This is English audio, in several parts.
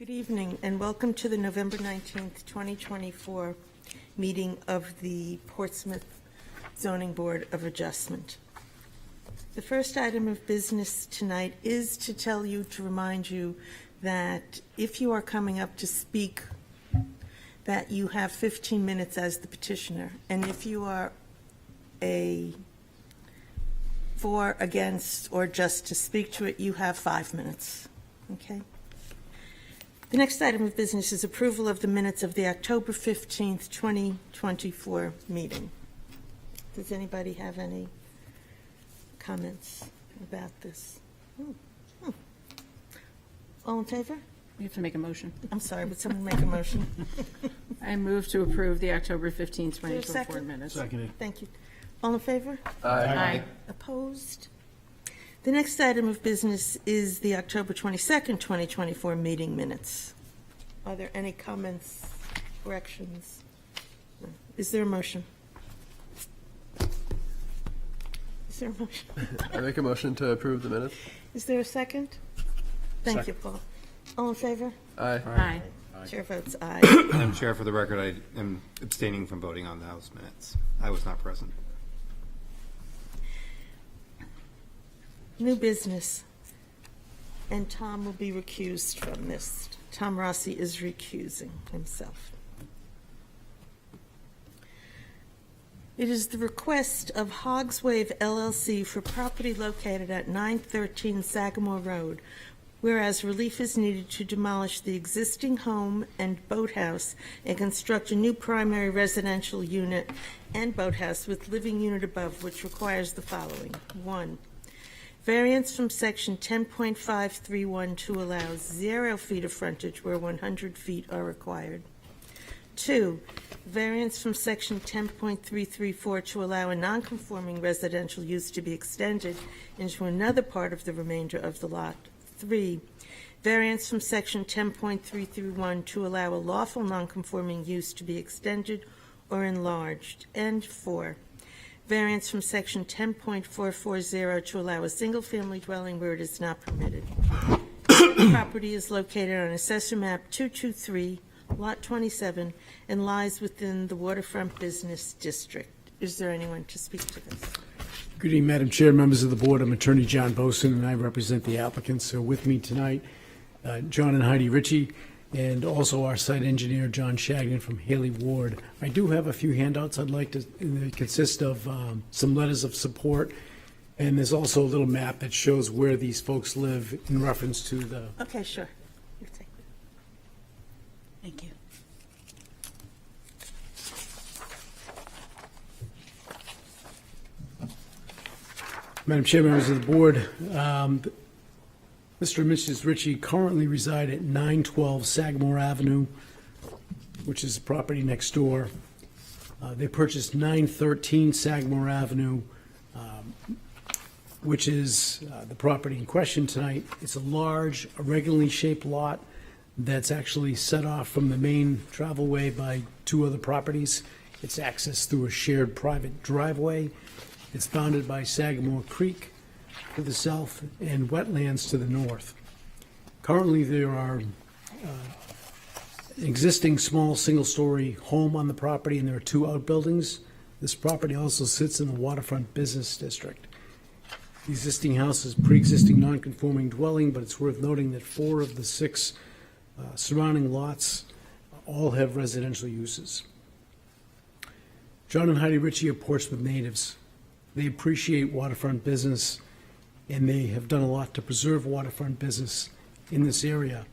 Good evening, and welcome to the November 19th, 2024 meeting of the Portsmouth Zoning Board of Adjustment. The first item of business tonight is to remind you that if you are coming up to speak, that you have 15 minutes as the petitioner, and if you are for, against, or just to speak to it, you have 5 minutes. Okay? The next item of business is approval of the minutes of the October 15th, 2024 meeting. Does anybody have any comments about this? All in favor? We have to make a motion. I'm sorry, would someone make a motion? I move to approve the October 15th, Is there a 2024 second? minutes. Seconded. Thank you. All in favor? Aye. Opposed? The next item of business is the October 22nd, 2024 meeting minutes. Are there any comments, corrections? No. Is there a motion? Is there a motion? I make a motion to approve the minutes. Is there a second? Thank you, Paul. All in favor? Aye. Aye. Chair votes aye. Madam Chair, for the record, I am abstaining from voting on the House minutes. I was not present. New business. And Tom will be recused from this. Tom Rossi is recusing himself. It is the request of Hogs Wave LLC for property located at 913 Sagamore Road, whereas relief is needed to demolish the existing home and boathouse and construct a new primary residential unit and boathouse with living unit above, which requires the following. 1. Variance from section 10.531 to allow 0 feet of frontage where 100 feet are required. 2. Variance from section 10.334 to allow a nonconforming residential use to be extended into another part of the remainder of the lot. 3. Variance from section 10.331 to allow a lawful nonconforming use to be extended or enlarged. And 4. Variance from section 10.440 to allow a single-family dwelling where it is not permitted. The property is located on Assessor Map 223, Lot 27, and lies within the Waterfront Business District. Is there anyone to speak to this? Good evening, Madam Chair, members of the board. I'm Attorney John Boson, and I represent the applicants. So with me tonight, John and Heidi Ritchie, and also our site engineer, John Shagnon from Haley Ward. I do have a few handouts I'd like to, and they consist of some letters of support, and there's also a little map that shows where these folks live in reference to the. Okay, sure. You take it. Thank you. Madam Chair, members of the board, Mr. and Mrs. Ritchie currently reside at 912 Sagamore Avenue, which is the property next door. They purchased 913 Sagamore Avenue, which is the property in question tonight. It's a large, irregularly shaped lot that's actually set off from the main travelway by 2 other properties. It's accessed through a shared private driveway. It's bounded by Sagamore Creek to the south and wetlands to the north. Currently, there are an existing small single-story home on the property, and there are 2 outbuildings. This property also sits in the Waterfront Business District. The existing house is pre-existing non-conforming dwelling, but it's worth noting that 4 of the 6 surrounding lots all have residential uses. John and Heidi Ritchie are Portsmouth natives. They appreciate waterfront business, and they have done a lot to preserve waterfront business in this area.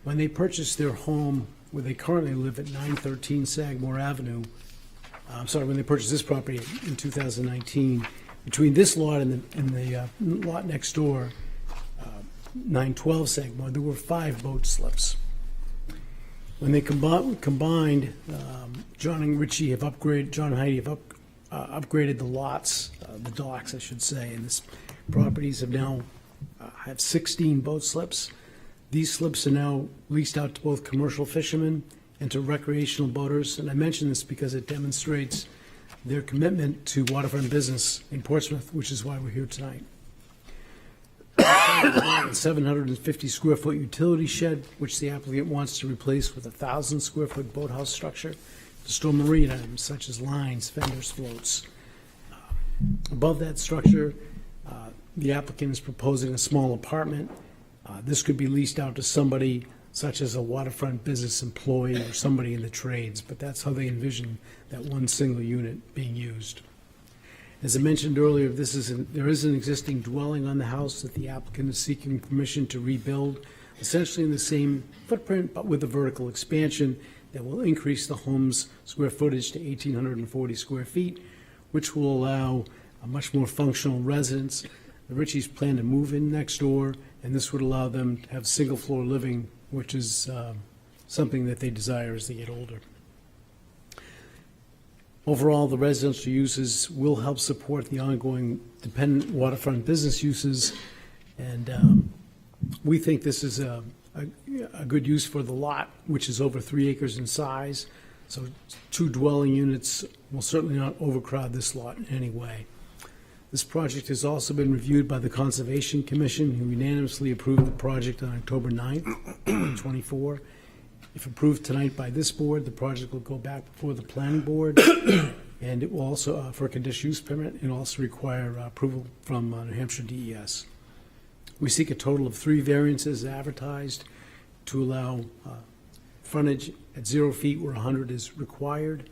When they purchased their home, where they currently live at 913 Sagamore Avenue, when they purchased this property in 2019, between this lot and the lot next door, 912 Sagamore, there were 5 boat slips. When they combined, John and Heidi have upgraded the lots, the docks, I should say, and this properties have now have 16 boat slips. These slips are now leased out to both commercial fishermen and to recreational boaters, and I mention this because it demonstrates their commitment to waterfront business in Portsmouth, which is why we're here tonight. a 750 square foot utility shed, which the applicant wants to replace with a 1,000 square foot boathouse structure to store marine items such as lines, fenders, floats. Above that structure, the applicant is proposing a small apartment. This could be leased out to somebody such as a waterfront business employee or somebody in the trades, but that's how they envision that one single unit being used. As I mentioned earlier, there is an existing dwelling on the house that the applicant is seeking permission to rebuild, essentially in the same footprint, but with a vertical expansion that will increase the home's square footage to 1,840 square feet, which will allow a much more functional residence. The Richies plan to move in next door, and this would allow them to have single-floor living, which is something that they desire as they get older. Overall, the residential uses will help support the ongoing dependent waterfront business uses, and we think this is a good use for the lot, which is over 3 acres in size. So 2 dwelling units will certainly not overcrowd this lot in any way. This project has also been reviewed by the Conservation Commission, who unanimously approved the project on October 9th, 2024. If approved tonight by this board, the project will go back before the planning board, and it will also, for a conditional use permit, and also require approval from New Hampshire DES. We seek a total of 3 variances advertised to allow frontage at 0 feet where 100 is required,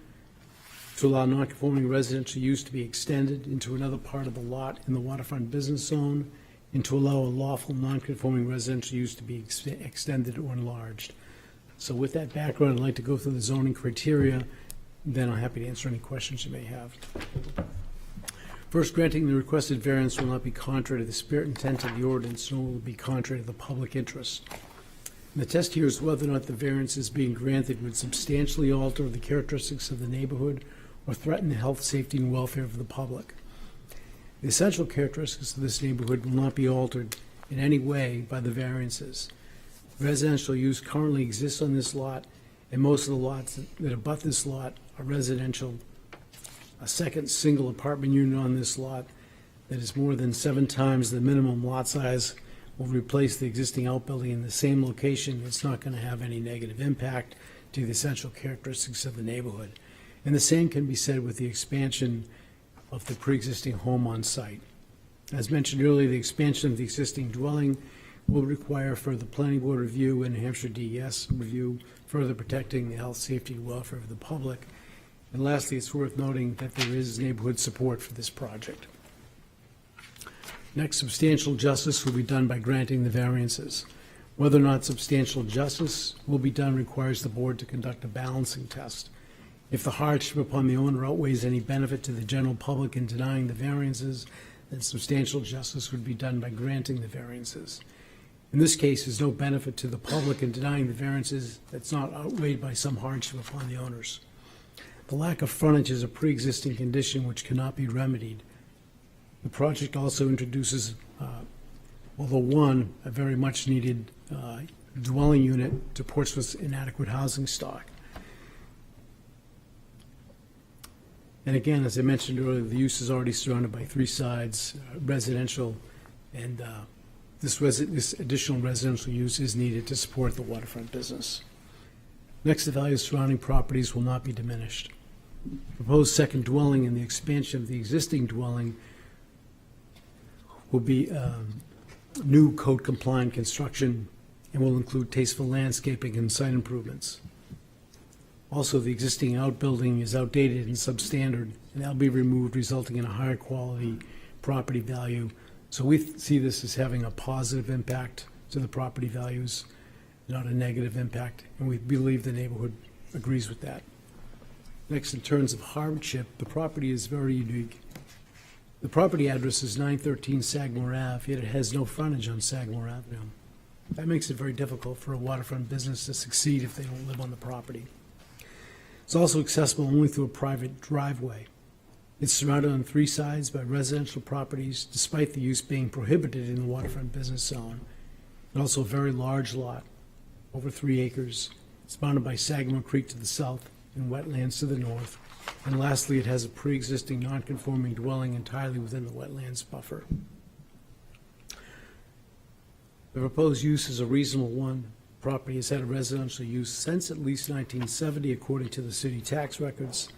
to allow non-conforming residential use to be extended into another part of the lot in the waterfront business zone, and to allow a lawful non-conforming residential use to be extended or enlarged. So with that background, I'd like to go through the zoning criteria, then I'm happy to answer any questions you may have. First, granting the requested variance will not be contrary to the spirit and intent of the ordinance, nor will it be contrary to the public interest. And the test here is whether or not the variance is being granted would substantially alter the characteristics of the neighborhood or threaten the health, safety, and welfare of the public. The essential characteristics of this neighborhood will not be altered in any way by the variances. Residential use currently exists on this lot, and most of the lots that abut this lot are residential. A second single apartment unit on this lot that is more than 7 times the minimum lot size will replace the existing outbuilding in the same location. It's not going to have any negative impact to the essential characteristics of the neighborhood. And the same can be said with the expansion of the pre-existing home on site. As mentioned earlier, the expansion of the existing dwelling will require further planning board review and New Hampshire DES review, further protecting the health, safety, and welfare of the public. And lastly, it's worth noting that there is neighborhood support for this project. Next, substantial justice will be done by granting the variances. Whether or not substantial justice will be done requires the board to conduct a balancing test. If the hardship upon the owner outweighs any benefit to the general public in denying the variances, then substantial justice would be done by granting the variances. In this case, there's no benefit to the public in denying the variances that's not outweighed by some hardship upon the owners. The lack of frontage is a pre-existing condition which cannot be remedied. The project also introduces, although a very much needed dwelling unit to Portsmouth's inadequate housing stock. And again, as I mentioned earlier, the use is already surrounded by 3 sides, residential, and this additional residential use is needed to support the waterfront business. Next, the value of surrounding properties will not be diminished. Proposed second dwelling and the expansion of the existing dwelling will be new code-compliant construction and will include tasteful landscaping and site improvements. Also, the existing outbuilding is outdated and substandard, and that'll be removed, resulting in a higher quality property value. So we see this as having a positive impact to the property values, not a negative impact, and we believe the neighborhood agrees with that. Next, in terms of hardship, the property is very unique. The property address is 913 Sagamore Ave, yet it has no frontage on Sagamore Avenue. That makes it very difficult for a waterfront business to succeed if they don't live on the property. It's also accessible only through a private driveway. It's surrounded on 3 sides by residential properties, despite the use being prohibited in the waterfront business zone. And also a very large lot, over 3 acres. It's bounded by Sagamore Creek to the south and wetlands to the north. And lastly, it has a pre-existing non-conforming dwelling entirely within the wetlands buffer. The proposed use is a reasonable one. Property has had a residential use since at least 1970, according to the city tax records.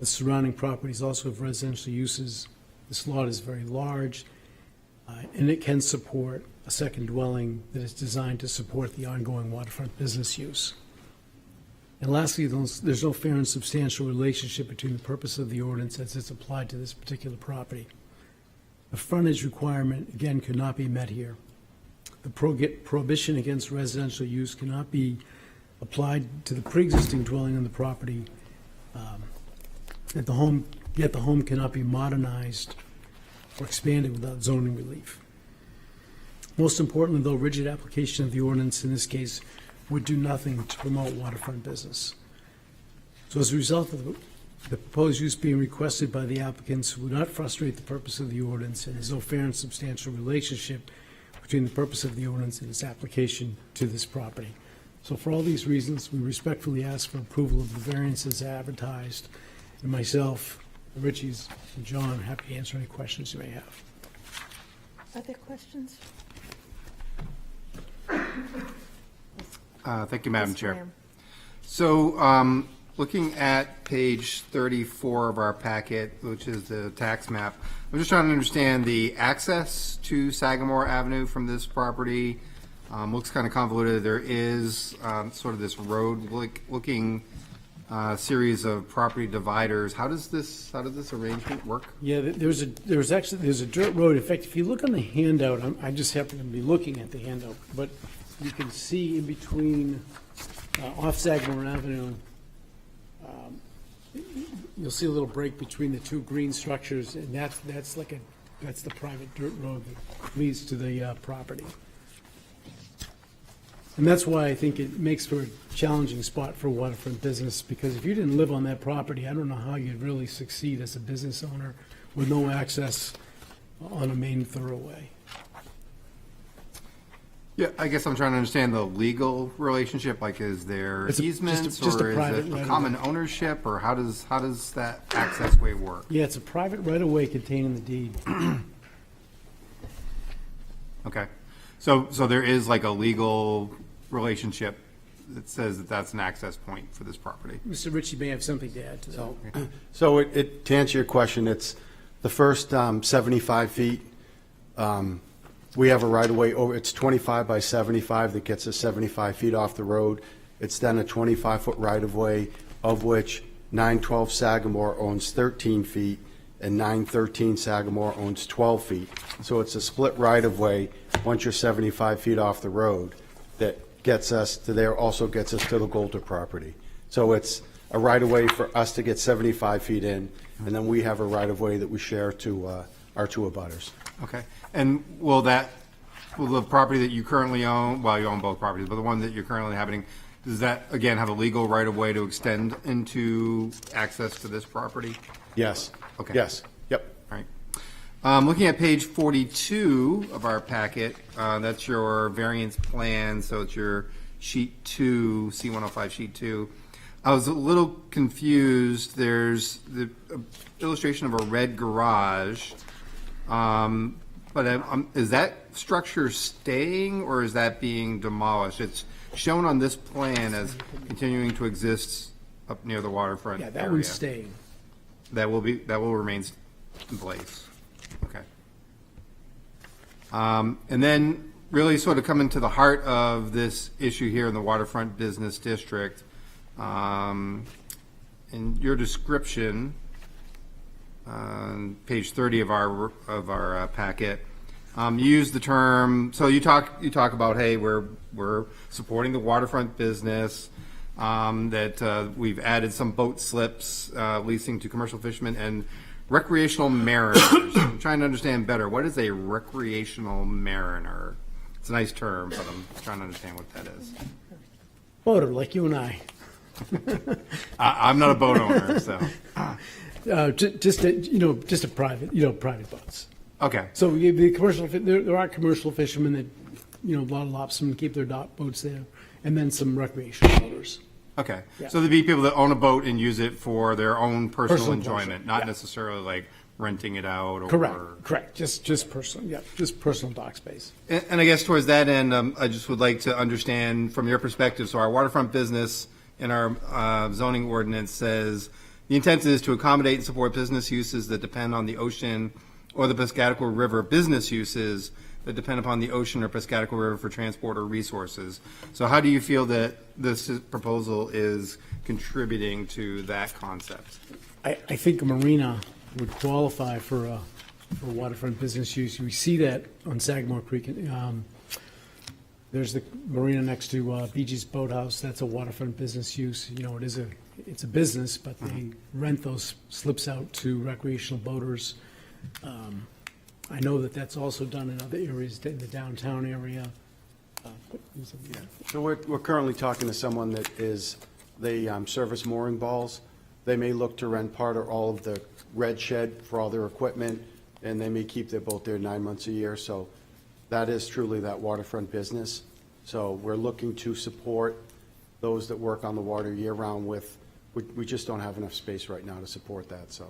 The surrounding properties also have residential uses. This lot is very large, and it can support a second dwelling that is designed to support the ongoing waterfront business use. And lastly, there's no fair and substantial relationship between the purpose of the ordinance as it's applied to this particular property. The frontage requirement, again, could not be met here. The prohibition against residential use cannot be applied to the pre-existing dwelling on the property. Yet the home cannot be modernized or expanded without zoning relief. Most importantly, though, rigid application of the ordinance in this case would do nothing to promote waterfront business. So as a result of the proposed use being requested by the applicants would not frustrate the purpose of the ordinance, and there's no fair and substantial relationship between the purpose of the ordinance and its application to this property. So for all these reasons, we respectfully ask for approval of the variances advertised, and myself, Richie's, and John are happy to answer any questions you may have. Other questions? Thank you, Madam Yes, Chair. ma'am. So, looking at page 34 of our packet, which is the tax map, I'm just trying to understand the access to Sagamore Avenue from this property. Looks kind of convoluted. There is sort of this road-looking series of property dividers. How does this arrangement work? Yeah, there's a dirt road. In fact, if you look on the handout, I just happen to be looking at the handout, but you can see in between, off Sagamore Avenue, you'll see a little break between the two green structures, and that's the private dirt road that leads to the property. And that's why I think it makes for a challenging spot for waterfront business, because if you didn't live on that property, I don't know how you'd really succeed as a business owner with no access on a main thoroughway. Yeah, I guess I'm trying to understand the legal relationship. Like, is there It's easements, just a or is private it right-of-way. common ownership, or how does that access way work? Yeah, it's a private right-of-way contained in the deed. Okay, so there is like a legal relationship that says that that's an access point for this property. Mr. Ritchie may have something to add to that. So to answer your question, it's the first 75 feet, we have a right-of-way over, it's 25 by 75 that gets us 75 feet off the road. It's then a 25-foot right-of-way, of which 912 Sagamore owns 13 feet, and 913 Sagamore owns 12 feet. So it's a split right-of-way, once you're 75 feet off the road, that gets us to there, also gets us to the Golder property. So it's a right-of-way for us to get 75 feet in, and then we have a right-of-way that we share to our two abutters. Okay, and will the property that you currently own, well, you own both properties, but the one that you're currently inhabiting, does that, again, have a legal right-of-way to extend into access to this property? Yes. Okay. Yes. Yep. All right. Looking at page 42 of our packet, that's your variance plan, so it's your sheet 2, C105 sheet 2. I was a little confused. There's the illustration of a red garage, but is that structure staying or is that being demolished? It's shown on this plan as continuing to exist up near the waterfront Yeah, area. that one's staying. That will remain in place. Okay. And then really sort of coming to the heart of this issue here in the waterfront business district, in your description, on page 30 of our packet, you use the term. So you talk about, hey, we're supporting the waterfront business. That we've added some boat slips, leasing to commercial fishermen and recreational mariners. I'm trying to understand better. What is a recreational mariner? It's a nice term, but I'm trying to understand what that is. Boater, like you and I. I'm not a boat owner, so. Just a private boats. Okay. So the commercial, there are commercial fishermen that, a lot of lobstermen keep their dock boats there, and then some recreational boaters. Okay. Yeah. So there'd be people that own a boat and use it for their own personal Personal enjoyment, pleasure. not Yeah. necessarily like renting it out or? Correct, just personal, yeah, just personal dock space. And I guess towards that end, I just would like to understand from your perspective, so our waterfront business in our zoning ordinance says, the intent is to accommodate and support business uses that depend on the ocean or the Piscataqua River, business uses that depend upon the ocean or Piscataqua River for transport or resources. So how do you feel that this proposal is contributing to that concept? I think a marina would qualify for a waterfront business use. We see that on Sagamore Creek. There's the marina next to BG's Boathouse. That's a waterfront business use. You know, it's a business, but they rent those slips out to recreational boaters. I know that that's also done in other areas, in the downtown area. So we're currently talking to someone that they service mooring balls. They may look to rent part or all of the red shed for all their equipment, and they may keep their boat there 9 months a year. So that is truly that waterfront business. So we're looking to support those that work on the water year-round we just don't have enough space right now to support that, so.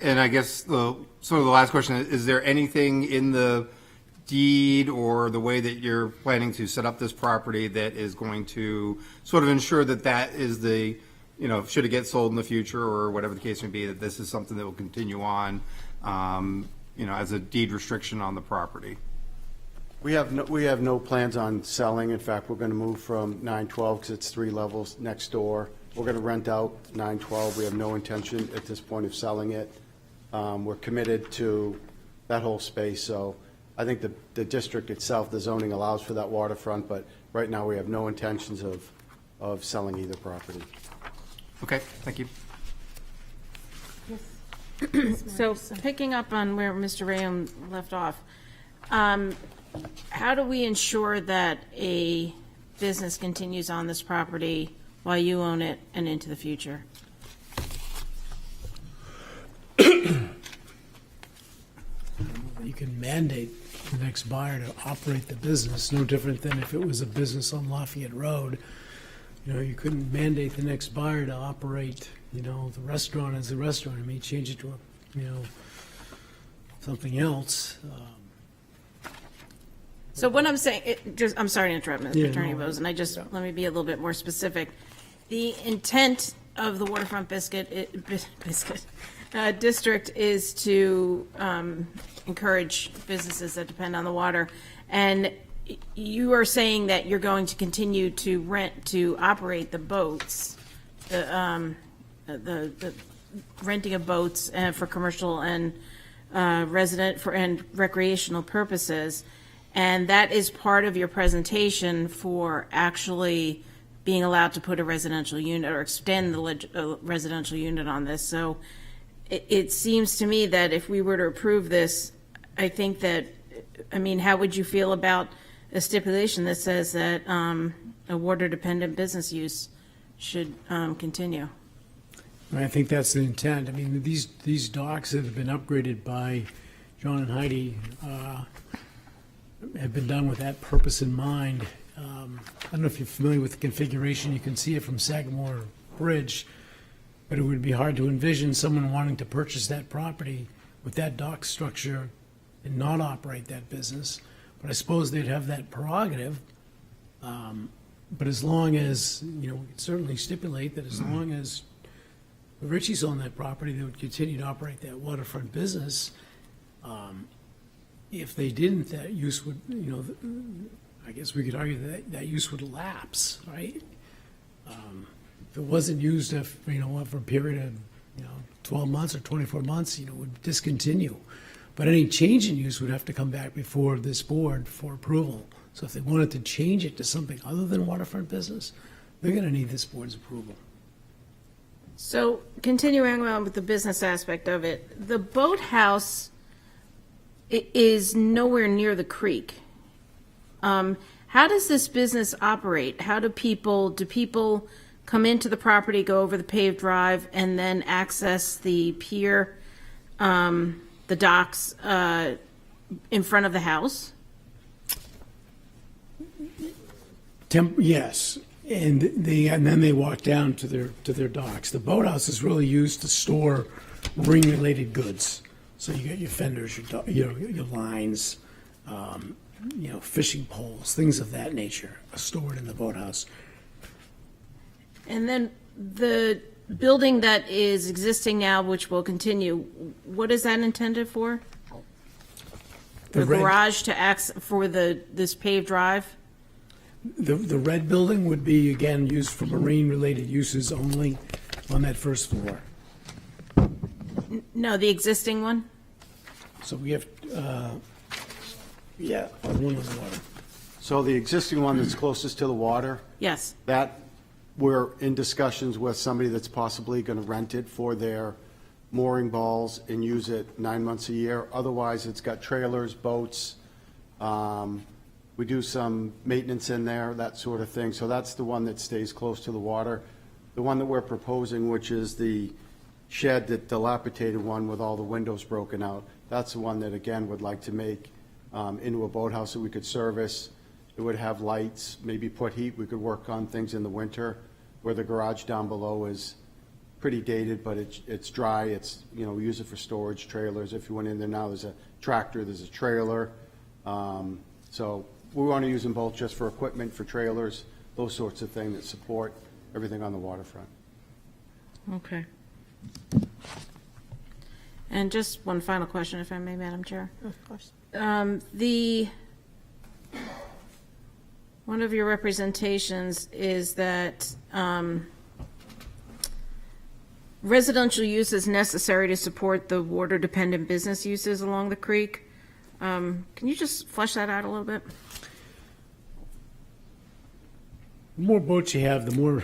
And I guess the last question is there anything in the deed or the way that you're planning to set up this property that is going to sort of ensure that that is the, you know, should it get sold in the future or whatever the case may be, that this is something that will continue on, you know, as a deed restriction on the property? We have no plans on selling. In fact, we're going to move from 912 because it's 3 levels next door. We're going to rent out 912. We have no intention at this point of selling it. We're committed to that whole space. So I think the district itself, the zoning allows for that waterfront, but right now we have no intentions of selling either property. Okay, thank you. So picking up on where Mr. Rayam left off, how do we ensure that a business continues on this property while you own it and into the future? You can mandate the next buyer to operate the business, no different than if it was a business on Lafayette Road. You know, you couldn't mandate the next buyer to operate, you know, the restaurant as a restaurant. I mean, change it to a, you know, something else. So what I'm saying, I'm sorry to interrupt, Mr. Yeah, Attorney no, Bozen, let me be a little bit more specific. The intent of the waterfront district is to encourage businesses that depend on the water. And you are saying that you're going to continue to operate the boats, the renting of boats for commercial and and recreational purposes. And that is part of your presentation for actually being allowed to put a residential unit or extend the residential unit on this. So it seems to me that if we were to approve this, I think that, I mean, how would you feel about a stipulation that says that a water-dependent business use should continue? I think that's the intent. I mean, these docks that have been upgraded by John and Heidi have been done with that purpose in mind. I don't know if you're familiar with the configuration. You can see it from Sagamore Bridge, but it would be hard to envision someone wanting to purchase that property with that dock structure and not operate that business. But I suppose they'd have that prerogative. But as long as, you know, we could certainly stipulate that as long as the Richies own that property, they would continue to operate that waterfront business. If they didn't, that use would, you know, I guess we could argue that that use would lapse, right? If it wasn't used, you know, for a period of, you know, 12 months or 24 months, you know, would discontinue. But any change in use would have to come back before this board for approval. So if they wanted to change it to something other than waterfront business, they're going to need this board's approval. So continuing on with the business aspect of it, the boathouse is nowhere near the creek. How does this business operate? How do people come into the property, go over the paved drive, and then access the pier, the docks in front of the house? Yes, and then they walk down to their docks. The boathouse is really used to store marine-related goods. So you got your fenders, your lines, fishing poles, things of that nature are stored in the boathouse. And then the building that is existing now, which will continue, what is that intended for? The red- garage to for this paved drive? The red building would be, again, used for marine-related uses only on that first floor. No, the existing one? So we have, one on the water. So the existing one that's closest to the water, Yes. that, we're in discussions with somebody that's possibly going to rent it for their mooring balls and use it 9 months a year. Otherwise, it's got trailers, boats. We do some maintenance in there, that sort of thing. So that's the one that stays close to the water. The one that we're proposing, which is the shed, that dilapidated one with all the windows broken out, that's the one that, again, would like to make into a boathouse that we could service. It would have lights, maybe put heat. We could work on things in the winter, where the garage down below is pretty dated, but it's dry. It's, we use it for storage trailers. If you went in there now, there's a tractor, there's a trailer. So we want to use them both just for equipment, for trailers, those sorts of things that support everything on the waterfront. Okay. And just one final question, if I may, Madam Chair. Of course. One of your representations is that residential use is necessary to support the water-dependent business uses along the creek. Can you just flesh that out a little bit? The more boats you have, the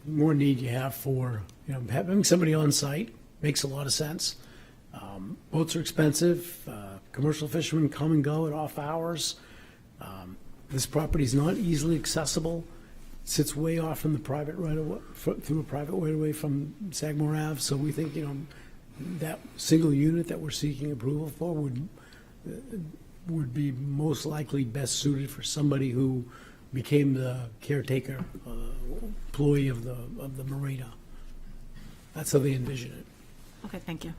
more need you have for, having somebody on site makes a lot of sense. Boats are expensive. Commercial fishermen come and go at off hours. This property is not easily accessible. It sits way off from the private right-of-way, through a private right-of-way from Sagamore Ave. So we think, that single unit that we're seeking approval for would be most likely best suited for somebody who became the caretaker, employee of the marina. That's how they envision it. Okay, thank you.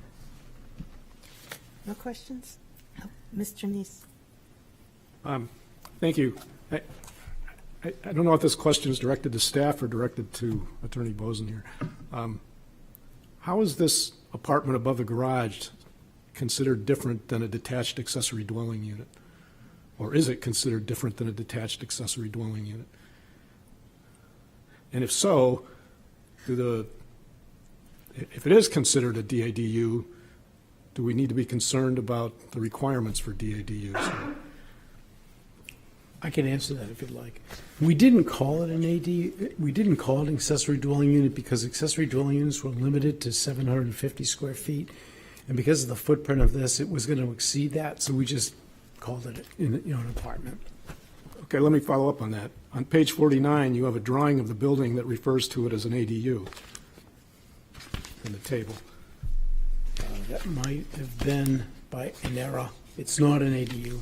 No questions? No. Mr. Neese? Thank you. I don't know if this question is directed to staff or directed to Attorney Bozen here. How is this apartment above the garage considered different than a detached accessory dwelling unit? Or is it considered different than a detached accessory dwelling unit? And if so, if it is considered a DADU, do we need to be concerned about the requirements for DADUs? I can answer that if you'd like. We didn't call it we didn't call it an accessory dwelling unit because accessory dwelling units were limited to 750 square feet. And because of the footprint of this, it was going to exceed that, so we just called it an apartment. Okay, let me follow up on that. On page 49, you have a drawing of the building that refers to it as an ADU in the table. That might have been by an error. It's not an ADU.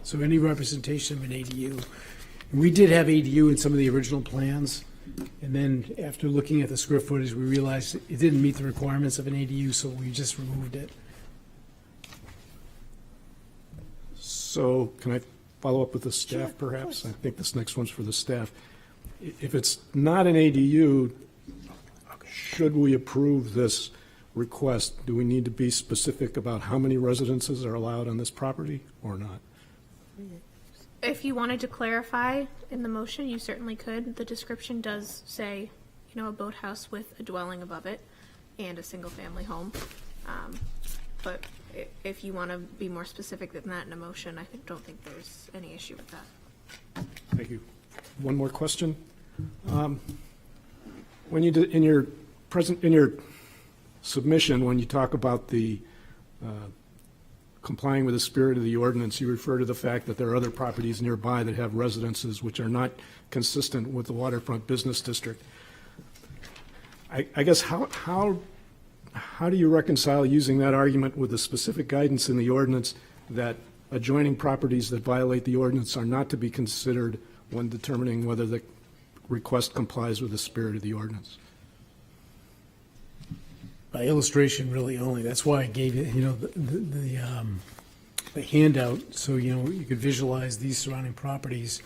So any representation of an ADU. And we did have ADU in some of the original plans. And then after looking at the square footage, we realized it didn't meet the requirements of an ADU, so we just removed it. So can I follow up with the staff, perhaps? I think this next one's for the staff. If it's not an ADU, should we approve this request? Do we need to be specific about how many residences are allowed on this property or not? If you wanted to clarify in the motion, you certainly could. The description does say, a boathouse with a dwelling above it and a single-family home. But if you want to be more specific than that in a motion, I don't think there's any issue with that. Thank you. One more question. When you in your submission, when you talk about the complying with the spirit of the ordinance, you refer to the fact that there are other properties nearby that have residences which are not consistent with the waterfront business district. I guess how do you reconcile using that argument with the specific guidance in the ordinance that adjoining properties that violate the ordinance are not to be considered when determining whether the request complies with the spirit of the ordinance? by illustration really only. That's why I gave you, the handout, so, you could visualize these surrounding properties.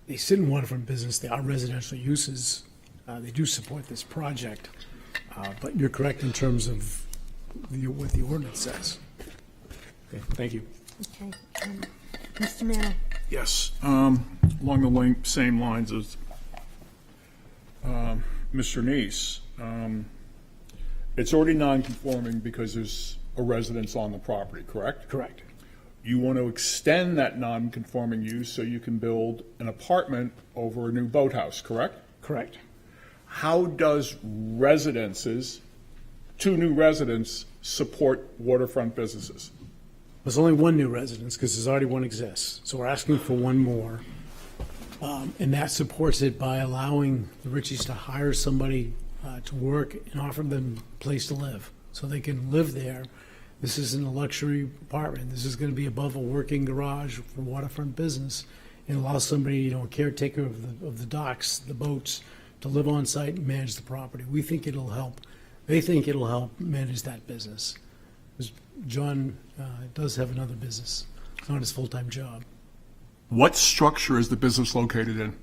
They sit in waterfront business, they are residential uses, they do support this project, but you're correct in terms of what the ordinance says. Okay, thank you. Okay. Mr. Manna? Yes, along the same lines as Mr. Neese. It's already non-conforming because there's a residence on the property, correct? Correct. You want to extend that non-conforming use so you can build an apartment over a new boathouse, correct? Correct. How does residences, 2 new residents, support waterfront businesses? There's only one new residence, because there's already one exists, so we're asking for one more. And that supports it by allowing the Richies to hire somebody to work and offer them a place to live, so they can live there. This isn't a luxury apartment. This is going to be above a working garage for waterfront business, and allow somebody, a caretaker of the docks, the boats, to live on site and manage the property. We think it'll help. They think it'll help manage that business. 'Cause John does have another business. It's not his full-time job. What structure is the business located in?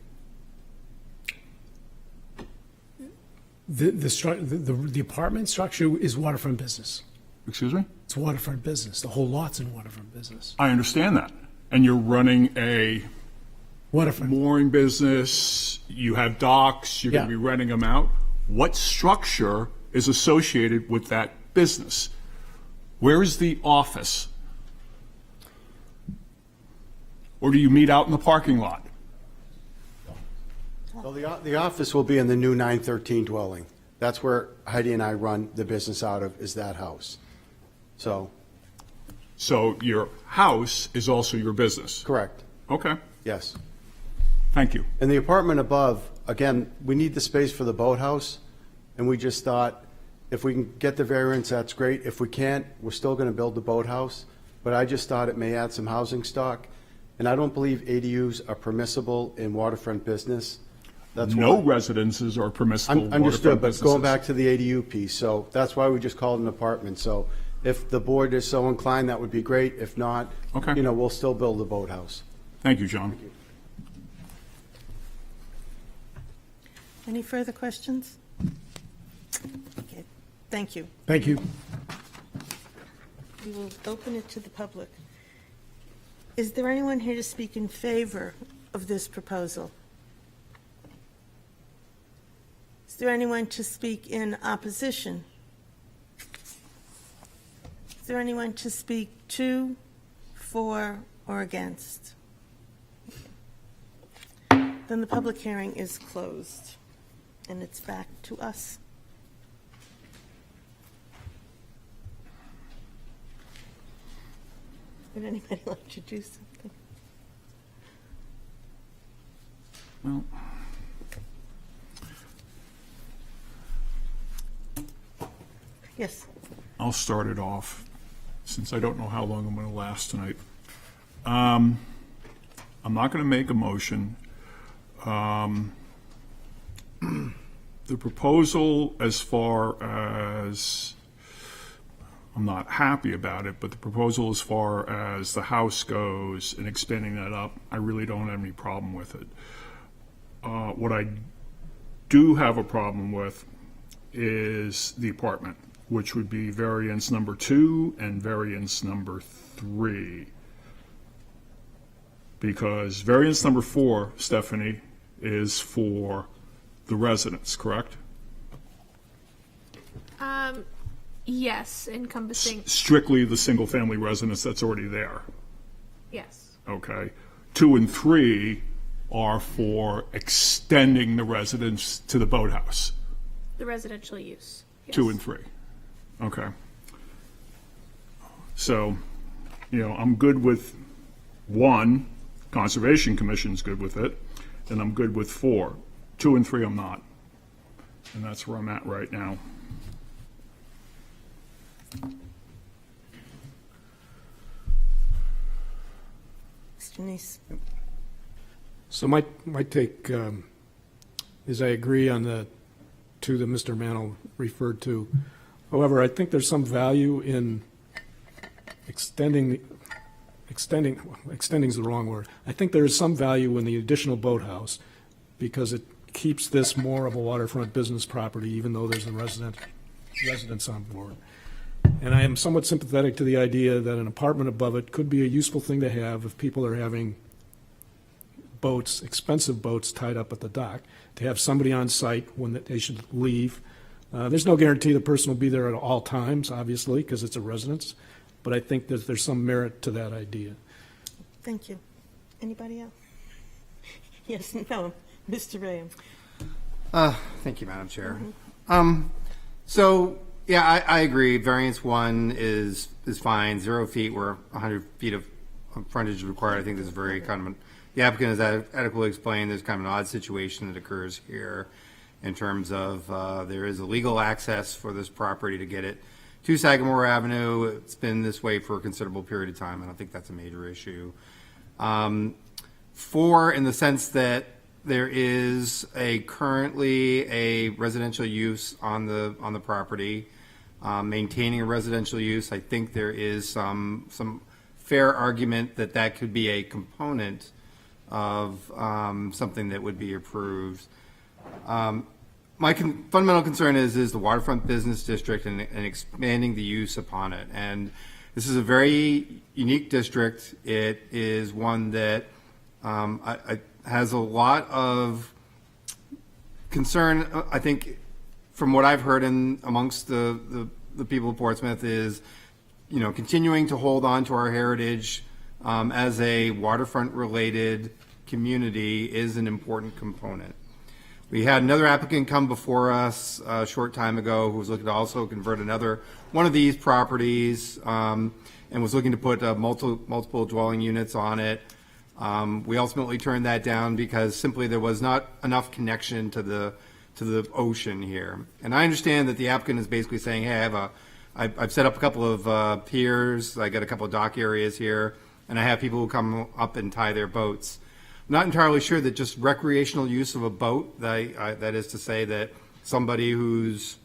The apartment structure is waterfront business. Excuse me? It's waterfront business. The whole lot's in waterfront business. I understand that. And you're running a Waterfront. mooring business, you have docks, you're going to Yeah. be renting them out. What structure is associated with that business? Where is the office? Or do you meet out in the parking lot? So the office will be in the new 913 dwelling. That's where Heidi and I run the business out of, is that house. So, So your house is also your business? correct, Okay, yes. thank you. And the apartment above, again, we need the space for the boathouse, and we just thought, if we can get the variance, that's great. If we can't, we're still going to build the boathouse, but I just thought it may add some housing stock, and I don't believe ADUs are permissible in waterfront business. That's No why. residences are permissible in Understood, waterfront but going businesses. back to the ADU piece, so that's why we just called it an apartment. So if the board is so inclined, that would be great. If not, Okay. we'll still build the boathouse. Thank you, John. Any further questions? Okay, thank you. Thank you. We will open it to the public. Is there anyone here to speak in favor of this proposal? Is there anyone to speak in opposition? Is there anyone to speak to, for, or against? Then the public hearing is closed, and it's back to us. Would anybody like to do something? Well, Yes. I'll start it off, since I don't know how long I'm going to last tonight. I'm not going to make a motion. The proposal, as far as, I'm not happy about it, but the proposal as far as the house goes and expanding that up, I really don't have any problem with it. What I do have a problem with is the apartment, which would be variance number 2 and variance number 3. Because variance number 4, Stephanie, is for the residents, correct? Yes, encompassing, Strictly the single-family residence that's already there, yes. okay? 2 and 3 are for extending the residence to the boathouse. The residential use. Yes. 2 and 3. Okay. So, I'm good with 1, Conservation Commission's good with it, and I'm good with 4. 2 and 3 I'm not. And that's where I'm at right now. Mr. Neese? So my take is I agree on the 2 that Mr. Mano referred to. However, I think there's some value in extending is the wrong word. I think there is some value in the additional boathouse because it keeps this more of a waterfront business property, even though there's a residence on board. And I am somewhat sympathetic to the idea that an apartment above it could be a useful thing to have if people are having boats, expensive boats tied up at the dock, to have somebody on site when they should leave. There's no guarantee the person will be there at all times, obviously, because it's a residence, but I think that there's some merit to that idea. Thank you. Anybody else? Yes, no, Mr. Ray. Thank you, Madam Chair. So, yeah, I agree. Variance 1 is fine. 0 feet where 100 feet of frontage is required. I think this is very kind of the applicant has adequately explained there's kind of an odd situation that occurs here in terms of there is a legal access for this property to get it to Sagamore Avenue. It's been this way for a considerable period of time. I don't think that's a major issue. 4, in the sense that there is currently a residential use on the property, maintaining a residential use. I think there is some fair argument that could be a component of something that would be approved. My fundamental concern is the waterfront business district and expanding the use upon it. And this is a very unique district. It is one that has a lot of concern. I think from what I've heard amongst the people of Portsmouth is, continuing to hold on to our heritage as a waterfront related community is an important component. We had another applicant come before us a short time ago who was looking to also convert another one of these properties and was looking to put multiple dwelling units on it. We ultimately turned that down because simply there was not enough connection to the ocean here. And I understand that the applicant is basically saying, hey, I've set up a couple of piers, I got a couple of dock areas here, and I have people who come up and tie their boats. I'm not entirely sure that just recreational use of a boat, that is to say that somebody who's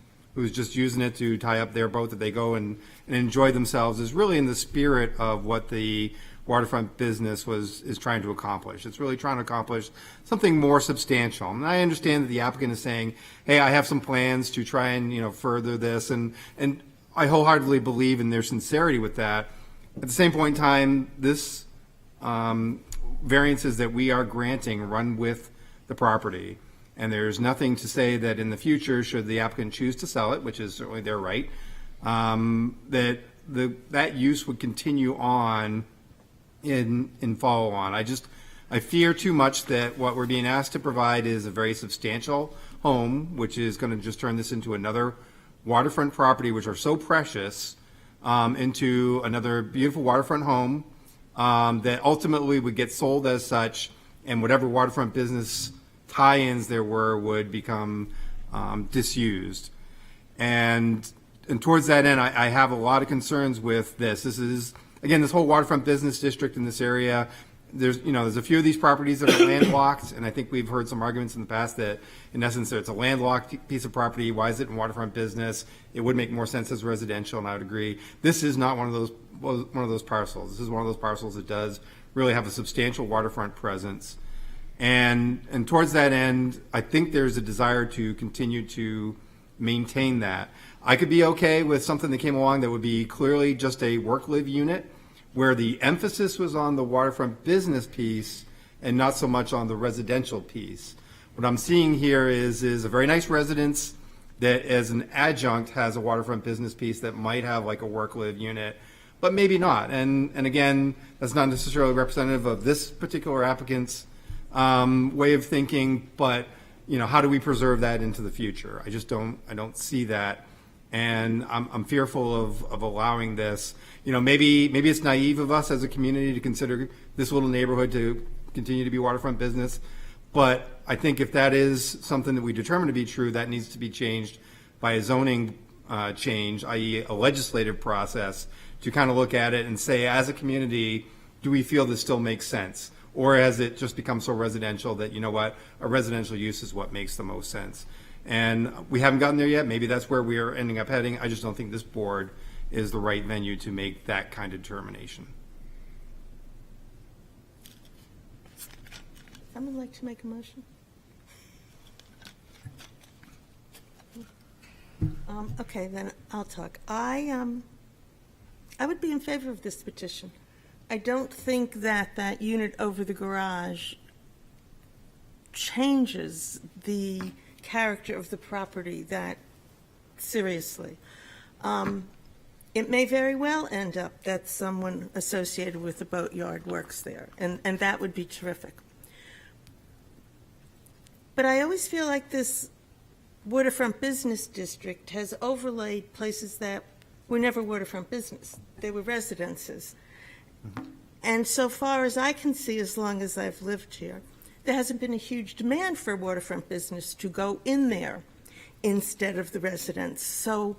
just using it to tie up their boat, that they go and enjoy themselves, is really in the spirit of what the waterfront business is trying to accomplish. It's really trying to accomplish something more substantial. And I understand that the applicant is saying, hey, I have some plans to try and further this, and I wholeheartedly believe in their sincerity with that. At the same point in time, this variances that we are granting run with the property, and there's nothing to say that in the future, should the applicant choose to sell it, which is certainly their right, that use would continue on in follow on. I fear too much that what we're being asked to provide is a very substantial home, which is going to just turn this into another waterfront property, which are so precious, into another beautiful waterfront home that ultimately would get sold as such, and whatever waterfront business tie-ins there were would become disused. And towards that end, I have a lot of concerns with this. This is, again, this whole waterfront business district in this area. There's a few of these properties that are landlocked, and I think we've heard some arguments in the past that, in essence, it's a landlocked piece of property. Why is it in waterfront business? It would make more sense as residential, and I would agree. This is not one of those parcels. This is one of those parcels that does really have a substantial waterfront presence, and towards that end, I think there's a desire to continue to maintain that. I could be okay with something that came along that would be clearly just a work-live unit, where the emphasis was on the waterfront business piece and not so much on the residential piece. What I'm seeing here is a very nice residence that, as an adjunct, has a waterfront business piece that might have like a work-live unit, but maybe not. And again, that's not necessarily representative of this particular applicant's way of thinking, but how do we preserve that into the future? I don't see that. And I'm fearful of allowing this. Maybe it's naive of us as a community to consider this little neighborhood to continue to be waterfront business. But I think if that is something that we determine to be true, that needs to be changed by a zoning change, i.e. a legislative process, to kind of look at it and say, as a community, do we feel this still makes sense? Or has it just become so residential that, a residential use is what makes the most sense? And we haven't gotten there yet. Maybe that's where we are ending up heading. I just don't think this board is the right venue to make that kind of determination. Someone like to make a motion? Okay, then I'll talk. I would be in favor of this petition. I don't think that unit over the garage changes the character of the property that seriously. It may very well end up that someone associated with the boatyard works there, and that would be terrific. But I always feel like this waterfront business district has overlaid places that were never waterfront business. They were residences. And so far as I can see, as long as I've lived here, there hasn't been a huge demand for waterfront business to go in there instead of the residents. So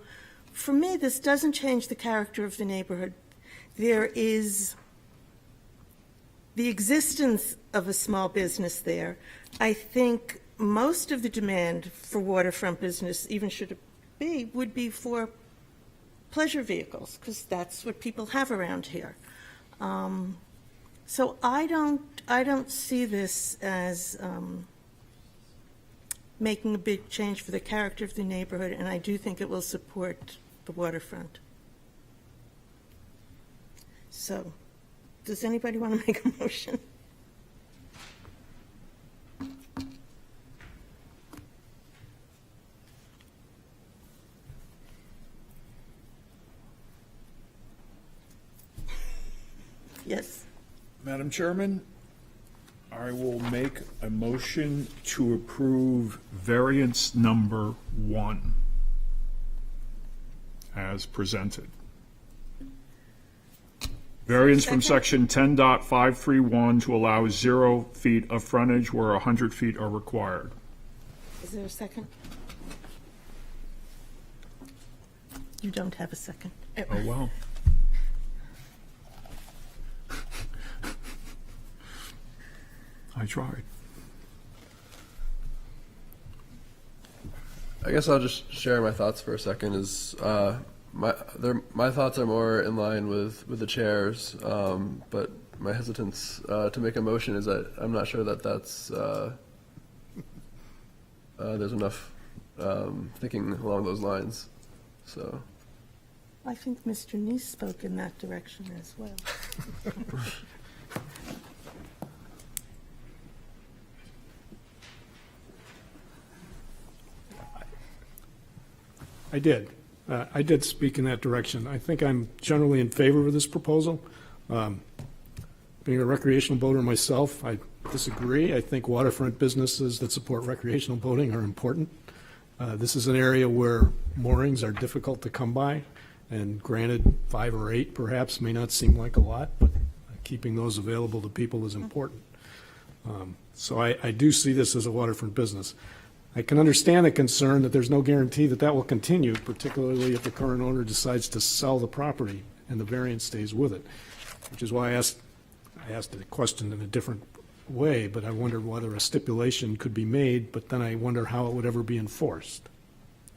for me, this doesn't change the character of the neighborhood. There is the existence of a small business there. I think most of the demand for waterfront business, even should it be, would be for pleasure vehicles, because that's what people have around here. So I don't see this as making a big change for the character of the neighborhood, and I do think it will support the waterfront. So, does anybody want to make a motion? Yes. Madam Chairman, I will make a motion to approve variance number 1 as presented. Variance from section 10.531 to allow 0 feet of frontage where 100 feet are required. Is there a second? You don't have a second. Oh, well. I tried. I guess I'll just share my thoughts for a second. My thoughts are more in line with the chair's, but my hesitance to make a motion is that I'm not sure that that's there's enough thinking along those lines. So I think Mr. Neese spoke in that direction as well. I did. I did speak in that direction. I think I'm generally in favor of this proposal. Being a recreational boater myself, I disagree. I think waterfront businesses that support recreational boating are important. This is an area where moorings are difficult to come by, and granted, 5 or 8 perhaps may not seem like a lot, but keeping those available to people is important. So I do see this as a waterfront business. I can understand the concern that there's no guarantee that that will continue, particularly if the current owner decides to sell the property and the variance stays with it, which is why I asked the question in a different way, but I wondered whether a stipulation could be made, but then I wonder how it would ever be enforced.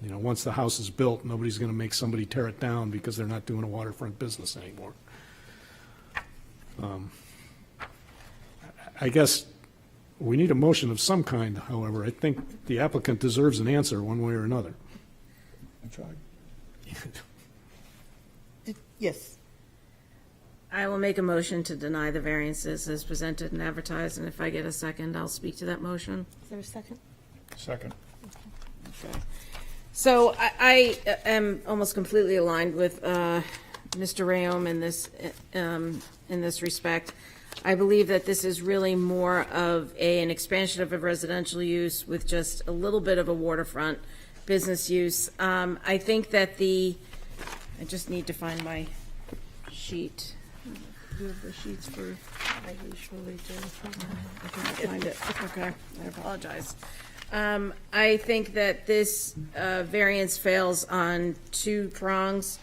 You know, once the house is built, nobody's going to make somebody tear it down because they're not doing a waterfront business anymore. I guess we need a motion of some kind, however. I think the applicant deserves an answer one way or another. I tried. Yes. I will make a motion to deny the variances as presented and advertised, and if I get a second, I'll speak to that motion. Is there a second? Second. So I am almost completely aligned with Mr. Rayom in this respect. I believe that this is really more of an expansion of a residential use with just a little bit of a waterfront business use. I think that I just need to find my sheet. Do you have the sheets for? I usually do. I can't find it. Okay, I apologize. I think that this variance fails on 2 prongs.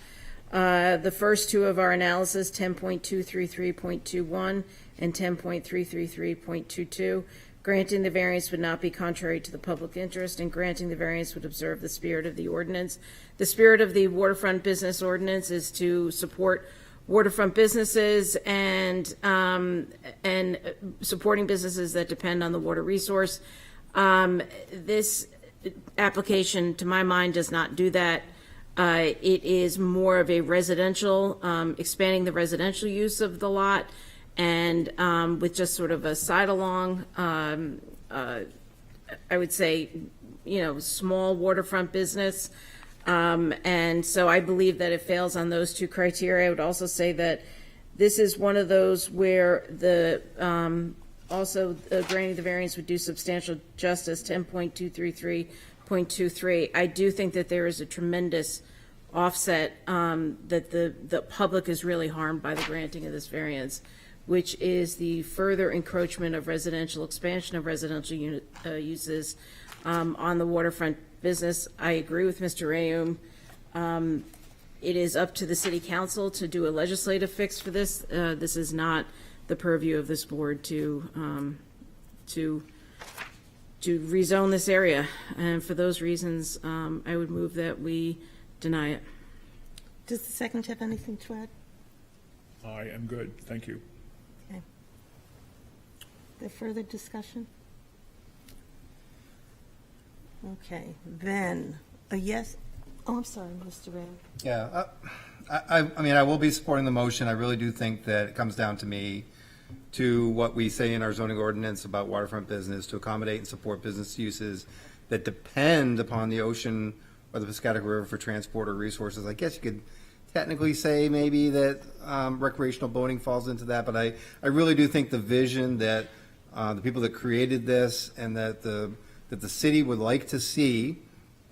The first 2 of our analysis, 10.233.21 and 10.333.22, Granting the variance would not be contrary to the public interest, and granting the variance would observe the spirit of the ordinance. The spirit of the waterfront business ordinance is to support waterfront businesses and supporting businesses that depend on the water resource. This application, to my mind, does not do that. It is more of a residential, expanding the residential use of the lot, and with just sort of a side-along, I would say, small waterfront business. And so I believe that it fails on those two criteria. I would also say that this is one of those where the, also granting the variance would do substantial justice, 10.233.23. I do think that there is a tremendous offset, that the public is really harmed by the granting of this variance, which is the further encroachment of residential, expansion of residential uses on the waterfront business. I agree with Mr. Rayum. It is up to the city council to do a legislative fix for this. This is not the purview of this board to rezone this area. And for those reasons, I would move that we deny it. Does the second have anything to add? I am good, thank you. Okay. There further discussion? Okay, then, a yes, oh, I'm sorry, Mr. Ray. Yeah, I mean, I will be supporting the motion. I really do think that it comes down to me, to what we say in our zoning ordinance about waterfront business, to accommodate and support business uses that depend upon the ocean or the Piscataqua River for transport or resources. I guess you could technically say maybe that recreational boating falls into that, but I really do think the vision that the people that created this and that the city would like to see,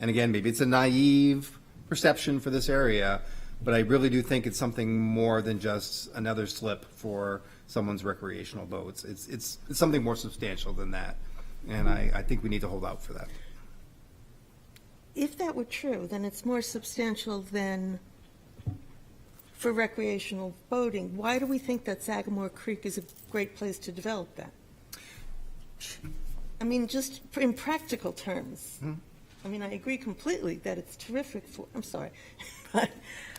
and again, maybe it's a naive perception for this area, but I really do think it's something more than just another slip for someone's recreational boats. It's something more substantial than that, and I think we need to hold out for that. If that were true, then it's more substantial than for recreational boating. Why do we think that Sagamore Creek is a great place to develop that? I mean, just in practical terms. I mean, I agree completely that it's terrific for, I'm sorry, but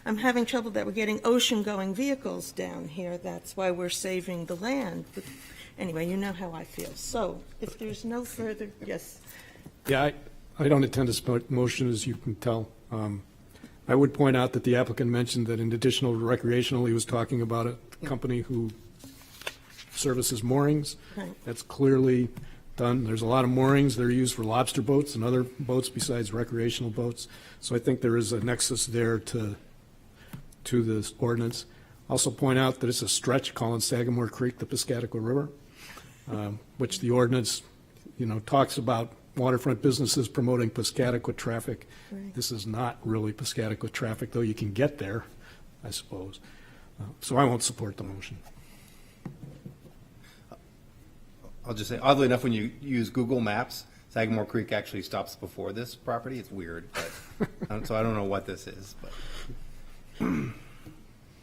I'm having trouble that we're getting ocean-going vehicles down here. That's why we're saving the land. But anyway, you know how I feel. So if there's no further, yes. Yeah, I don't intend to support the motion, as you can tell. I would point out that the applicant mentioned that in additional recreational, he was talking about a company who services moorings. Right. That's clearly done. There's a lot of moorings that are used for lobster boats and other boats besides recreational boats. So I think there is a nexus there to this ordinance. Also point out that it's a stretch calling Sagamore Creek the Piscataqua River, which the ordinance, talks about waterfront businesses promoting Piscataqua traffic. Right. This is not really Piscataqua traffic, though you can get there, I suppose. So I won't support the motion. I'll just say, oddly enough, when you use Google Maps, Sagamore Creek actually stops before this property. It's weird, but so I don't know what this is. But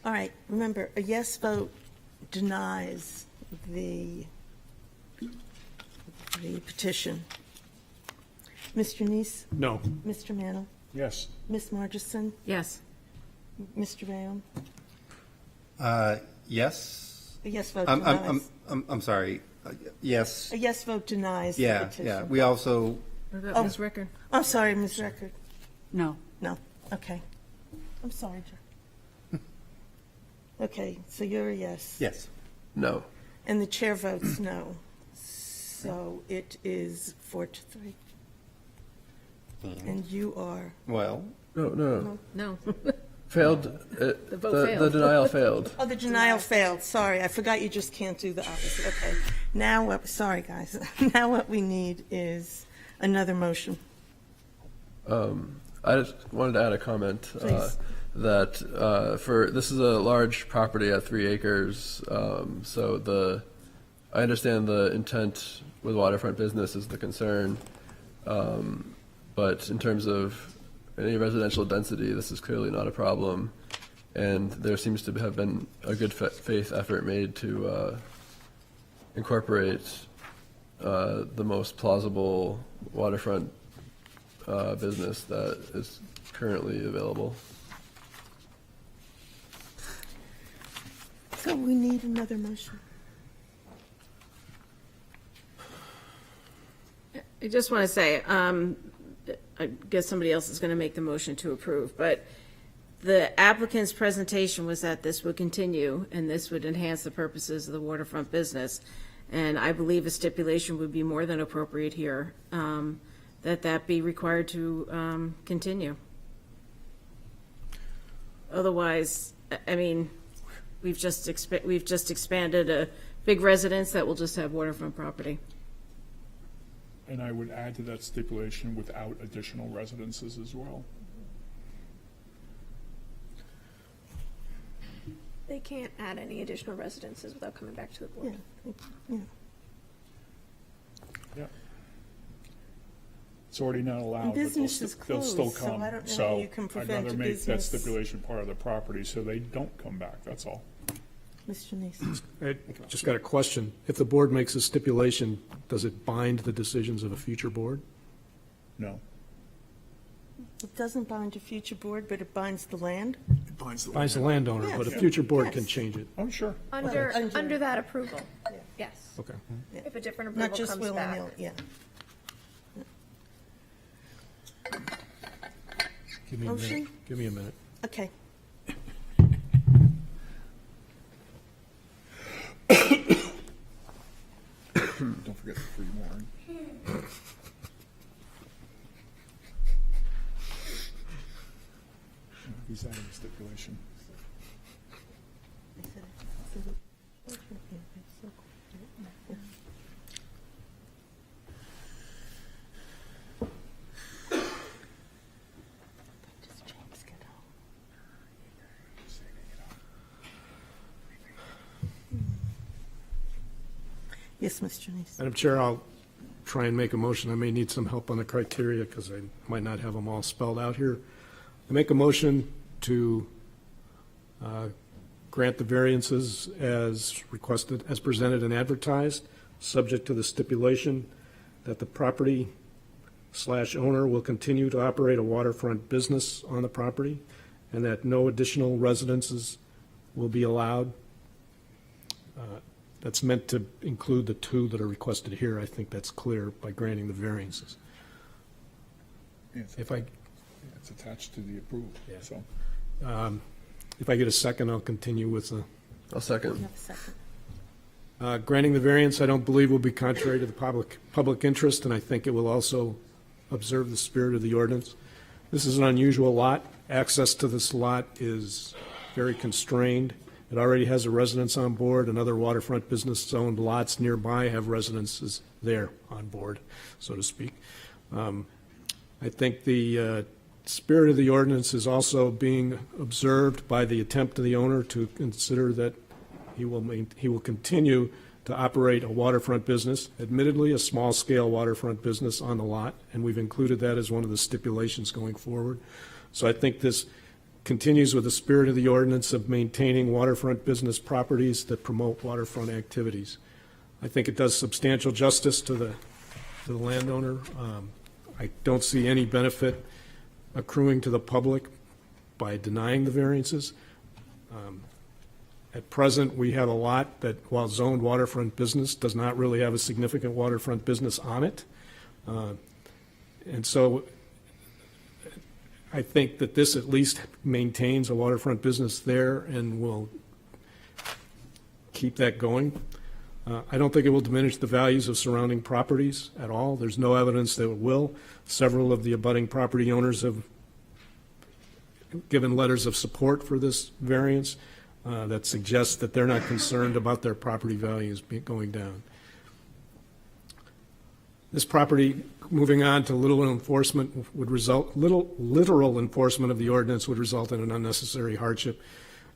All right, remember, a yes vote denies the petition. Mr. Neese? No. Mr. Mantle? Yes. Ms. Margison? Yes. Mr. Rayum? yes. A yes vote I'm denies. I'm sorry. Yes. A yes vote denies the Yeah. petition. Yeah. We also. What about Oh. Ms. Rickard? I'm sorry, Ms. Record. No. No, okay. I'm sorry, Joe. Okay, so you're a yes. Yes. No. And the chair votes no. So it is 4-3. And you are, Well. No. No. Failed. The vote The failed. denial failed. oh, the denial failed, sorry, I forgot you just can't do the opposite, okay. Now, sorry, guys, now what we need is another motion. I just wanted to add a comment Please. that this is a large property at 3 acres. So I understand the intent with waterfront business is the concern, but in terms of any residential density, this is clearly not a problem. And there seems to have been a good faith effort made to incorporate the most plausible waterfront business that is currently available. So we need another motion. I just want to say, I guess somebody else is going to make the motion to approve, but the applicant's presentation was that this would continue and this would enhance the purposes of the waterfront business. And I believe a stipulation would be more than appropriate here, that be required to continue. Otherwise, I mean, we've just expanded a big residence that will just have waterfront property. And I would add to that stipulation without additional residences as well. They can't add any additional residences without coming back to the board. Yeah. Yeah. It's already not allowed, but business is they'll still closed, so come. I don't know how So you can I'd prevent rather a make that business- stipulation part of the property so they don't come back, that's all. Mr. Nason. I just got a question. If the board makes a stipulation, does it bind the decisions of a future board? No. It doesn't bind a future board, but it binds the land. It binds the Binds the landowner, but a Yes. future board can Yes. change it. Oh, sure. Under that approval, yes. Okay. If a different Not approval just comes willy-nilly, back. yeah. Give me a minute. Motion? Give me a minute. Okay. Don't forget the free warrant. He's adding a stipulation. Yes, Mr. Nason. Madam Chair, I'll try and make a motion. I may need some help on the criteria because I might not have them all spelled out here. I make a motion to grant the variances as requested, as presented and advertised, subject to the stipulation that the property/owner will continue to operate a waterfront business on the property and that no additional residences will be allowed. That's meant to include the two that are requested here. I think that's clear by granting the variances. If I, It's attached to the approval, so. if I get a second, I'll continue with the, I'll second. You have a second. granting the variance, I don't believe will be contrary to the public interest, and I think it will also observe the spirit of the ordinance. This is an unusual lot. Access to this lot is very constrained. It already has a residence on board, and other waterfront business-owned lots nearby have residences there on board, so to speak. I think the spirit of the ordinance is also being observed by the attempt of the owner to consider that he will continue to operate a waterfront business, admittedly a small-scale waterfront business on the lot, and we've included that as one of the stipulations going forward. So I think this continues with the spirit of the ordinance of maintaining waterfront business properties that promote waterfront activities. I think it does substantial justice to the landowner. I don't see any benefit accruing to the public by denying the variances. At present, we have a lot that, while zoned waterfront business, does not really have a significant waterfront business on it. And so I think that this at least maintains a waterfront business there and will keep that going. I don't think it will diminish the values of surrounding properties at all. There's no evidence that it will. Several of the abutting property owners have given letters of support for this variance that suggests that they're not concerned about their property values going down. This property, moving on to literal enforcement, literal enforcement of the ordinance would result in an unnecessary hardship.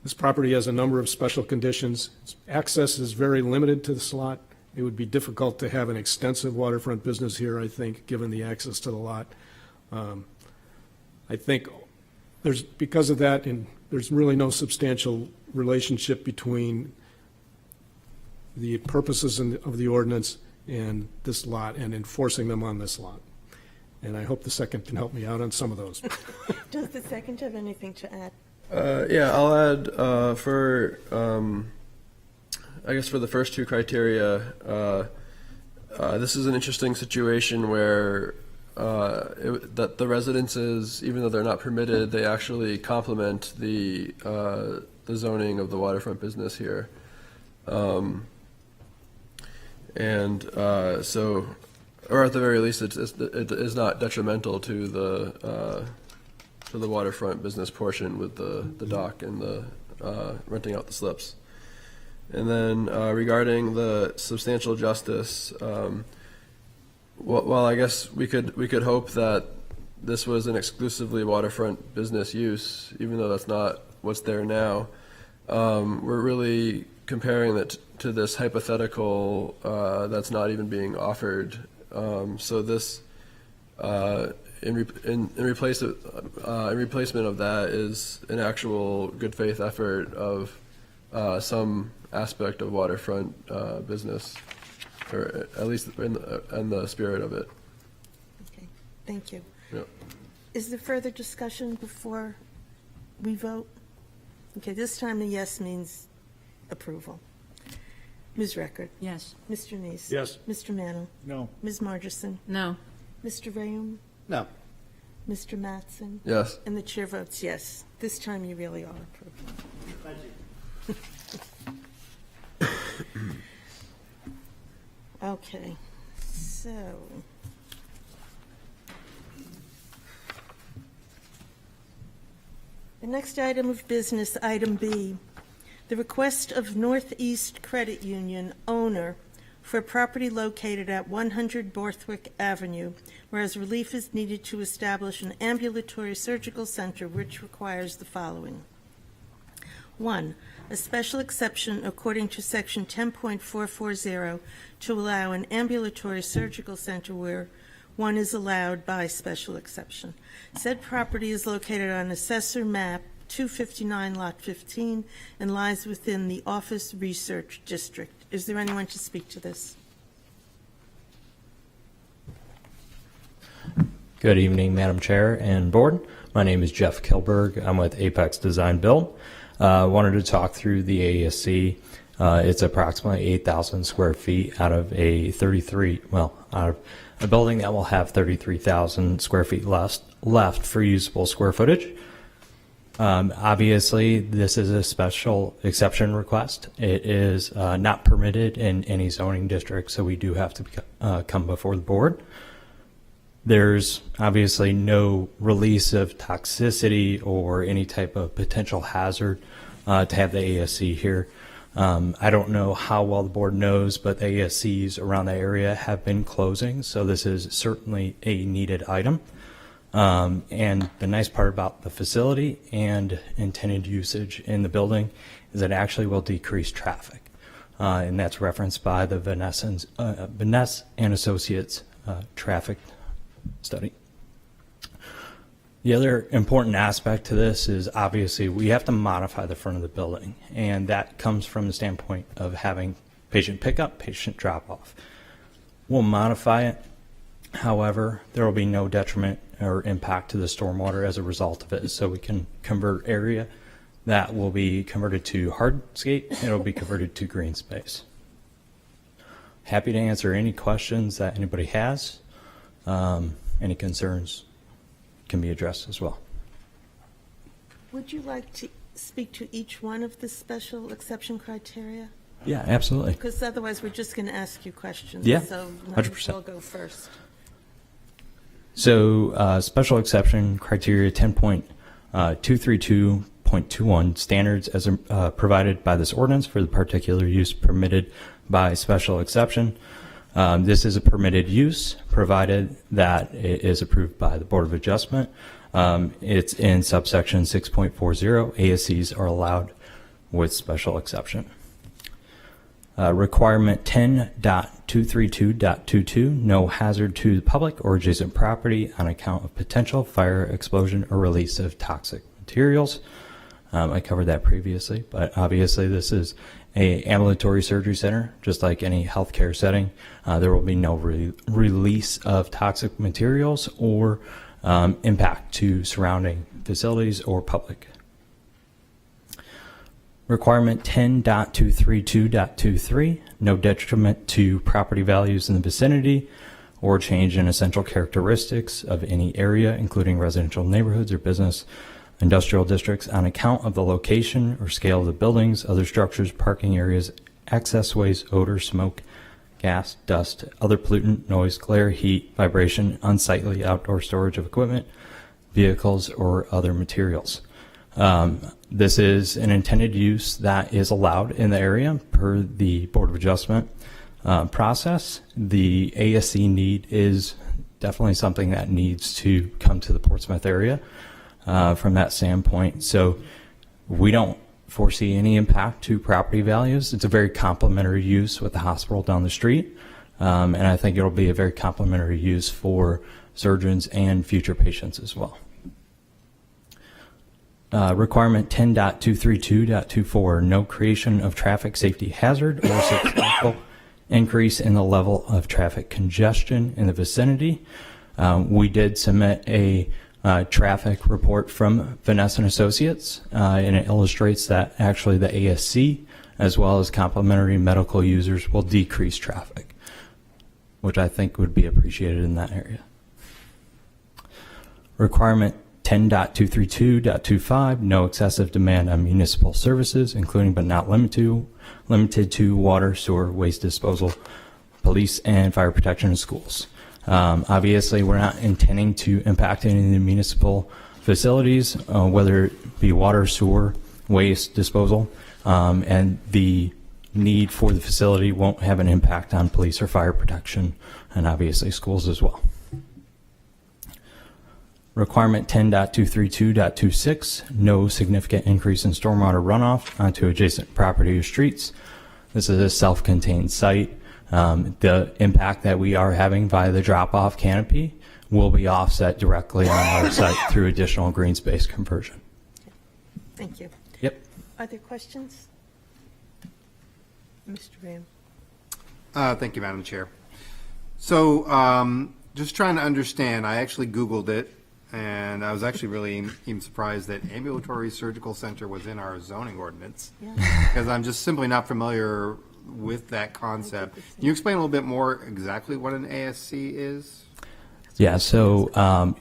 This property has a number of special conditions. Access is very limited to this lot. It would be difficult to have an extensive waterfront business here, I think, given the access to the lot. I think because of that, there's really no substantial relationship between the purposes of the ordinance and this lot and enforcing them on this lot. And I hope the second can help me out on some of those. Does the second have anything to add? Yeah, I'll add for I guess for the first two criteria, this is an interesting situation where that the residences, even though they're not permitted, they actually complement the zoning of the waterfront business here, and so, or at the very least, it is not detrimental to the waterfront business portion with the dock and the renting out the slips. And then regarding the substantial justice, well, I guess we could hope that this was an exclusively waterfront business use, even though that's not what's there now. We're really comparing it to this hypothetical that's not even being offered. So this, in replacement of that, is an actual good faith effort of some aspect of waterfront business, or at least in the spirit of it. Okay, thank you. Yep. Is there further discussion before we vote? Okay, this time a yes means approval. Ms. Record? Yes. Mr. Neese? Yes. Mr. Mannel? No. Ms. Margerson? No. Mr. Rayum? No. Mr. Mattson? Yes. And the chair votes yes. This time you really are approved. Okay, so. The next item of business, item B, the request of Northeast Credit Union owner for property located at 100 Borthwick Avenue, whereas relief is needed to establish an ambulatory surgical center which requires the following. 1, a special exception according to Section 10.440 to allow an ambulatory surgical center where one is allowed by special exception. Said property is located on Assessor Map 259, Lot 15, and lies within the Office Research District. Is there anyone to speak to this? Good evening, Madam Chair and Board. My name is Jeff Kilberg. I'm with Apex Design Build. Wanted to talk through the ASC. It's approximately 8,000 square feet out of a building that will have 33,000 square feet left for usable square footage. Obviously, this is a special exception request. It is not permitted in any zoning district, so we do have to come before the board. There's obviously no release of toxicity or any type of potential hazard to have the ASC here. I don't know how well the board knows, but the ASCs around the area have been closing, so this is certainly a needed item. And the nice part about the facility and intended usage in the building is it actually will decrease traffic. And that's referenced by the Vaness and Associates traffic study. The other important aspect to this is obviously we have to modify the front of the building, and that comes from the standpoint of having patient pickup, patient drop-off. We'll modify it. However, there will be no detriment or impact to the stormwater as a result of it, so we can convert area that will be converted to hardscape, and it will be converted to green space. Happy to answer any questions that anybody has. Any concerns can be addressed as well. Would you like to speak to each one of the special exception criteria? Yeah, absolutely. Because otherwise, we're just going to ask you questions. Yeah, So might as 100%. well go first. So special exception criteria 10.232.21 standards as provided by this ordinance for the particular use permitted by special exception. This is a permitted use provided that it is approved by the Board of Adjustment. It's in subsection 6.40. ASCs are allowed with special exception. Requirement 10.232.22, no hazard to the public or adjacent property on account of potential fire, explosion, or release of toxic materials. I covered that previously, but obviously this is a ambulatory surgery center, just like any healthcare setting. There will be no release of toxic materials or impact to surrounding facilities or public. Requirement 10.232.23, no detriment to property values in the vicinity or change in essential characteristics of any area, including residential neighborhoods or business industrial districts, on account of the location or scale of the buildings, other structures, parking areas, access ways, odor, smoke, gas, dust, other pollutant, noise, glare, heat, vibration, unsightly outdoor storage of equipment, vehicles, or other materials. This is an intended use that is allowed in the area per the Board of Adjustment process. The ASC need is definitely something that needs to come to the Portsmouth area from that standpoint. So we don't foresee any impact to property values. It's a very complementary use with the hospital down the street, and I think it'll be a very complementary use for surgeons and future patients as well. Requirement 10.232.24, no creation of traffic safety hazard or substantial increase in the level of traffic congestion in the vicinity. We did submit a traffic report from Vanessa and Associates, and it illustrates that actually the ASC as well as complementary medical users will decrease traffic, which I think would be appreciated in that area. Requirement 10.232.25, no excessive demand on municipal services, including but not limited to water, sewer, waste disposal, police, and fire protection in schools. Obviously, we're not intending to impact any of the municipal facilities, whether it be water, sewer, waste disposal, and the need for the facility won't have an impact on police or fire protection, and obviously schools as well. Requirement 10.232.26, no significant increase in stormwater runoff onto adjacent property or streets. This is a self-contained site. The impact that we are having via the drop-off canopy will be offset directly on our site through additional green space conversion. Thank you. Yep. Are there questions? Mr. Ram. Thank you, Madam Chair. So just trying to understand, I actually Googled it, and I was actually really even surprised that ambulatory surgical center was in our zoning ordinance, because I'm just simply not familiar with that concept. Can you explain a little bit more exactly what an ASC is? Yeah, so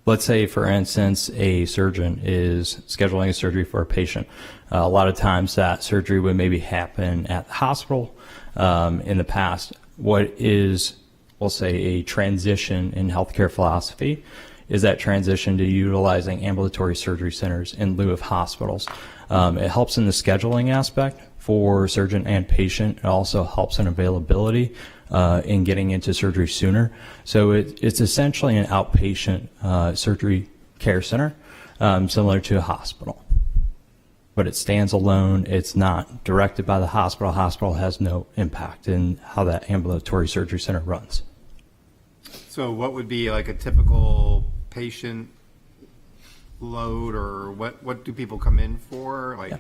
let's say, for instance, a surgeon is scheduling a surgery for a patient. A lot of times that surgery would maybe happen at the hospital. In the past, what is, we'll say, a transition in healthcare philosophy is that transition to utilizing ambulatory surgery centers in lieu of hospitals. It helps in the scheduling aspect for surgeon and patient. It also helps in availability in getting into surgery sooner. So it's essentially an outpatient surgery care center, similar to a hospital. But it stands alone. It's not directed by the hospital. Hospital has no impact in how that ambulatory surgery center runs. So what would be like a typical patient load, or what do people come in for? Like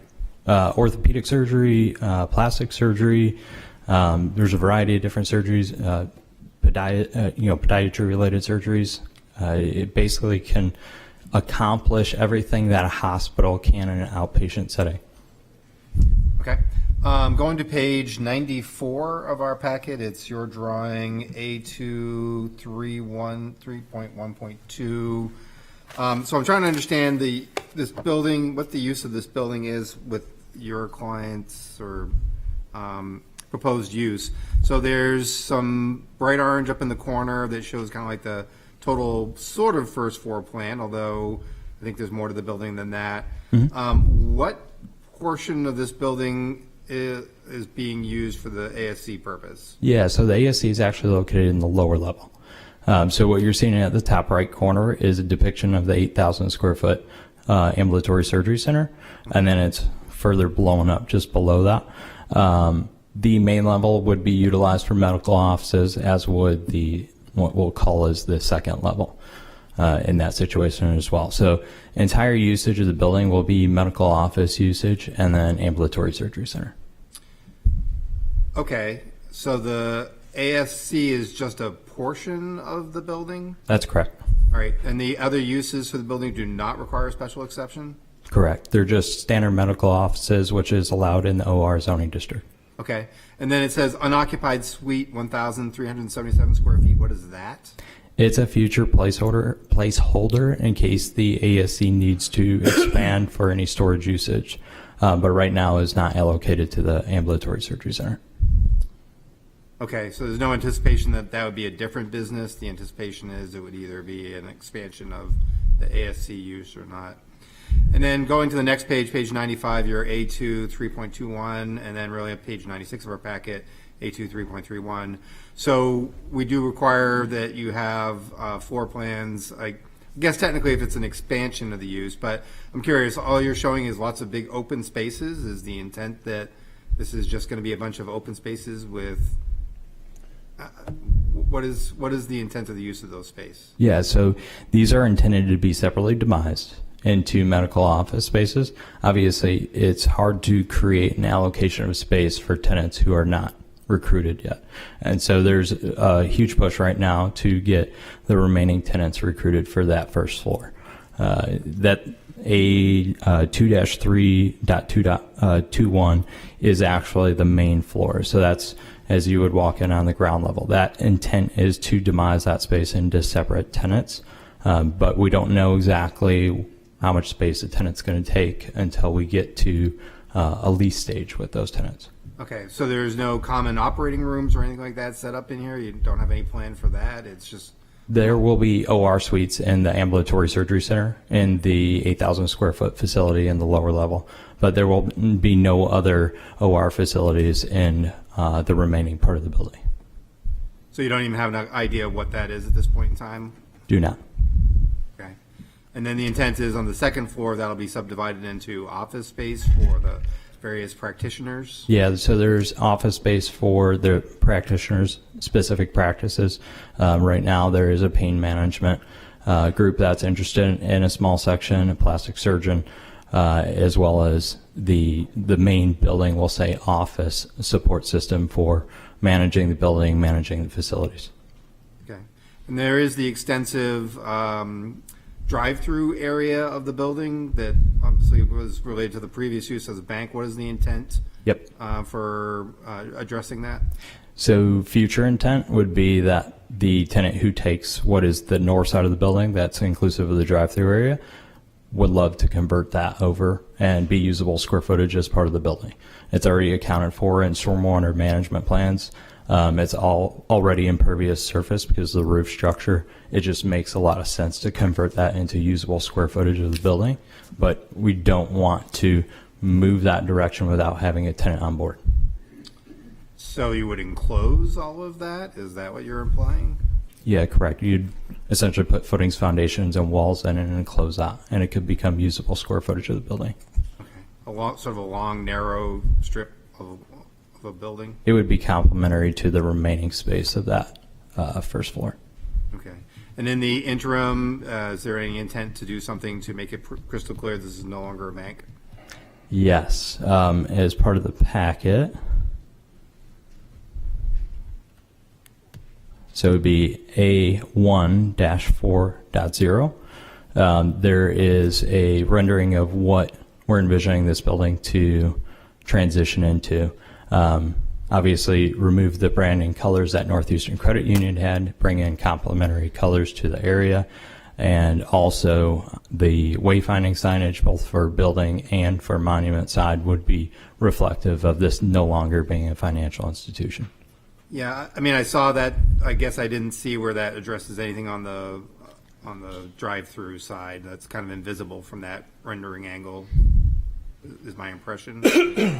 orthopedic surgery, plastic surgery. There's a variety of different surgeries, podiatry-related surgeries. It basically can accomplish everything that a hospital can in an outpatient setting. Okay. Going to page 94 of our packet, it's your drawing A2 3.1.2. So I'm trying to understand this building, what the use of this building is with your clients or proposed use. So there's some bright orange up in the corner that shows kind of like the total sort of first floor plan, although I think there's more to the building than that. Mm-hmm. What portion of this building is being used for the ASC purpose? Yeah, so the ASC is actually located in the lower level. So what you're seeing at the top right corner is a depiction of the 8,000 square foot ambulatory surgery center, and then it's further blown up just below that. The main level would be utilized for medical offices, as would what we'll call as the second level in that situation as well. So entire usage of the building will be medical office usage and then ambulatory surgery center. Okay, so the ASC is just a portion of the building? That's correct. All right, and the other uses for the building do not require a special exception? Correct. They're just standard medical offices, which is allowed in the OR zoning district. Okay, and then it says unoccupied suite, 1,377 square feet. What is that? It's a future placeholder in case the ASC needs to expand for any storage usage, but right now is not allocated to the ambulatory surgery center. Okay, so there's no anticipation that that would be a different business. The anticipation is it would either be an expansion of the ASC use or not. And then going to the next page, page 95, your A2 3.21, and then really at page 96 of our packet, A2 3.31. So we do require that you have floor plans. I guess technically if it's an expansion of the use, but I'm curious, all you're showing is lots of big open spaces. Is the intent that this is just going to be a bunch of open spaces with what is the intent of the use of those spaces? Yeah, so these are intended to be separately demised into medical office spaces. Obviously, it's hard to create an allocation of space for tenants who are not recruited yet. And so there's a huge push right now to get the remaining tenants recruited for that first floor. That a 2-3.2.21 is actually the main floor. So that's as you would walk in on the ground level. That intent is to demise that space into separate tenants, but we don't know exactly how much space a tenant's going to take until we get to a lease stage with those tenants. Okay, so there's no common operating rooms or anything like that set up in here? You don't have any plan for that? It's just... There will be OR suites in the ambulatory surgery center in the 8,000 square foot facility in the lower level, but there will be no other OR facilities in the remaining part of the building. So you don't even have an idea what that is at this point in time? Do not. Okay. And then the intent is on the second floor, that'll be subdivided into office space for the various practitioners? Yeah, so there's office space for the practitioners, specific practices. Right now, there is a pain management group that's interested in a small section, a plastic surgeon, as well as the main building, we'll say office support system for managing the building, managing the facilities. Okay. And there is the extensive drive-through area of the building that obviously was related to the previous use as a bank. What is the intent? Yep. For addressing that? So future intent would be that the tenant who takes what is the north side of the building, that's inclusive of the drive-through area, would love to convert that over and be usable square footage as part of the building. It's already accounted for in stormwater management plans. It's already impervious surface because of the roof structure. It just makes a lot of sense to convert that into usable square footage of the building, but we don't want to move that direction without having a tenant on board. So you would enclose all of that? Is that what you're implying? Yeah, correct. You'd essentially put footings, foundations, and walls in and enclose that, and it could become usable square footage of the building. Okay. Sort of a long, narrow strip of a building? It would be complementary to the remaining space of that first floor. Okay. And in the interim, is there any intent to do something to make it crystal clear this is no longer a bank? Yes, as part of the packet. So it would be A1-4.0. There is a rendering of what we're envisioning this building to transition into. Obviously, remove the branding colors that Northeastern Credit Union had, bring in complementary colors to the area, and also the wayfinding signage, both for building and for monument side, would be reflective of this no longer being a financial institution. Yeah, I mean, I saw that. I guess I didn't see where that addresses anything on the drive-through side. That's kind of invisible from that rendering angle, is my impression.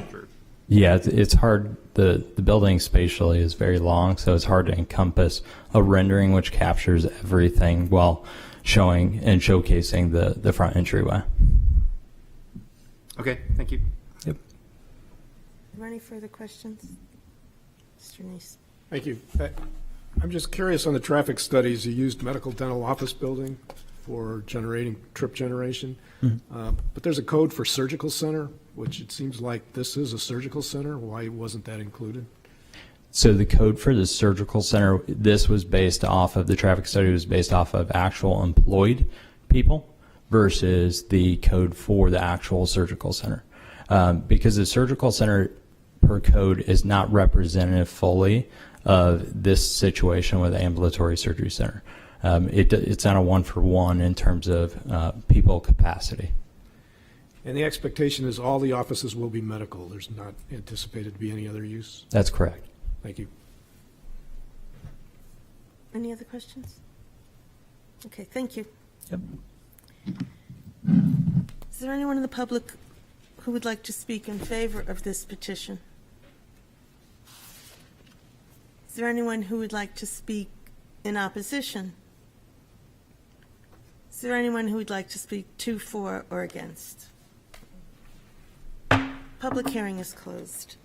Sure. Yeah, it's hard. The building spatially is very long, so it's hard to encompass a rendering which captures everything while showing and showcasing the front entryway. Okay, thank you. Yep. Are there any further questions? Mr. Neese. Thank you. I'm just curious on the traffic studies. You used medical dental office building for generating trip generation, but there's a code for surgical center, which it seems like this is a surgical center. Why wasn't that included? So the code for the surgical center, this was based off of, the traffic study was based off of actual employed people versus the code for the actual surgical center. Because the surgical center per code is not representative fully of this situation with the ambulatory surgery center. It's not a one-for-one in terms of people capacity. And the expectation is all the offices will be medical. There's not anticipated to be any other use? That's correct. Thank you. Any other questions? Okay, thank you. Yep. Is there anyone in the public who would like to speak in favor of this petition? Is there anyone who would like to speak in opposition? Is there anyone who would like to speak to, for, or against? Public hearing is closed.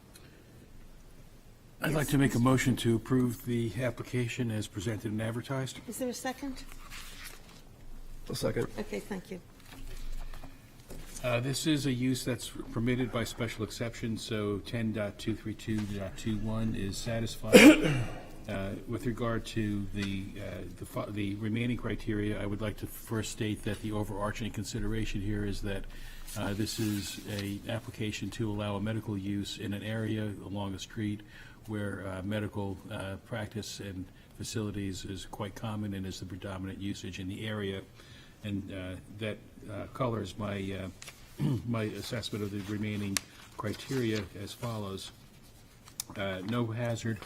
I'd like to make a motion to approve the application as presented and advertised. Is there a second? A second. Okay, thank you. This is a use that's permitted by special exception, so 10.232.21 is satisfied. With regard to the remaining criteria, I would like to first state that the overarching consideration here is that this is an application to allow a medical use in an area along a street where medical practice and facilities is quite common and is the predominant usage in the area. And that colors my my assessment of the remaining criteria as follows. No hazard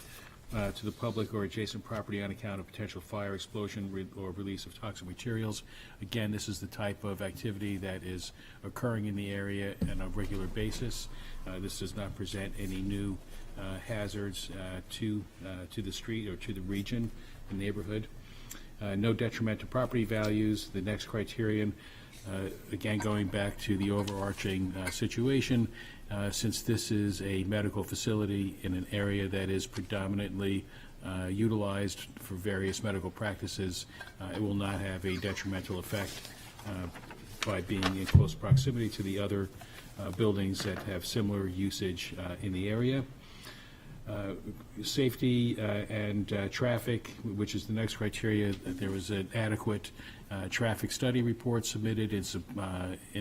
to the public or adjacent property on account of potential fire, explosion, or release of toxic materials. Again, this is the type of activity that is occurring in the area on a regular basis. This does not present any new hazards to the street or to the region, the neighborhood. No detriment to property values. The next criterion, again, going back to the overarching situation, since this is a medical facility in an area that is predominantly utilized for various medical practices, it will not have a detrimental effect by being in close proximity to the other buildings that have similar usage in the area. Safety and traffic, which is the next criteria. There was an adequate traffic study report submitted in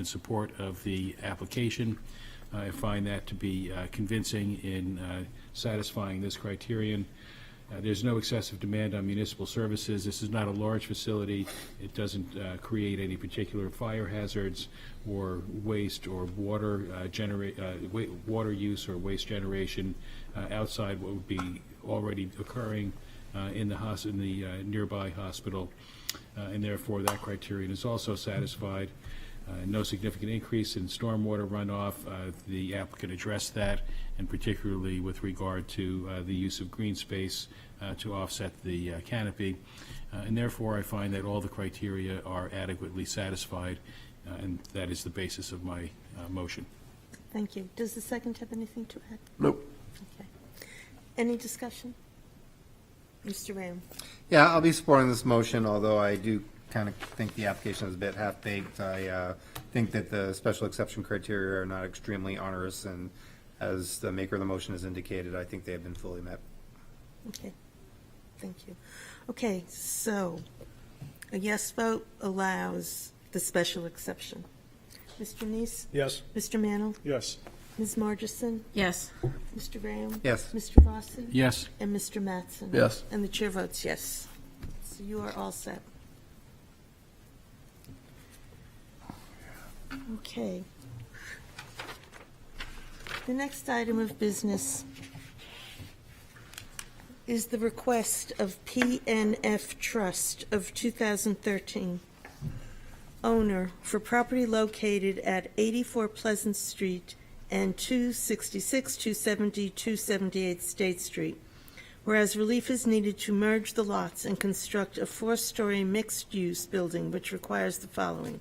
support of the application. I find that to be convincing in satisfying this criterion. There's no excessive demand on municipal services. This is not a large facility. It doesn't create any particular fire hazards or waste or water water use or waste generation outside what would be already occurring in the nearby hospital, and therefore that criterion is also satisfied. No significant increase in stormwater runoff. The applicant addressed that, and particularly with regard to the use of green space to offset the canopy. And therefore, I find that all the criteria are adequately satisfied, and that is the basis of my motion. Thank you. Does the second have anything to add? Nope. Okay. Any discussion? Mr. Ram? Yeah, I'll be supporting this motion, although I do kind of think the application is a bit half-baked. I think that the special exception criteria are not extremely onerous, and as the maker of the motion has indicated, I think they have been fully met. Okay. Thank you. Okay, so a yes vote allows the special exception. Mr. Neese? Yes. Mr. Mantle? Yes. Ms. Margison? Yes. Mr. Graham? Yes. Mr. Rossi? Yes. And Mr. Mattson? Yes. And the chair votes yes. So you are all set. Okay. The next item of business is the request of PNF Trust of 2013, owner for property located at 84 Pleasant Street and 266, 270, 278 State Street, whereas relief is needed to merge the lots and construct a 4-story mixed-use building which requires the following.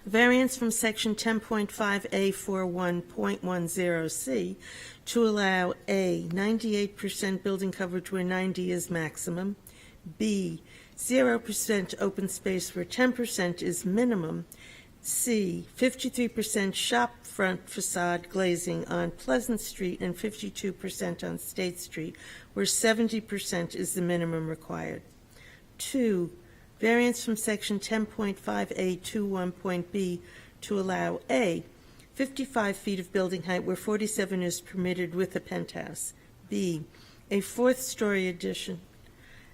Variance from Section 10.5A41.10C to allow A, 98% building coverage where 90 is maximum, B, 0% open space where 10% is minimum, C, 53% shop front facade glazing on Pleasant Street and 52% on State Street, where 70% is the minimum required. 2, variance from section 10.5A21.B to allow A, 55 feet of building height where 47 is permitted with a penthouse. B, a fourth-story addition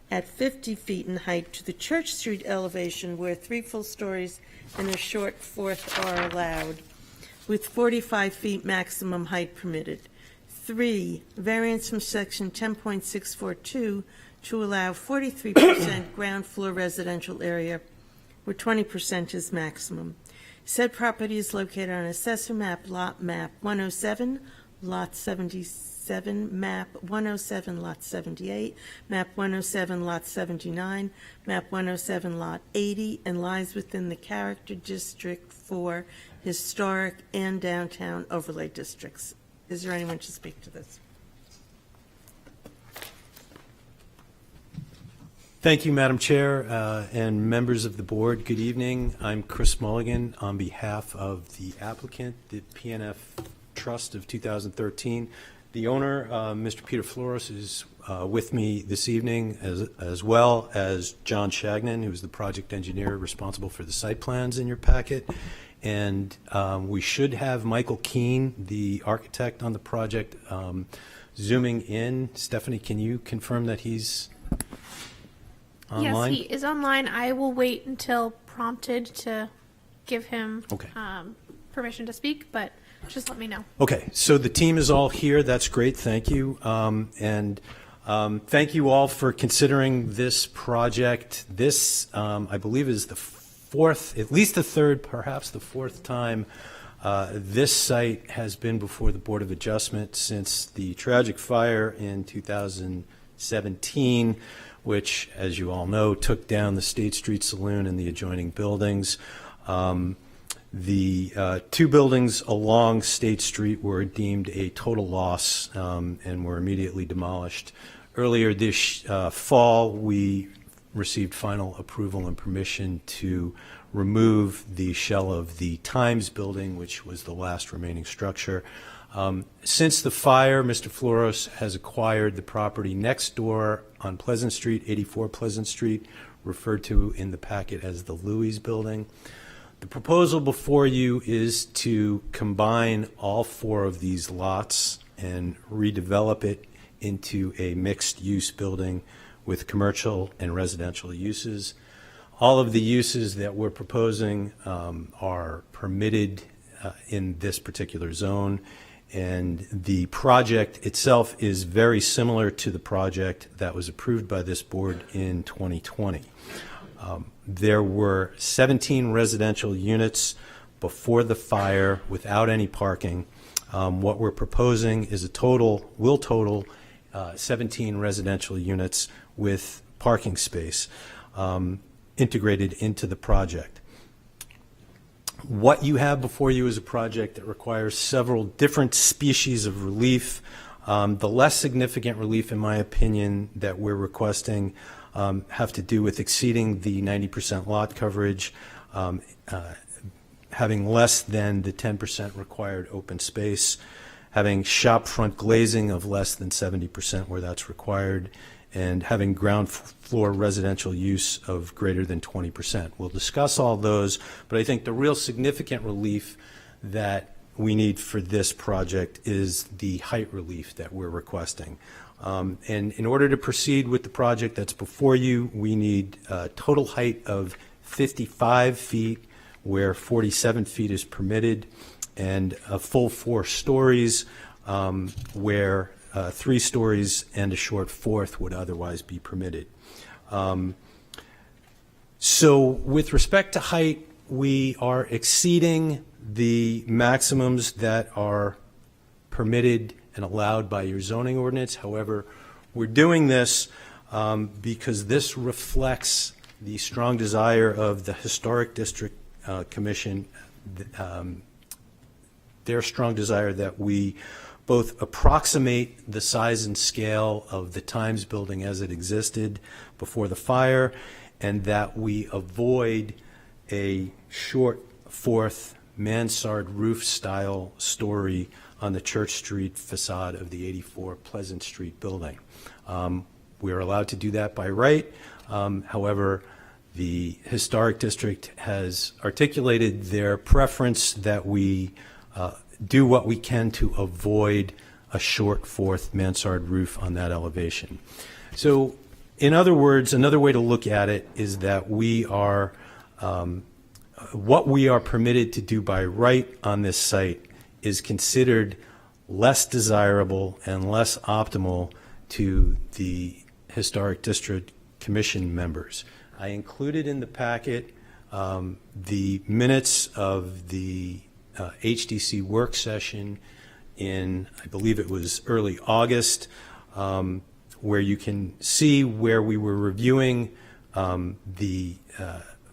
at 50 feet in height to the Church Street elevation where 3 full stories and a short fourth are allowed, with 45 feet maximum height permitted. 3, variance from section 10.642 to allow 43% ground floor residential area where 20% is maximum. Said property is located on Assessor Map, Lot Map 107, Lot 77, Map 107, Lot 78, Map 107, Lot 79, Map 107, Lot 80, and lies within the Character District for Historic and Downtown Overlay Districts. Is there anyone to speak to this? Thank you, Madam Chair, and members of the board. Good evening. I'm Chris Mulligan on behalf of the applicant, the PNF Trust of 2013. The owner, Mr. Peter Floros, is with me this evening, as well as John Shagnon, who is the project engineer responsible for the site plans in your packet. And we should have Michael Keene, the architect on the project, zooming in. Stephanie, can you confirm that he's online? Yes, he is online. I will wait until prompted to give him Okay. permission to speak, but just let me know. Okay, so the team is all here. That's great. Thank you. And thank you all for considering this project. This, I believe, is the fourth, at least the third, perhaps the fourth time this site has been before the Board of Adjustment since the tragic fire in 2017, which, as you all know, took down the State Street Saloon and the adjoining buildings. The 2 buildings along State Street were deemed a total loss and were immediately demolished. Earlier this fall, we received final approval and permission to remove the shell of the Times building, which was the last remaining structure. Since the fire, Mr. Floros has acquired the property next door on Pleasant Street, 84 Pleasant Street, referred to in the packet as the Louis Building. The proposal before you is to combine all 4 of these lots and redevelop it into a mixed-use building with commercial and residential uses. All of the uses that we're proposing are permitted in this particular zone, and the project itself is very similar to the project that was approved by this board in 2020. There were 17 residential units before the fire without any parking. What we're proposing is will total 17 residential units with parking space integrated into the project. What you have before you is a project that requires several different species of relief. The less significant relief, in my opinion, that we're requesting have to do with exceeding the 90% lot coverage, having less than the 10% required open space, having shop front glazing of less than 70% where that's required, and having ground floor residential use of greater than 20%. We'll discuss all those, but I think the real significant relief that we need for this project is the height relief that we're requesting. And in order to proceed with the project that's before you, we need a total height of 55 feet where 47 feet is permitted, and a full 4 stories where 3 stories and a short fourth would otherwise be permitted. So with respect to height, we are exceeding the maximums that are permitted and allowed by your zoning ordinance. However, we're doing this because this reflects the strong desire of the Historic District Commission, their strong desire that we both approximate the size and scale of the Times building as it existed before the fire, and that we avoid a short fourth mansard roof-style story on the Church Street facade of the 84 Pleasant Street building. We are allowed to do that by right. However, the Historic District has articulated their preference that we do what we can to avoid a short fourth mansard roof on that elevation. So, in other words, another way to look at it is that we are, what we are permitted to do by right on this site is considered less desirable and less optimal to the Historic District Commission members. I included in the packet the minutes of the HDC work session in, I believe it was early August, where you can see where we were reviewing the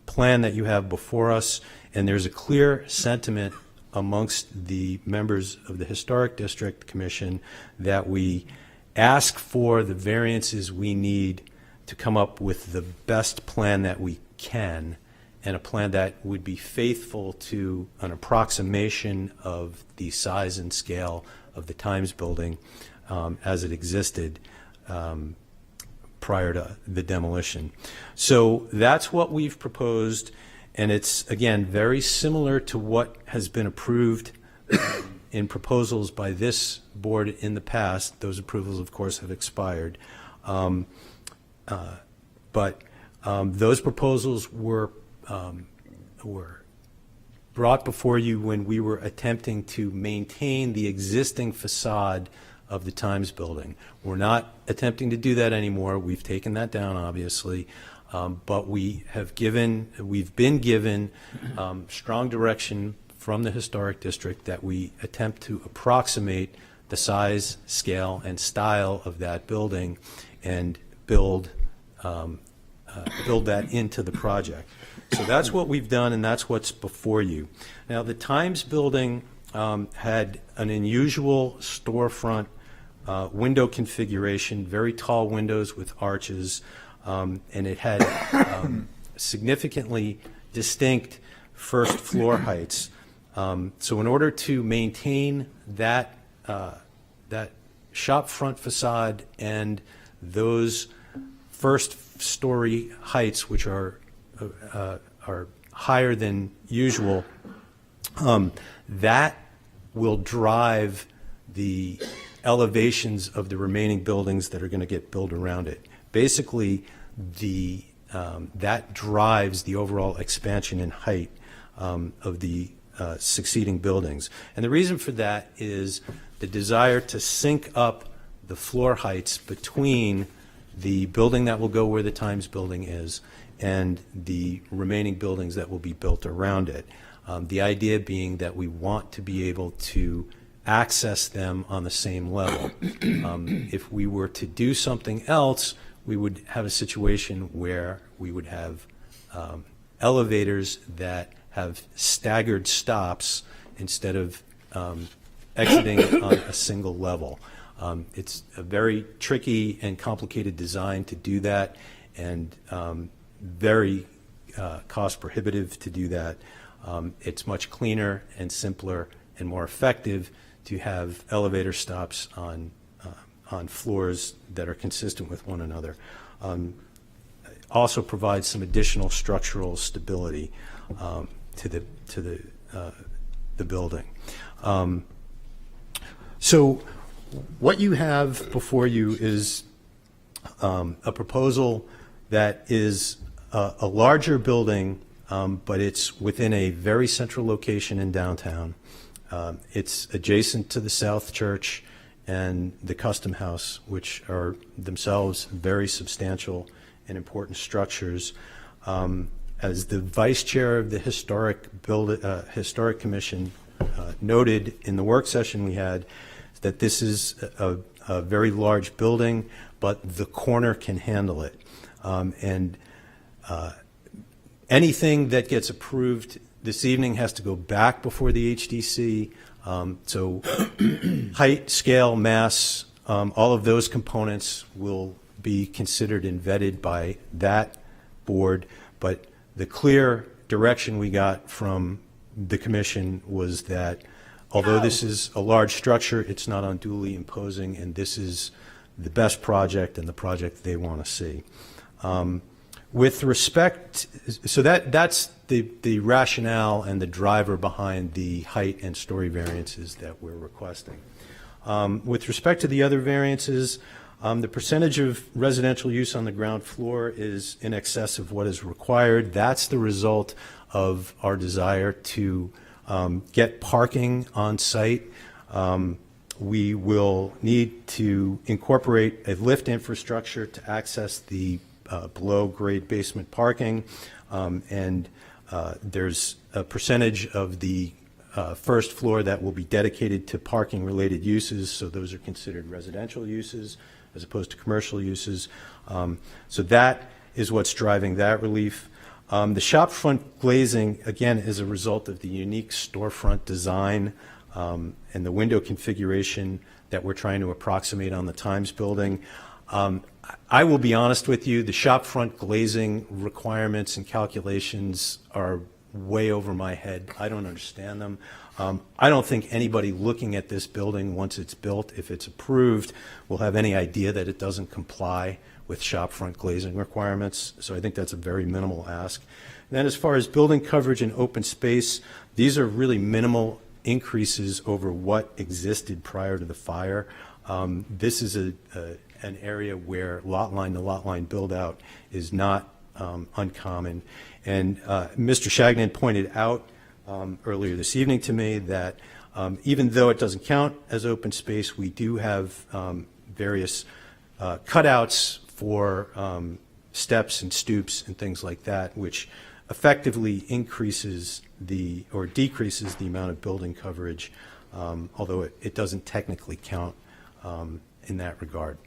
plan that you have before us, and there's a clear sentiment amongst the members of the Historic District Commission that we ask for the variances we need to come up with the best plan that we can, and a plan that would be faithful to an approximation of the size and scale of the Times building as it existed prior to the demolition. So that's what we've proposed, and it's, again, very similar to what has been approved in proposals by this board in the past. Those approvals, of course, have expired. But those proposals were brought before you when we were attempting to maintain the existing facade of the Times building. We're not attempting to do that anymore. We've taken that down, obviously, but we've been given strong direction from the Historic District that we attempt to approximate the size, scale, and style of that building and build that into the project. So that's what we've done, and that's what's before you. Now, the Times building had an unusual storefront window configuration, very tall windows with arches, and it had significantly distinct first floor heights. So in order to maintain that shop front facade and those first story heights, which are higher than usual, that will drive the elevations of the remaining buildings that are going to get built around it. Basically, that drives the overall expansion in height of the succeeding buildings. And the reason for that is the desire to sync up the floor heights between the building that will go where the Times building is and the remaining buildings that will be built around it. The idea being that we want to be able to access them on the same level. If we were to do something else, we would have a situation where we would have elevators that have staggered stops instead of exiting on a single level. It's a very tricky and complicated design to do that, and very cost prohibitive to do that. It's much cleaner and simpler and more effective to have elevator stops on floors that are consistent with one another. Also provides some additional structural stability to the building. So what you have before you is a proposal that is a larger building, but it's within a very central location in downtown. It's adjacent to the South Church and the Custom House, which are themselves very substantial and important structures. As the vice chair of the Historic Commission noted in the work session we had, that this is a very large building, but the corner can handle it. And anything that gets approved this evening has to go back before the HDC. So height, scale, mass, all of those components will be considered and vetted by that board. But the clear direction we got from the commission was that although this is a large structure, it's not unduly imposing, and this is the best project and the project they want to see. With respect, so that's the rationale and the driver behind the height and story variances that we're requesting. With respect to the other variances, the percentage of residential use on the ground floor is in excess of what is required. That's the result of our desire to get parking on site. We will need to incorporate a lift infrastructure to access the below-grade basement parking, and there's a percentage of the first floor that will be dedicated to parking-related uses, so those are considered residential uses as opposed to commercial uses. So that is what's driving that relief. The shop front glazing, again, is a result of the unique storefront design and the window configuration that we're trying to approximate on the Times building. I will be honest with you, the shop front glazing requirements and calculations are way over my head. I don't understand them. I don't think anybody looking at this building once it's built, if it's approved, will have any idea that it doesn't comply with shop front glazing requirements. So I think that's a very minimal ask. And then as far as building coverage and open space, these are really minimal increases over what existed prior to the fire. This is an area where lot line to lot line build out is not uncommon. And Mr. Shagnon pointed out earlier this evening to me that even though it doesn't count as open space, we do have various cutouts for steps and stoops and things like that, which effectively increases or decreases the amount of building coverage, although it doesn't technically count in that regard.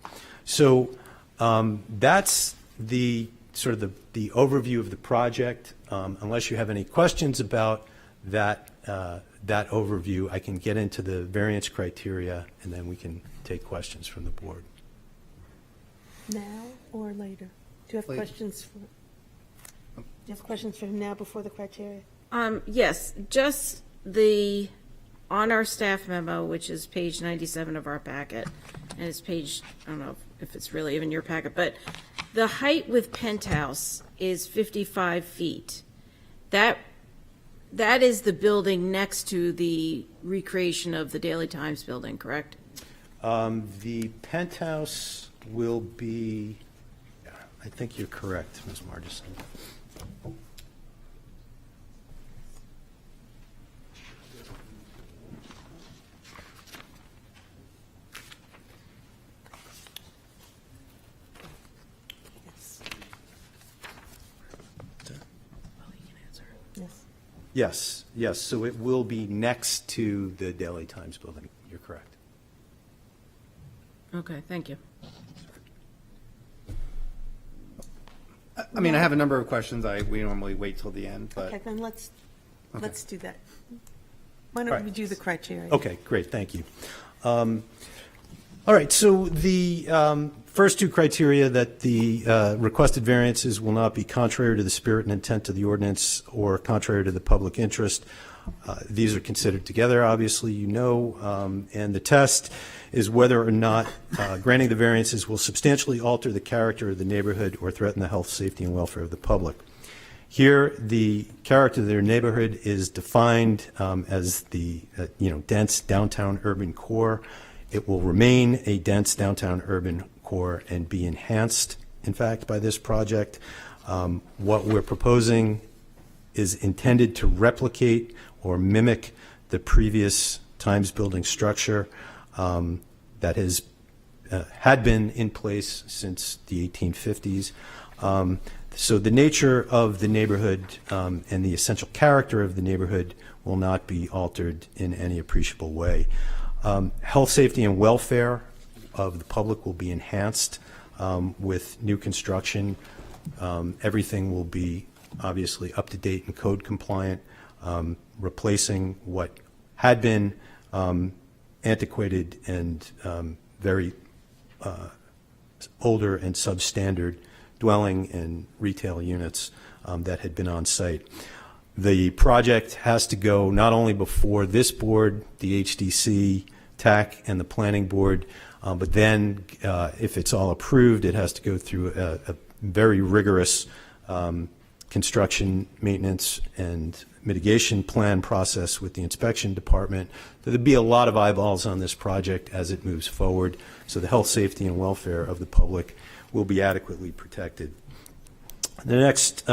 So that's the sort of the overview of the project. Unless you have any questions about that overview, I can get into the variance criteria, and then we can take questions from the board. Now or later? Do you have questions for? Do you have questions for now before the criteria? Yes, just on our staff memo, which is page 97 of our packet, and it's page, I don't know if it's really even your packet, but the height with penthouse is 55 feet. That is the building next to the recreation of the Daily Times building, correct? The penthouse will be, I think you're correct, Ms. Margison. Yes. Yes, so it will be next to the Daily Times building. You're correct. Okay, thank you. I mean, I have a number of questions. We normally wait till the end, but Okay, then let's do that. Why don't Right. we do the criteria? Okay, great, thank you. All right, so the first two criteria, that the requested variances will not be contrary to the spirit and intent of the ordinance or contrary to the public interest. These are considered together, obviously, you know, and the test is whether or not granting the variances will substantially alter the character of the neighborhood or threaten the health, safety, and welfare of the public. Here, the character of their neighborhood is defined as the dense downtown urban core. It will remain a dense downtown urban core and be enhanced, in fact, by this project. What we're proposing is intended to replicate or mimic the previous Times building structure that has had been in place since the 1850s. So the nature of the neighborhood and the essential character of the neighborhood will not be altered in any appreciable way. Health, safety, and welfare of the public will be enhanced with new construction. Everything will be obviously up to date and code compliant, replacing what had been antiquated and very older and substandard dwelling and retail units that had been on site. The project has to go not only before this board, the HDC, TAC, and the planning board, but then if it's all approved, it has to go through a very rigorous construction, maintenance, and mitigation plan process with the inspection department. There'll be a lot of eyeballs on this project as it moves forward, so the health, safety, and welfare of the public will be adequately protected. The next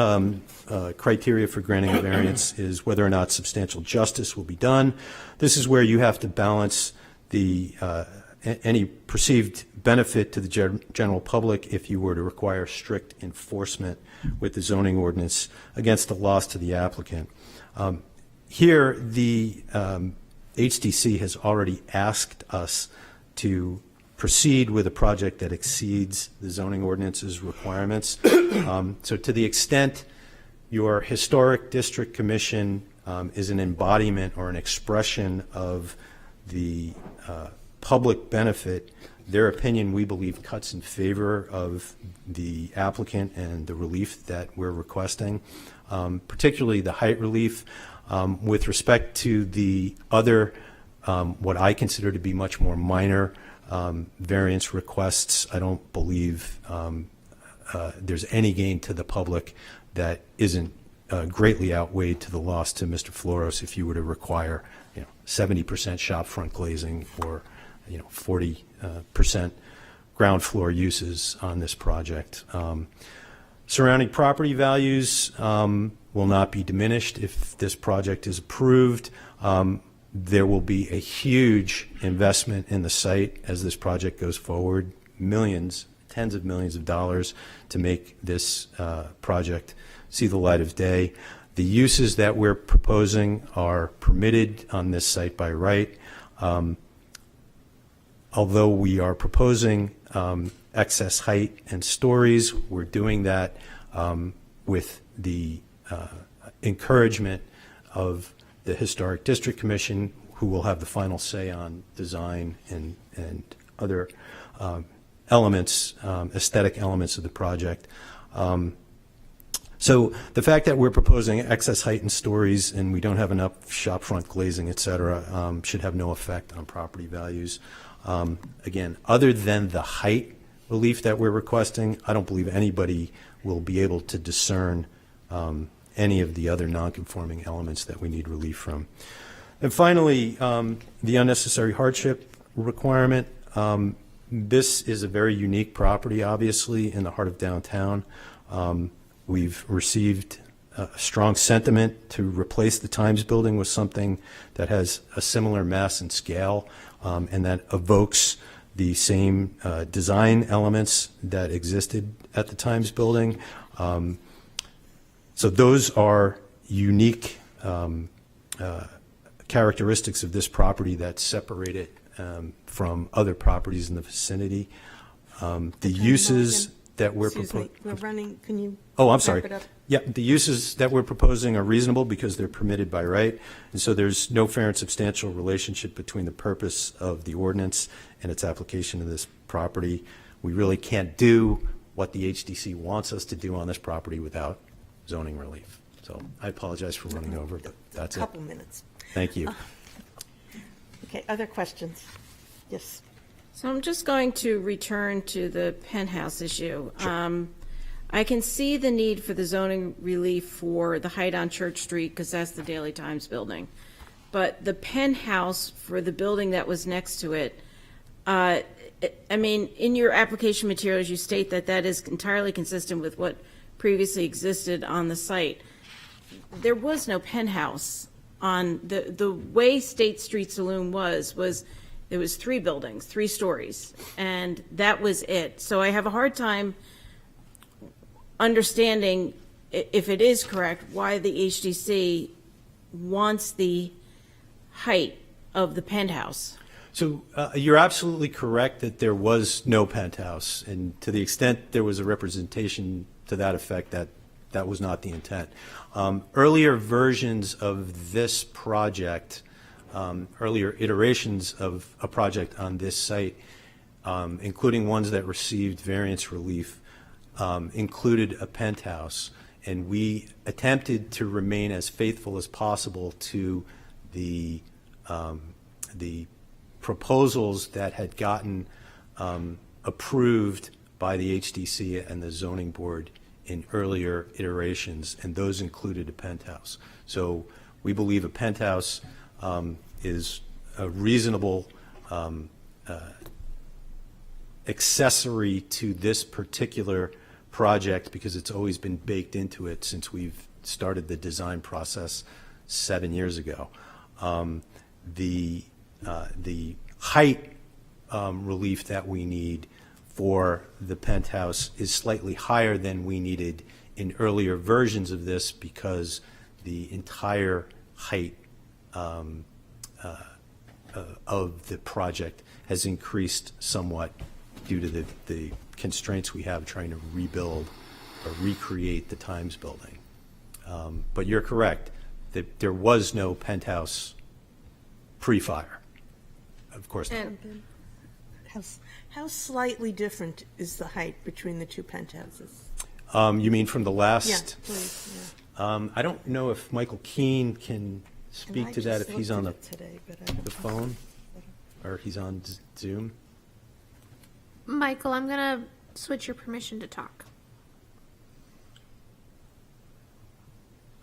criteria for granting a variance is whether or not substantial justice will be done. This is where you have to balance the any perceived benefit to the general public if you were to require strict enforcement with the zoning ordinance against the loss to the applicant. Here, the HDC has already asked us to proceed with a project that exceeds the zoning ordinance's requirements. So to the extent your historic district commission is an embodiment or an expression of the public benefit, their opinion, we believe, cuts in favor of the applicant and the relief that we're requesting, particularly the height relief. With respect to the other, what I consider to be much more minor variance requests, I don't believe there's any gain to the public that isn't greatly outweighed to the loss to Mr. Floros if you were to require 70% shop front glazing or 40% ground floor uses on this project. Surrounding property values will not be diminished if this project is approved. There will be a huge investment in the site as this project goes forward, millions, tens of millions of dollars to make this project see the light of day. The uses that we're proposing are permitted on this site by right. Although we are proposing excess height and stories, we're doing that with the encouragement of the Historic District Commission, who will have the final say on design and other elements, aesthetic elements of the project. So the fact that we're proposing excess height and stories and we don't have enough shop front glazing, et cetera, should have no effect on property values. Again, other than the height relief that we're requesting, I don't believe anybody will be able to discern any of the other non-conforming elements that we need relief from. And finally, the unnecessary hardship requirement. This is a very unique property, obviously, in the heart of downtown. We've received a strong sentiment to replace the Times building with something that has a similar mass and scale and that evokes the same design elements that existed at the Times building. So those are unique characteristics of this property that separate it from other properties in the vicinity. The uses that we're proposing. We're running, can you? Oh, I'm wrap sorry. it up? Yeah, the uses that we're proposing are reasonable because they're permitted by right, and so there's no fair and substantial relationship between the purpose of the ordinance and its application to this property. We really can't do what the HDC wants us to do on this property without zoning relief. So I apologize for running over, but that's it. Couple minutes. Thank you. Okay, other questions? Yes. So I'm just going to return to the penthouse issue. I can see the need for the zoning relief for the height on Church Street because that's the Daily Times building. But the penthouse for the building that was next to it, I mean, in your application materials, you state that that is entirely consistent with what previously existed on the site. There was no penthouse on the way State Street Saloon was there was 3 buildings, 3 stories, and that was it. So I have a hard time understanding, if it is correct, why the HDC wants the height of the penthouse. So you're absolutely correct that there was no penthouse, and to the extent there was a representation to that effect, that was not the intent. Earlier versions of this project, earlier iterations of a project on this site, including ones that received variance relief, included a penthouse. And we attempted to remain as faithful as possible to the proposals that had gotten approved by the HDC and the zoning board in earlier iterations, and those included a penthouse. So we believe a penthouse is a reasonable accessory to this particular project because it's always been baked into it since we've started the design process 7 years ago. The height relief that we need for the penthouse is slightly higher than we needed in earlier versions of this because the entire height of the project has increased somewhat due to the constraints we have trying to rebuild or recreate the Times building. But you're correct, that there was no penthouse pre-fire. Of course not. And How slightly different is the height between the two penthouses? You mean from the last? Yeah, please, I don't know if Michael Keene can yeah. speak And to I that just if he's looked on at it today, but I don't the know. phone or he's on Zoom. Michael, I'm gonna switch your permission to talk.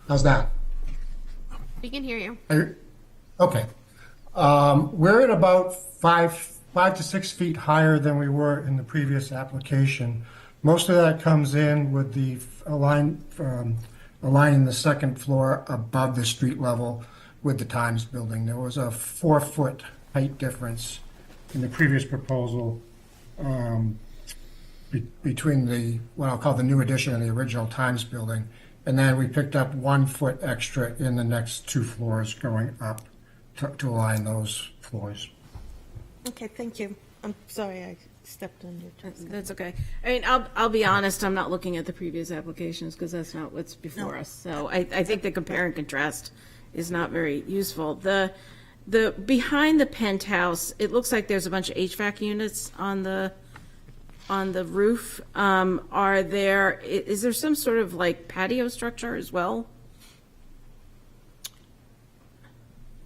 How's that? We can hear you. Okay. We're at about 5 to 6 feet higher than we were in the previous application. Most of that comes in with the aligning the second floor above the street level with the Times building. There was a 4-foot height difference in the previous proposal between what I'll call the new addition and the original Times building. And then we picked up 1 foot extra in the next 2 floors going up to align those floors. Okay, thank you. I'm sorry I stepped on your toes. that's okay. I mean, I'll be honest, I'm not looking at the previous applications because that's not what's before us. So I think the compare and contrast is not very useful. The behind the penthouse, it looks like there's a bunch of HVAC units on the roof. Is there some sort of like patio structure as well?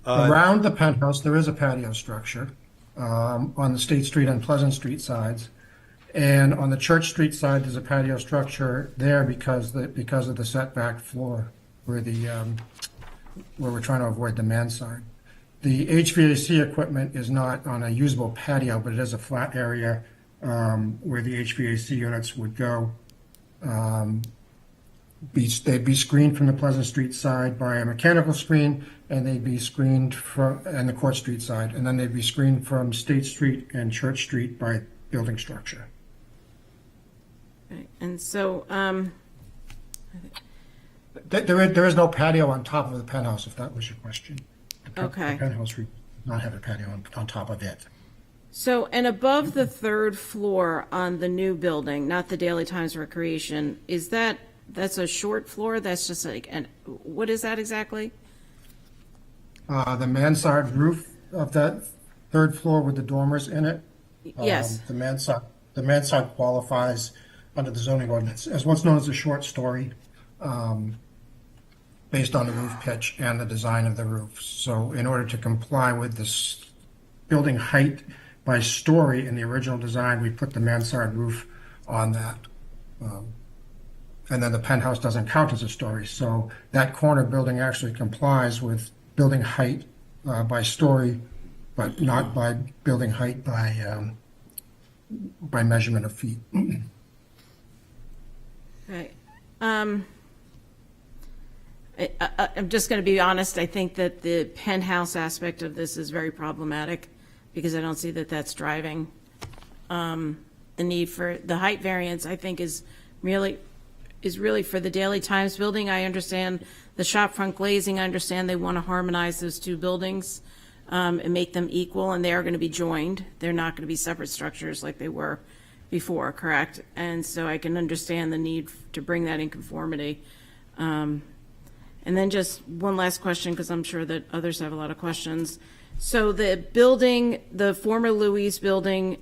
Around the penthouse, there is a patio structure on the State Street and Pleasant Street sides. And on the Church Street side, there's a patio structure there because of the setback floor where we're trying to avoid the mansard. The HVAC equipment is not on a usable patio, but it is a flat area where the HVAC units would go. They'd be screened from the Pleasant Street side by a mechanical screen, and they'd be screened and the Court Street side, and then they'd be screened from State Street and Church Street by building structure. Okay. And so, There is no patio on top of the penthouse, if that was your question. Okay. The penthouse would not have a patio on top of it. so, and above the third floor on the new building, not the Daily Times Recreation, that's a short floor? That's just like, and what is that exactly? The mansard roof of that third floor with the dormers in it. Yes. The mansard qualifies under the zoning ordinance as what's known as a short story, based on the roof pitch and the design of the roof. So in order to comply with this building height by story in the original design, we put the mansard roof on that. And then the penthouse doesn't count as a story. So that corner building actually complies with building height by story, but not by building height by measurement of feet. Right. I'm just going to be honest. I think that the penthouse aspect of this is very problematic because I don't see that that's driving the need for the height variance. I think is really for the Daily Times building. I understand the shopfront glazing. I understand they want to harmonize those two buildings and make them equal, and they are going to be joined. They're not going to be separate structures like they were before, correct? And so I can understand the need to bring that in conformity. And then just one last question, because I'm sure that others have a lot of questions. So the building, the former Louise building,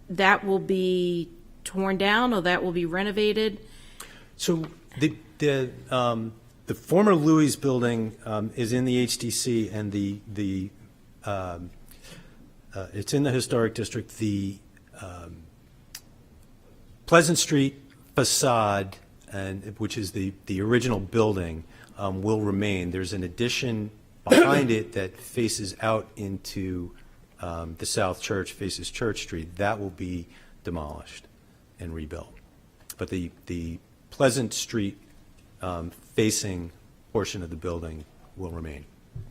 that will be torn down or that will be renovated? So The former Louis building is in the HDC, and it's in the historic district. The Pleasant Street facade, which is the original building, will remain. There's an addition behind it that faces out into the South Church, faces Church Street. That will be demolished and rebuilt. But the Pleasant Street facing portion of the building will remain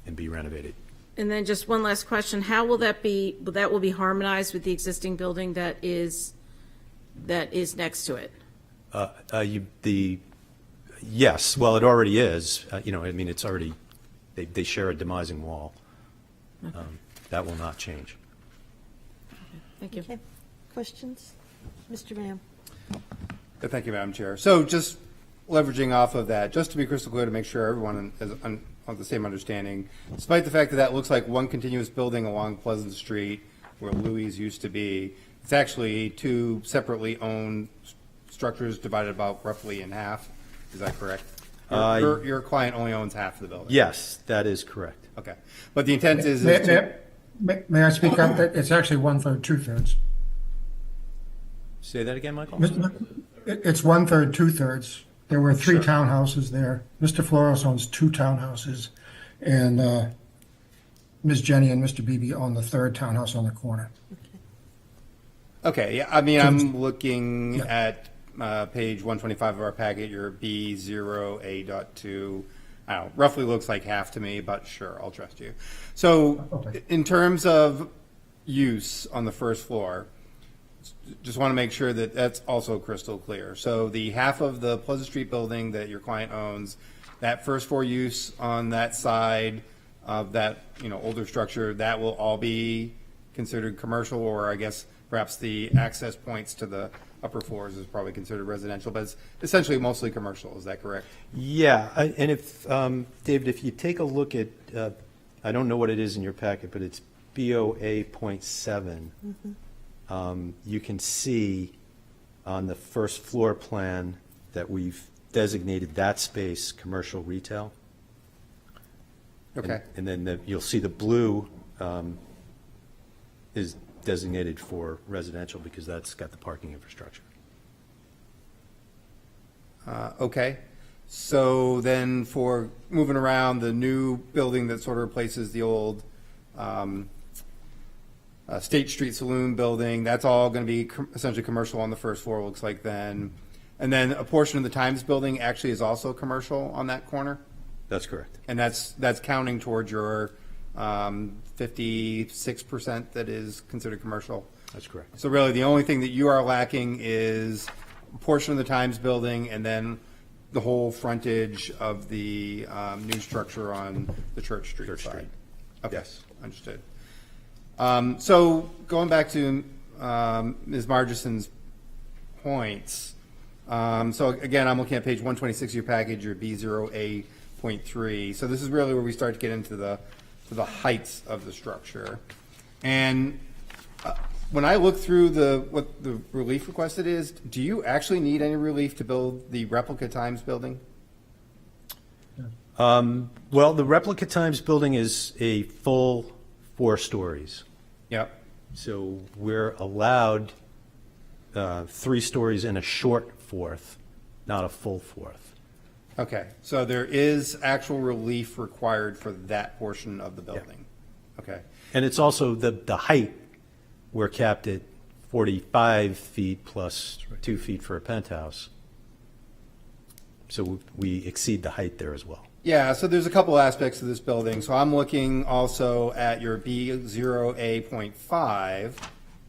and be renovated. And then just one last question, how will that be, that will be harmonized with the existing building that is next to it? Yes, well, it already is. It's already, they share a demising wall. That will not change. Thank you. Okay. Questions? Mr. Ram? Thank you, Madam Chair. So just leveraging off of that, just to be crystal clear to make sure everyone is on the same understanding, despite the fact that that looks like one continuous building along Pleasant Street where Louis used to be, it's actually two separately owned structures divided about roughly in half. Is that correct? Your client only owns half of the building. Yes, that is correct. Okay. But the intent is May I speak up? It's actually 1/3, 2/3. Say that again, Michael? It's 1/3, 2/3. There were three townhouses there. Mr. Flores owns two townhouses, and Ms. Jenny and Mr. Beebe own the third townhouse on the corner. Okay, yeah, I'm looking at page 125 of our packet, your B0A.2. I don't know, roughly looks like half to me, but sure, I'll trust you. So in terms of use on the first floor, just want to make sure that that's also crystal clear. So the half of the Pleasant Street building that your client owns, that first floor use on that side of that, older structure, that will all be considered commercial, or I guess perhaps the access points to the upper floors is probably considered residential, but it's essentially mostly commercial. Is that correct? Yeah, and if, David, if you take a look at, I don't know what it is in your packet, but it's BOA.7. You can see on the first floor plan that we've designated that space commercial retail. Okay. And then you'll see the blue is designated for residential because that's got the parking infrastructure. Okay. So then for moving around, the new building that sort of replaces the old State Street Saloon building, that's all going to be essentially commercial on the first floor, looks like then. And then a portion of the Times building actually is also commercial on that corner? That's correct. And that's counting towards your 56% that is considered commercial? That's correct. So really, the only thing that you are lacking is a portion of the Times building and then the whole frontage of the new structure on the Church Street side? Street. Okay, Yes. understood. So going back to Ms. Margison's points, so again, I'm looking at page 126 of your package, your B0A.3. So this is really where we start to get into the heights of the structure. And when I look through what the relief requested is, do you actually need any relief to build the replica Times building? Well, the replica Times building is a full 4 stories. Yep. So we're allowed 3 stories and a short fourth, not a full fourth. Okay, so there is actual relief required for that portion of the building? Okay. And it's also the height, we're capped at 45 feet plus 2 feet for a penthouse. So we exceed the height there as well. Yeah, so there's a couple aspects to this building. So I'm looking also at your B0A.5,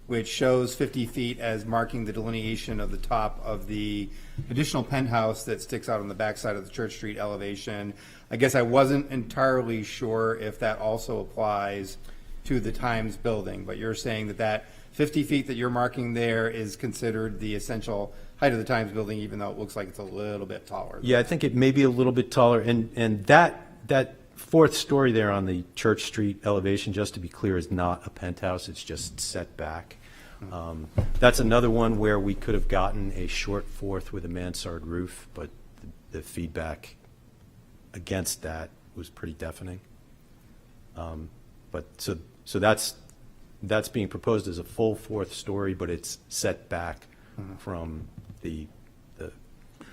which shows 50 feet as marking the delineation of the top of the additional penthouse that sticks out on the backside of the Church Street elevation. I guess I wasn't entirely sure if that also applies to the Times building, but you're saying that 50 feet that you're marking there is considered the essential height of the Times building, even though it looks like it's a little bit taller. Yeah, I think it may be a little bit taller. And that 4th story there on the Church Street elevation, just to be clear, is not a penthouse. It's just set back. That's another one where we could have gotten a short 4th with a mansard roof, but the feedback against that was pretty deafening. But so that's being proposed as a full fourth story, but it's set back from the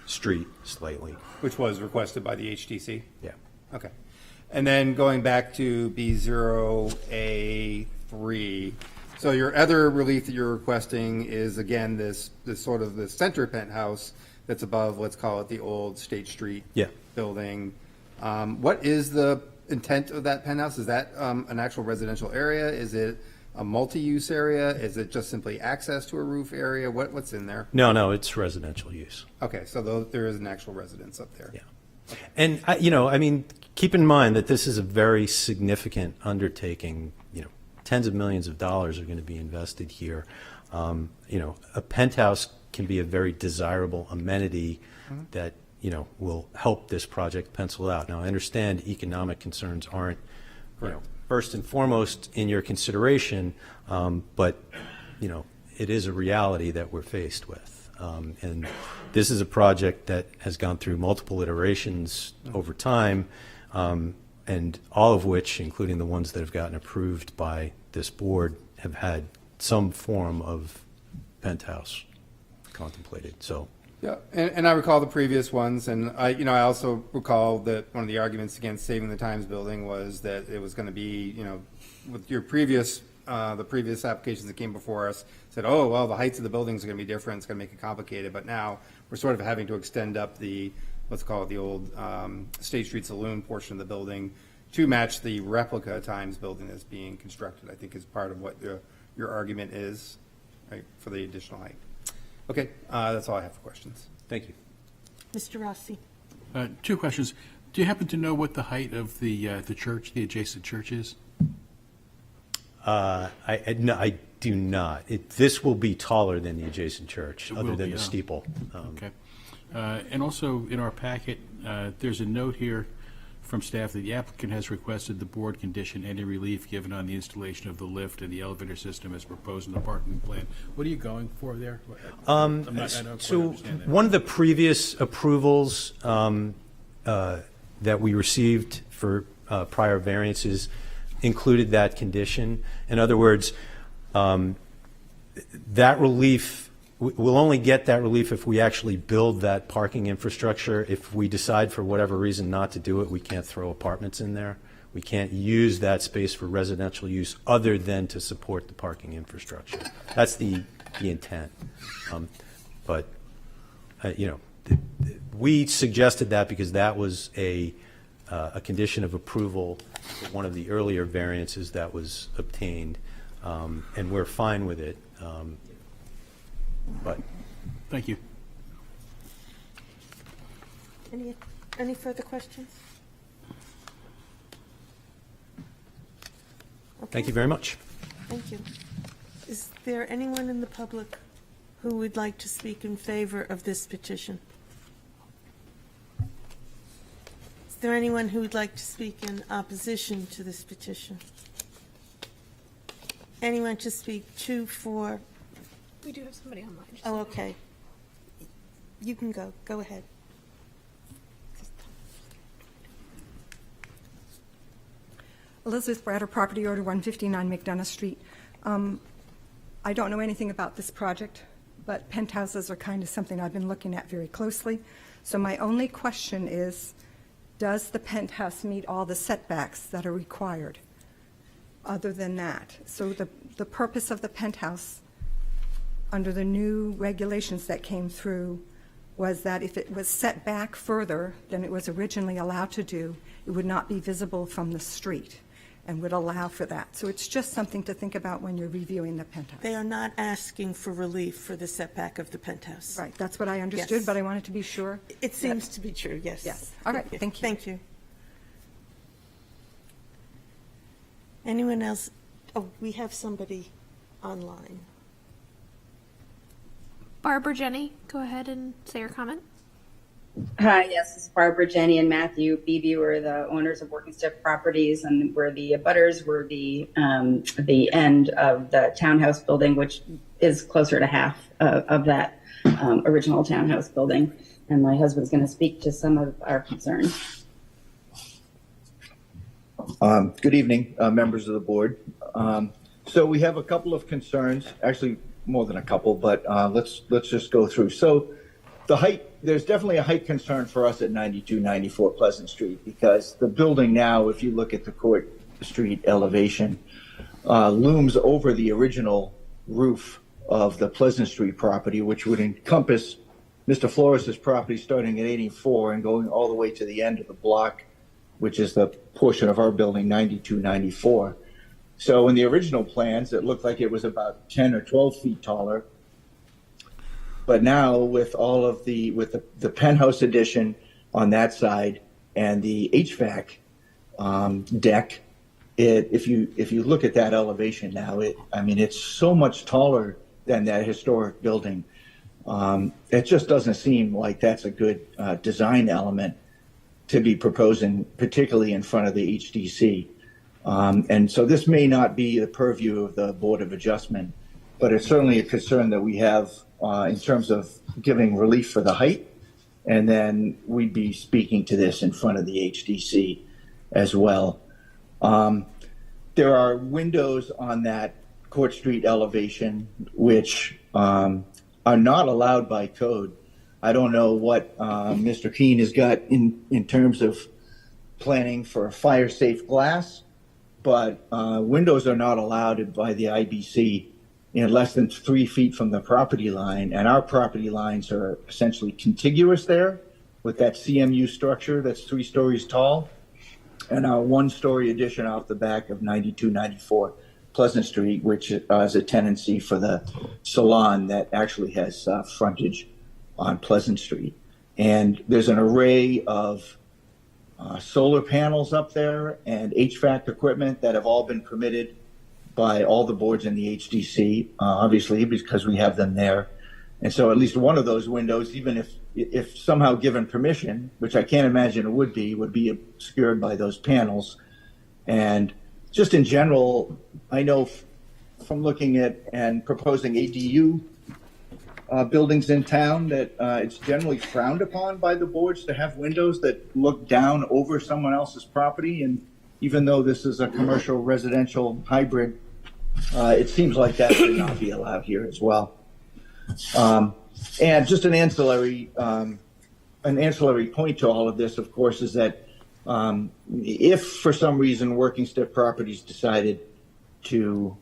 street slightly. Which was requested by the HTC? Yeah. Okay. And then going back to B0A3, so your other relief that you're requesting is, again, this sort of the center penthouse that's above, let's call it the old State Street Yeah. building. What is the intent of that penthouse? Is that an actual residential area? Is it a multi-use area? Is it just simply access to a roof area? What's in there? No, it's residential use. Okay, so there is an actual residence up there. Yeah. And, keep in mind that this is a very significant undertaking. Tens of millions of dollars are going to be invested here. A penthouse can be a very desirable amenity that, will help this project pencil out. Now, I understand economic concerns aren't, first and foremost in your consideration, but, it is a reality that we're faced with. And this is a project that has gone through multiple iterations over time, and all of which, including the ones that have gotten approved by this board, have had some form of penthouse contemplated. So, yeah, and I recall the previous ones, and I also recall that one of the arguments against saving the Times building was that it was going to be, with your previous, the previous applications that came before us said, oh, well, the heights of the buildings are going to be different, it's going to make it complicated, but now we're sort of having to extend up the, let's call it the old State Street Saloon portion of the building to match the replica Times building that's being constructed, I think is part of what your argument is, right, for the additional height. Okay, that's all I have for questions. thank you. Mr. Rossi? Two questions. Do you happen to know what the height of the church, the adjacent church is? No, I do not. This will be taller than the adjacent church, It other will than be, the huh? steeple. Okay. And also, in our packet, there's a note here from staff that the applicant has requested the board condition any relief given on the installation of the lift and the elevator system as proposed in the parking plan. What are you going for there? I don't quite So understand that. one of the previous approvals that we received for prior variances included that condition. In other words, that relief, we'll only get that relief if we actually build that parking infrastructure. If we decide for whatever reason not to do it, we can't throw apartments in there. We can't use that space for residential use other than to support the parking infrastructure. That's the intent. But, we suggested that because that was a condition of approval for one of the earlier variances that was obtained, and we're fine with it. But Thank you. Any further questions? thank you very much. Thank you. Is there anyone in the public who would like to speak in favor of this petition? Is there anyone who would like to speak in opposition to this petition? Anyone to speak to, for? We do have somebody online. Just Oh, okay. You can go. Go ahead. Elizabeth Bratter, property order 159 McDonough Street. I don't know anything about this project, but penthouses are kind of something I've been looking at very closely. So my only question is, does the penthouse meet all the setbacks that are required? Other than that, so the purpose of the penthouse, under the new regulations that came through, was that if it was set back further than it was originally allowed to do, it would not be visible from the street and would allow for that. So it's just something to think about when you're reviewing the penthouse. They are not asking for relief for the setback of the penthouse. Right, that's what I understood, Yes. but I wanted to be sure. It seems to be true, yes. Yes. All right, thank you. Thank you. Anyone else? Oh, we have somebody online. Barbara Jenny, go ahead and say your comment. Hi, yes, this is Barbara, Jenny, and Matthew Beebe. We're the owners of Working Stick Properties, and we're the abutters. We're the end of the townhouse building, which is closer to half of that original townhouse building. and my husband's going to speak to some of our concerns. Good evening, members of the board. So we have a couple of concerns, actually more than a couple, but let's just go through. So the height, there's definitely a height concern for us at 9294 Pleasant Street, because the building now, if you look at the Court Street elevation, looms over the original roof of the Pleasant Street property, which would encompass Mr. Flores' property starting at 84 and going all the way to the end of the block, which is the portion of our building, 9294. So in the original plans, it looked like it was about 10 or 12 feet taller. But now with all of the penthouse addition on that side and the HVAC deck, if you look at that elevation now, it's so much taller than that historic building. It just doesn't seem like that's a good design element to be proposing, particularly in front of the HDC. And so this may not be the purview of the Board of Adjustment, but it's certainly a concern that we have in terms of giving relief for the height. And then we'd be speaking to this in front of the HDC as well. There are windows on that Court Street elevation which are not allowed by code. I don't know what Mr. Keene has got in terms of planning for fire-safe glass, but windows are not allowed by the IBC in less than 3 feet from the property line, and our property lines are essentially contiguous there with that CMU structure that's 3 stories tall, and our 1-story addition off the back of 9294 Pleasant Street, which is a tenancy for the salon that actually has frontage on Pleasant Street. And there's an array of solar panels up there and HVAC equipment that have all been permitted by all the boards in the HDC, obviously, because we have them there. And so at least one of those windows, even if somehow given permission, which I can't imagine it would be obscured by those panels. And just in general, I know from looking at and proposing ADU buildings in town that it's generally frowned upon by the boards to have windows that look down over someone else's property. And even though this is a commercial residential hybrid, it seems like that should not be allowed here as well. And just an ancillary point to all of this, of course, is that if for some reason Working Stiff Properties decided to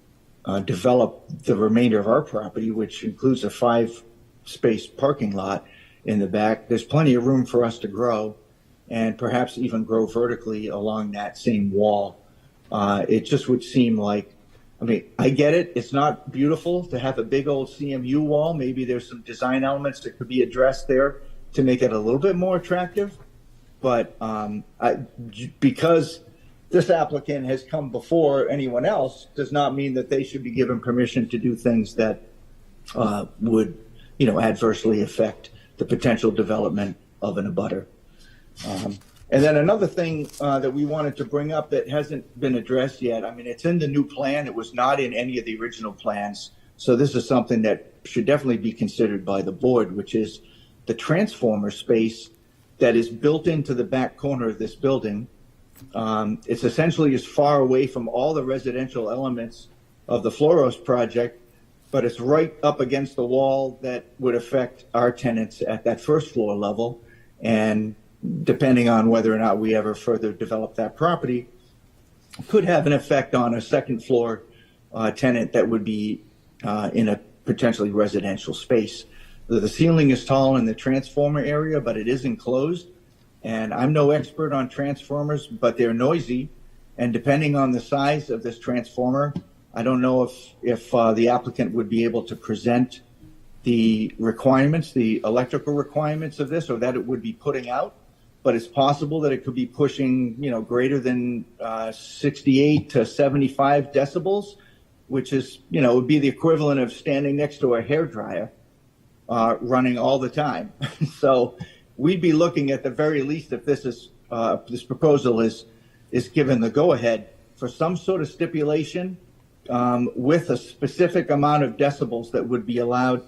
develop the remainder of our property, which includes a 5-space parking lot in the back, there's plenty of room for us to grow and perhaps even grow vertically along that same wall. It just would seem like, I get it. It's not beautiful to have a big old CMU wall. Maybe there's some design elements that could be addressed there to make it a little bit more attractive. But because this applicant has come before anyone else does not mean that they should be given permission to do things that would, adversely affect the potential development of an abutter. And then another thing that we wanted to bring up that hasn't been addressed yet, it's in the new plan. It was not in any of the original plans. So this is something that should definitely be considered by the board, which is the transformer space that is built into the back corner of this building. It's essentially as far away from all the residential elements of the Floros project, but it's right up against the wall that would affect our tenants at that first floor level. And depending on whether or not we ever further develop that property, could have an effect on a second floor tenant that would be in a potentially residential space. The ceiling is tall in the transformer area, but it is enclosed. And I'm no expert on transformers, but they're noisy. And depending on the size of this transformer, I don't know if the applicant would be able to present the requirements, the electrical requirements of this, or that it would be putting out. But it's possible that it could be pushing, greater than 68 to 75 decibels, which is, would be the equivalent of standing next to a hairdryer running all the time. So we'd be looking at the very least, if this proposal is given the go-ahead, for some sort of stipulation with a specific amount of decibels that would be allowed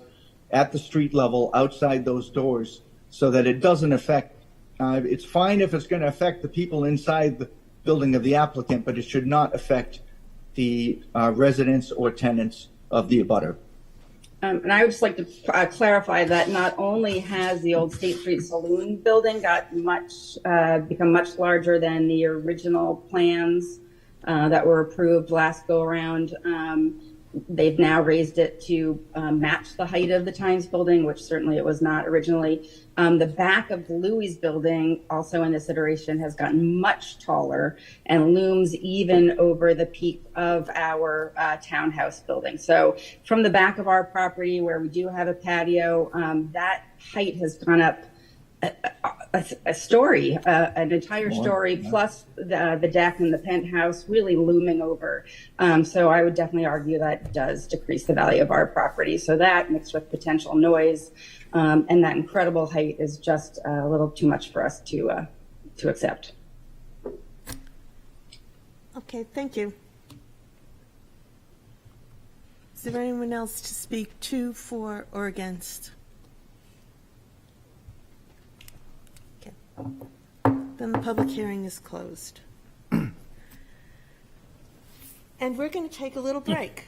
at the street level outside those doors, so that it doesn't affect, it's fine if it's going to affect the people inside the building of the applicant, but it should not affect the residents or tenants of the abutter. And I would just like to clarify that not only has the old State Street Saloon building become much larger than the original plans that were approved last go around. They've now raised it to match the height of the Times building, which certainly it was not originally. The back of the Louis building, also in this iteration, has gotten much taller and looms even over the peak of our townhouse building. So from the back of our property where we do have a patio, that height has gone up a story, an entire story, plus the deck and the penthouse really looming over. So I would definitely argue that does decrease the value of our property. So that mixed with potential noise and that incredible height is just a little too much for us to accept. Okay, thank you. Is there anyone else to speak to, for, or against? Okay. Then the public hearing is closed. And we're going to take a little break.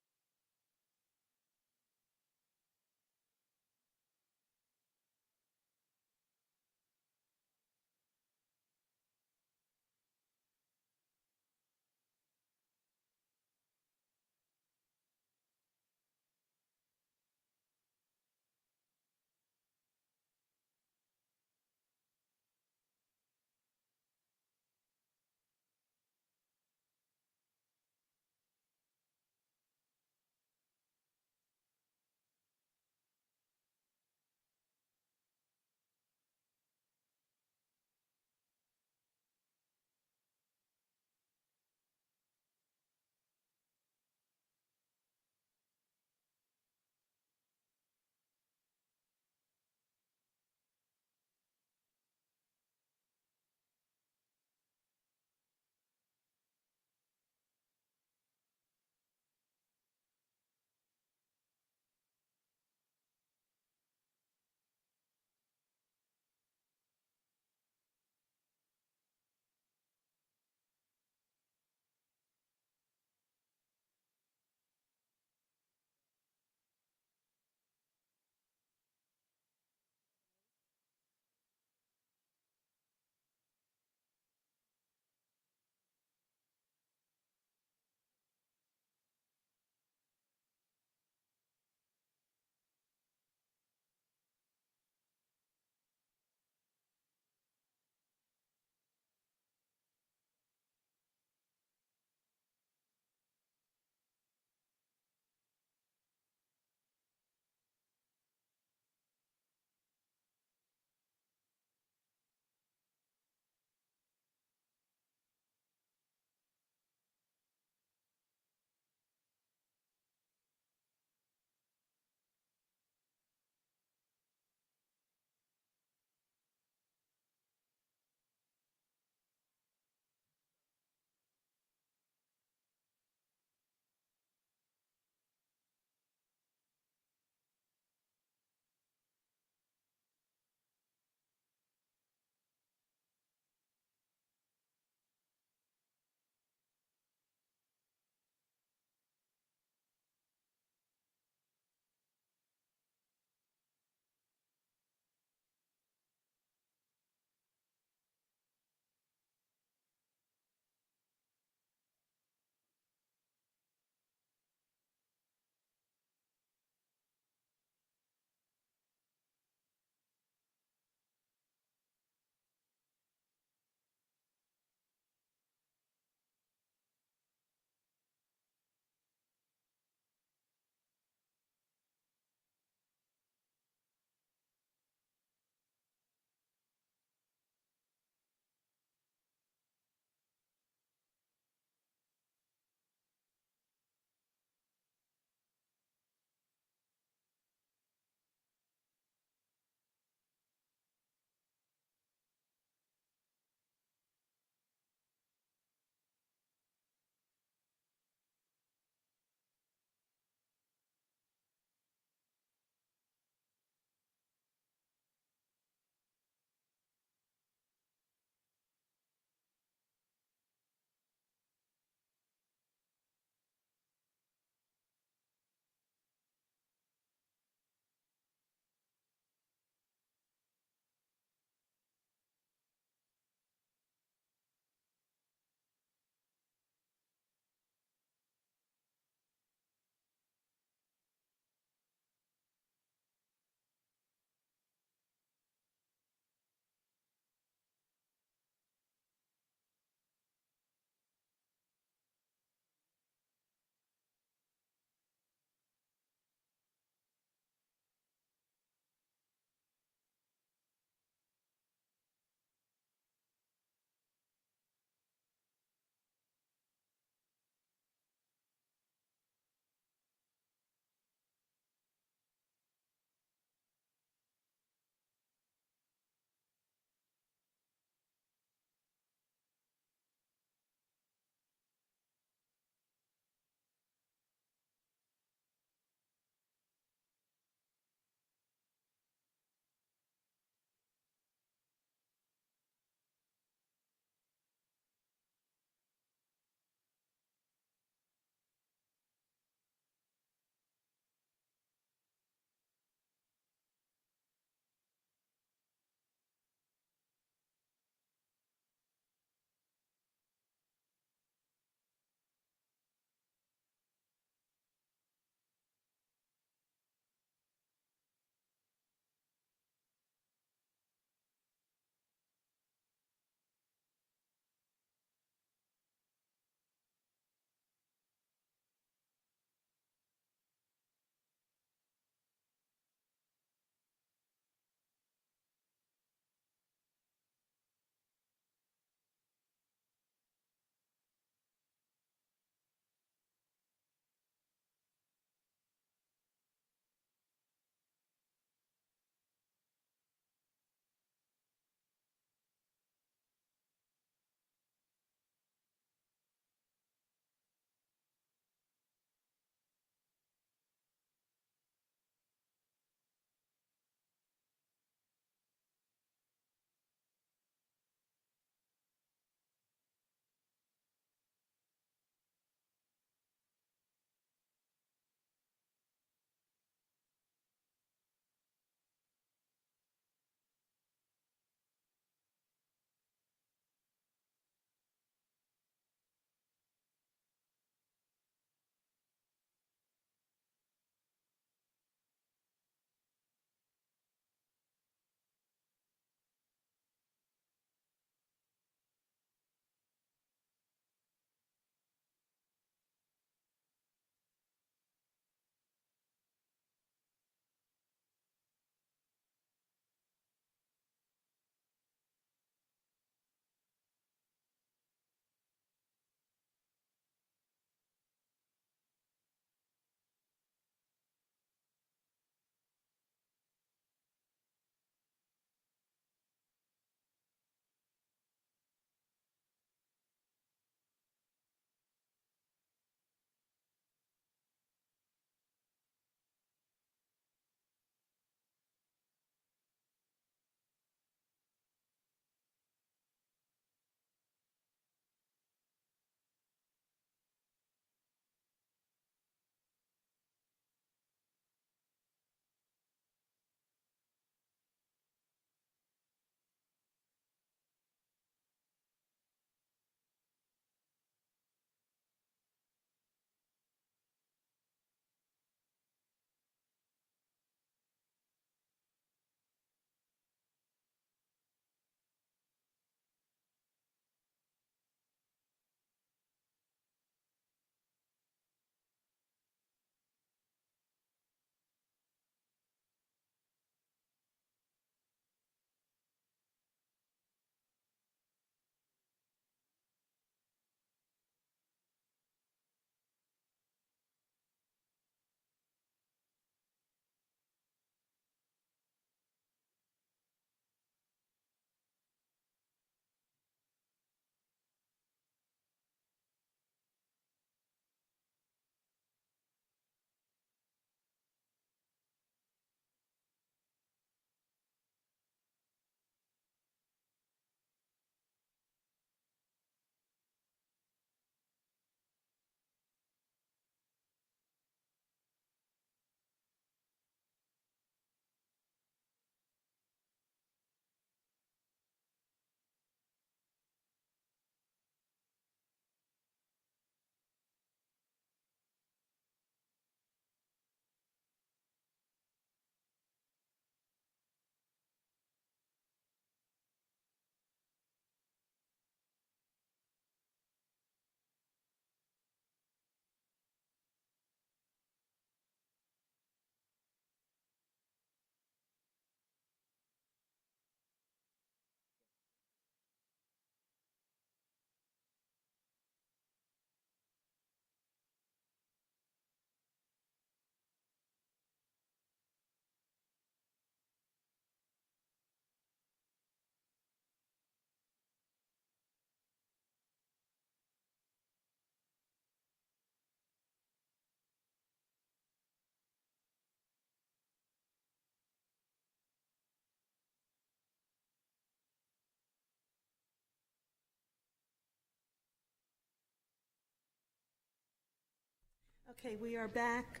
Okay, we are back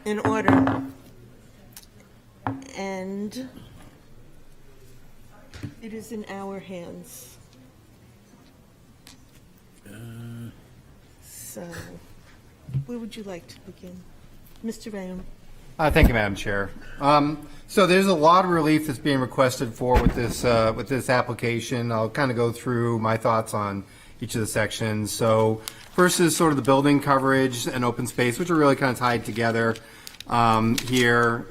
in order. And it is in our hands. So, where would you like to begin? Mr. Rayam? Thank you, Madam Chair. So there's a lot of relief that's being requested for with this application. I'll kind of go through my thoughts on each of the sections. So first is sort of the building coverage and open space, which are really kind of tied together here.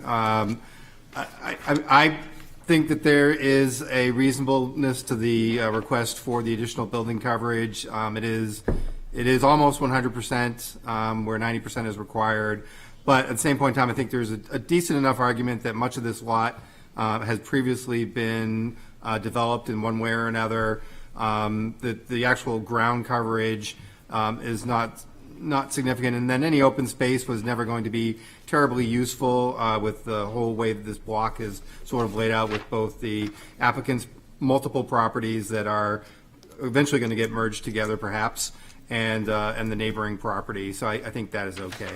I think that there is a reasonableness to the request for the additional building coverage. It is almost 100%, where 90% is required. But at the same point in time, I think there's a decent enough argument that much of this lot has previously been developed in one way or another. That the actual ground coverage is not significant, and then any open space was never going to be terribly useful with the whole way that this block is sort of laid out, with both the applicant's multiple properties that are eventually going to get merged together, perhaps, and the neighboring property. So I think that is okay.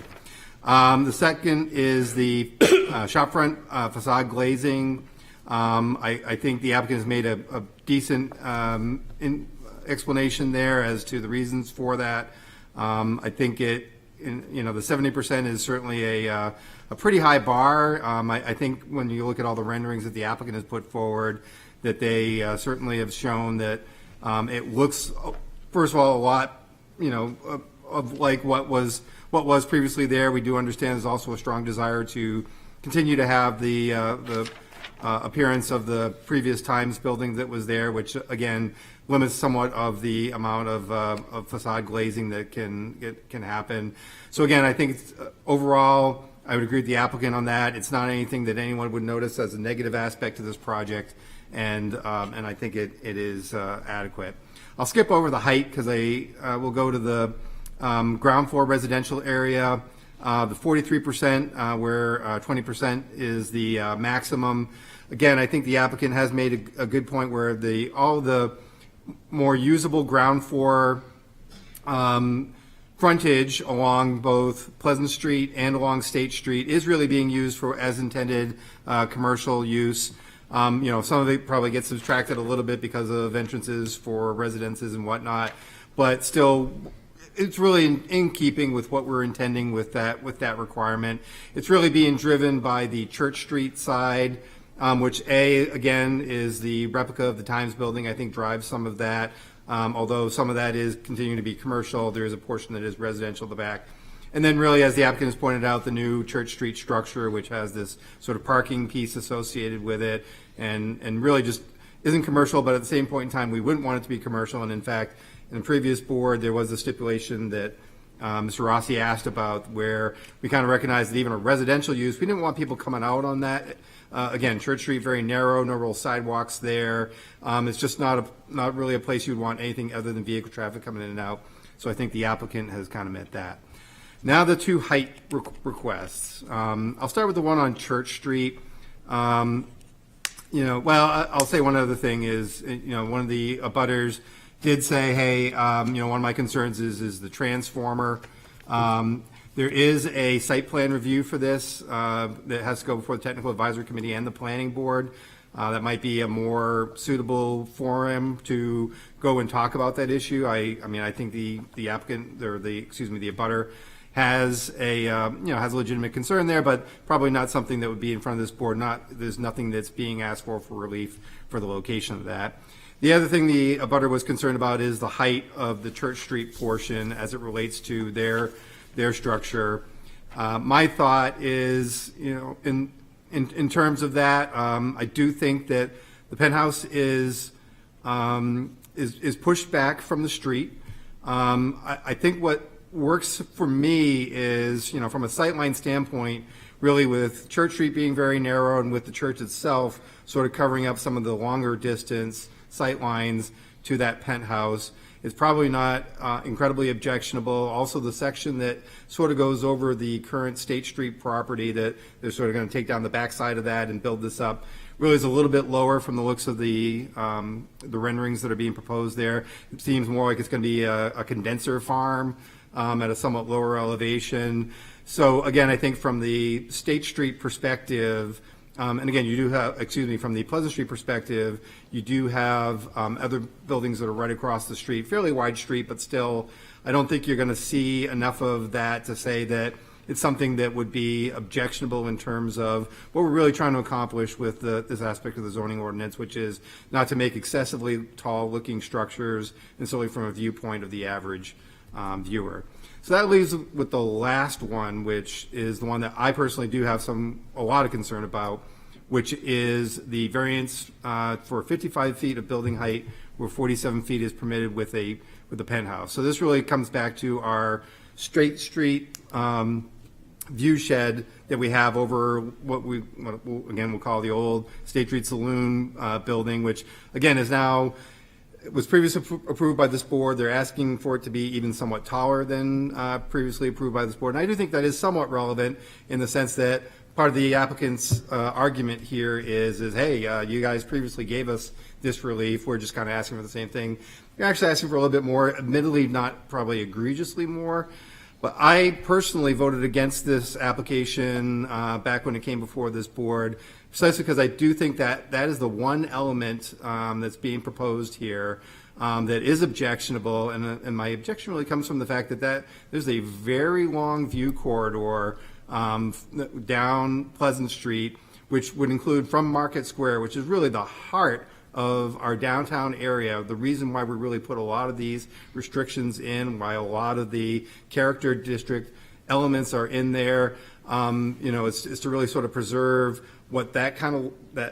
The second is the shopfront facade glazing. I think the applicant has made a decent explanation there as to the reasons for that. I think the 70% is certainly a pretty high bar. I think when you look at all the renderings that the applicant has put forward, that they certainly have shown that it looks, first of all, a lot, of like what was previously there. We do understand there's also a strong desire to continue to have the appearance of the previous Times building that was there, which again limits somewhat of the amount of facade glazing that can happen. So again, I think overall, I would agree with the applicant on that. It's not anything that anyone would notice as a negative aspect to this project, and I think it is adequate. I'll skip over the height because I will go to the ground floor residential area. The 43%, where 20% is the maximum. Again, I think the applicant has made a good point where all the more usable ground floor frontage along both Pleasant Street and along State Street is really being used for as intended commercial use. Some of it probably gets subtracted a little bit because of entrances for residences and whatnot, but still, it's really in keeping with what we're intending with that requirement. It's really being driven by the Church Street side, which again is the replica of the Times building. I think drives some of that. Although some of that is continuing to be commercial, there is a portion that is residential at the back. And then really, as the applicant has pointed out, the new Church Street structure, which has this sort of parking piece associated with it, and really just isn't commercial, but at the same point in time, we wouldn't want it to be commercial. And in fact, in the previous board, there was a stipulation that Mr. Rossi asked about, where we kind of recognized that even a residential use, we didn't want people coming out on that. Again, Church Street, very narrow, no real sidewalks there. It's just not really a place you'd want anything other than vehicle traffic coming in and out. So I think the applicant has kind of met that. Now the two height requests. I'll start with the one on Church Street. I'll say one other thing is, one of the abutters did say, hey, one of my concerns is the transformer. There is a site plan review for this that has to go before the Technical Advisory Committee and the Planning Board. That might be a more suitable forum to go and talk about that issue. I think the applicant, or the abutter has a legitimate concern there, but probably not something that would be in front of this board. There's nothing that's being asked for relief for the location of that. The other thing the abutter was concerned about is the height of the Church Street portion as it relates to their structure. My thought is, in terms of that, I do think that the penthouse is pushed back from the street. I think what works for me is, from a sightline standpoint, really with Church Street being very narrow and with the church itself sort of covering up some of the longer distance sight lines to that penthouse, is probably not incredibly objectionable. Also, the section that sort of goes over the current State Street property, that they're sort of going to take down the backside of that and build this up, really is a little bit lower from the looks of the renderings that are being proposed there. It seems more like it's going to be a condenser farm at a somewhat lower elevation. So again, I think from the State Street perspective, and again, you do have, from the Pleasant Street perspective, you do have other buildings that are right across the street, fairly wide street, but still, I don't think you're going to see enough of that to say that it's something that would be objectionable in terms of what we're really trying to accomplish with this aspect of the zoning ordinance, which is not to make excessively tall-looking structures, and solely from a viewpoint of the average viewer. So that leaves with the last one, which is the one that I personally do have a lot of concern about, which is the variance for 55 feet of building height, where 47 feet is permitted with a penthouse. So this really comes back to our straight street view shed that we have over what we'll call the old State Street Saloon building, which again is now. It was previously approved by this board. They're asking for it to be even somewhat taller than previously approved by this board. And I do think that is somewhat relevant in the sense that part of the applicant's argument here is hey, you guys previously gave us this relief. We're just kind of asking for the same thing. You're actually asking for a little bit more, admittedly not probably egregiously more. But I personally voted against this application back when it came before this board, precisely because I do think that that is the one element that's being proposed here that is objectionable, and my objection really comes from the fact that there's a very long view corridor down Pleasant Street, which would include from Market Square, which is really the heart of our downtown area, the reason why we really put a lot of these restrictions in, why a lot of the character district elements are in there. It's to really sort of preserve what that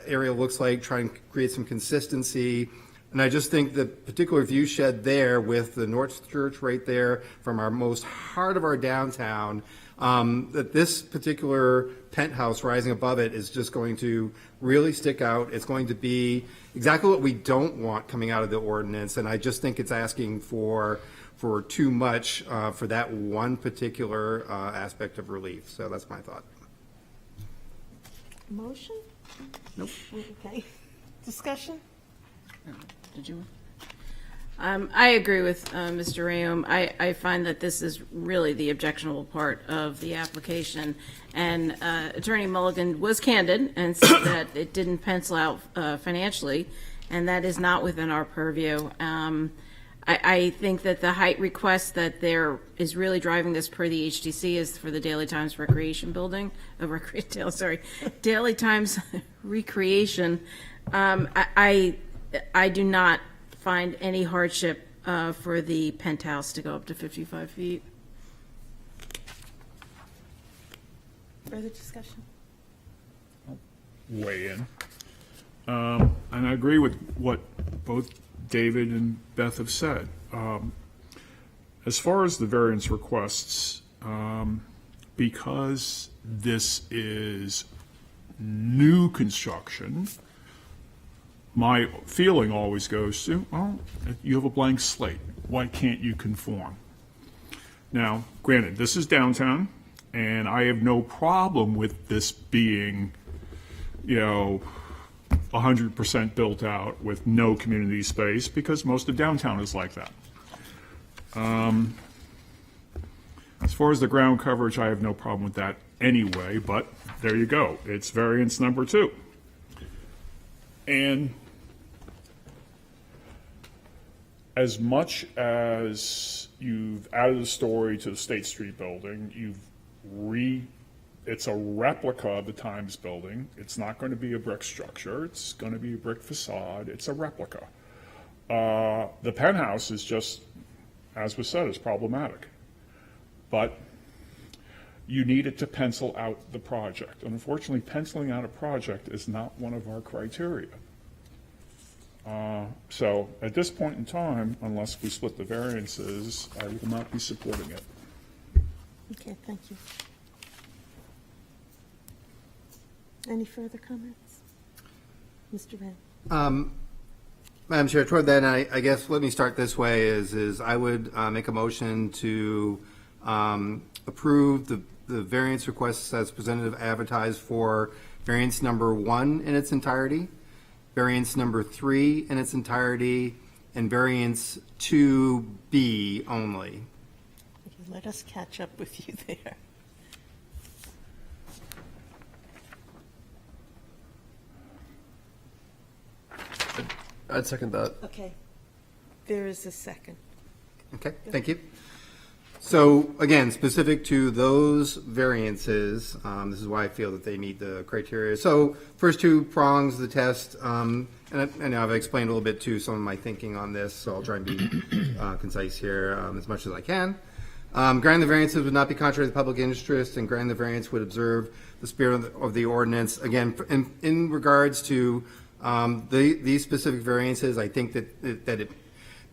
area looks like, try and create some consistency. And I just think the particular view shed there with the North Church right there from our most heart of our downtown, that this particular penthouse rising above it is just going to really stick out. It's going to be exactly what we don't want coming out of the ordinance, and I just think it's asking for too much for that one particular aspect of relief. So that's my thought. Motion? Nope. Okay. Discussion? Did you? I agree with Mr. Rayum. I find that this is really the objectionable part of the application. And Attorney Mulligan was candid and said that it didn't pencil out financially, and that is not within our purview. I think that the height request that there is really driving this per the HDC is for the Daily Times Recreation Building, Daily Times Recreation. I do not find any hardship for the penthouse to go up to 55 feet. Further discussion? Weigh in. And I agree with what both David and Beth have said. As far as the variance requests, because this is new construction, my feeling always goes to, well, you have a blank slate. Why can't you conform? Now, granted, this is downtown, and I have no problem with this being, 100% built out with no community space, because most of downtown is like that. As far as the ground coverage, I have no problem with that anyway, but there you go. It's variance number 2. And as much as you've added a story to the State Street building, it's a replica of the Times building. It's not going to be a brick structure. It's going to be a brick facade. It's a replica. The penthouse is just, as was said, is problematic. But you needed to pencil out the project. And unfortunately, penciling out a project is not one of our criteria. So at this point in time, unless we split the variances, I will not be supporting it. Okay, thank you. Any further comments? Mr. Van. Madam Chair, toward that, I guess let me start this way, is I would make a motion to approve the variance requests as presented advertised for variance number 1 in its entirety, variance number 3 in its entirety, and variance 2B only. Okay, Let us catch up with you there. I'd second that. Okay. There is a second. Okay, thank you. So again, specific to those variances, this is why I feel that they meet the criteria. So first two prongs of the test, and I've explained a little bit too some of my thinking on this, so I'll try and be concise here as much as I can. Granting the variances would not be contrary to the public interest, and granting the variance would observe the spirit of the ordinance. Again, in regards to these specific variances, I think that it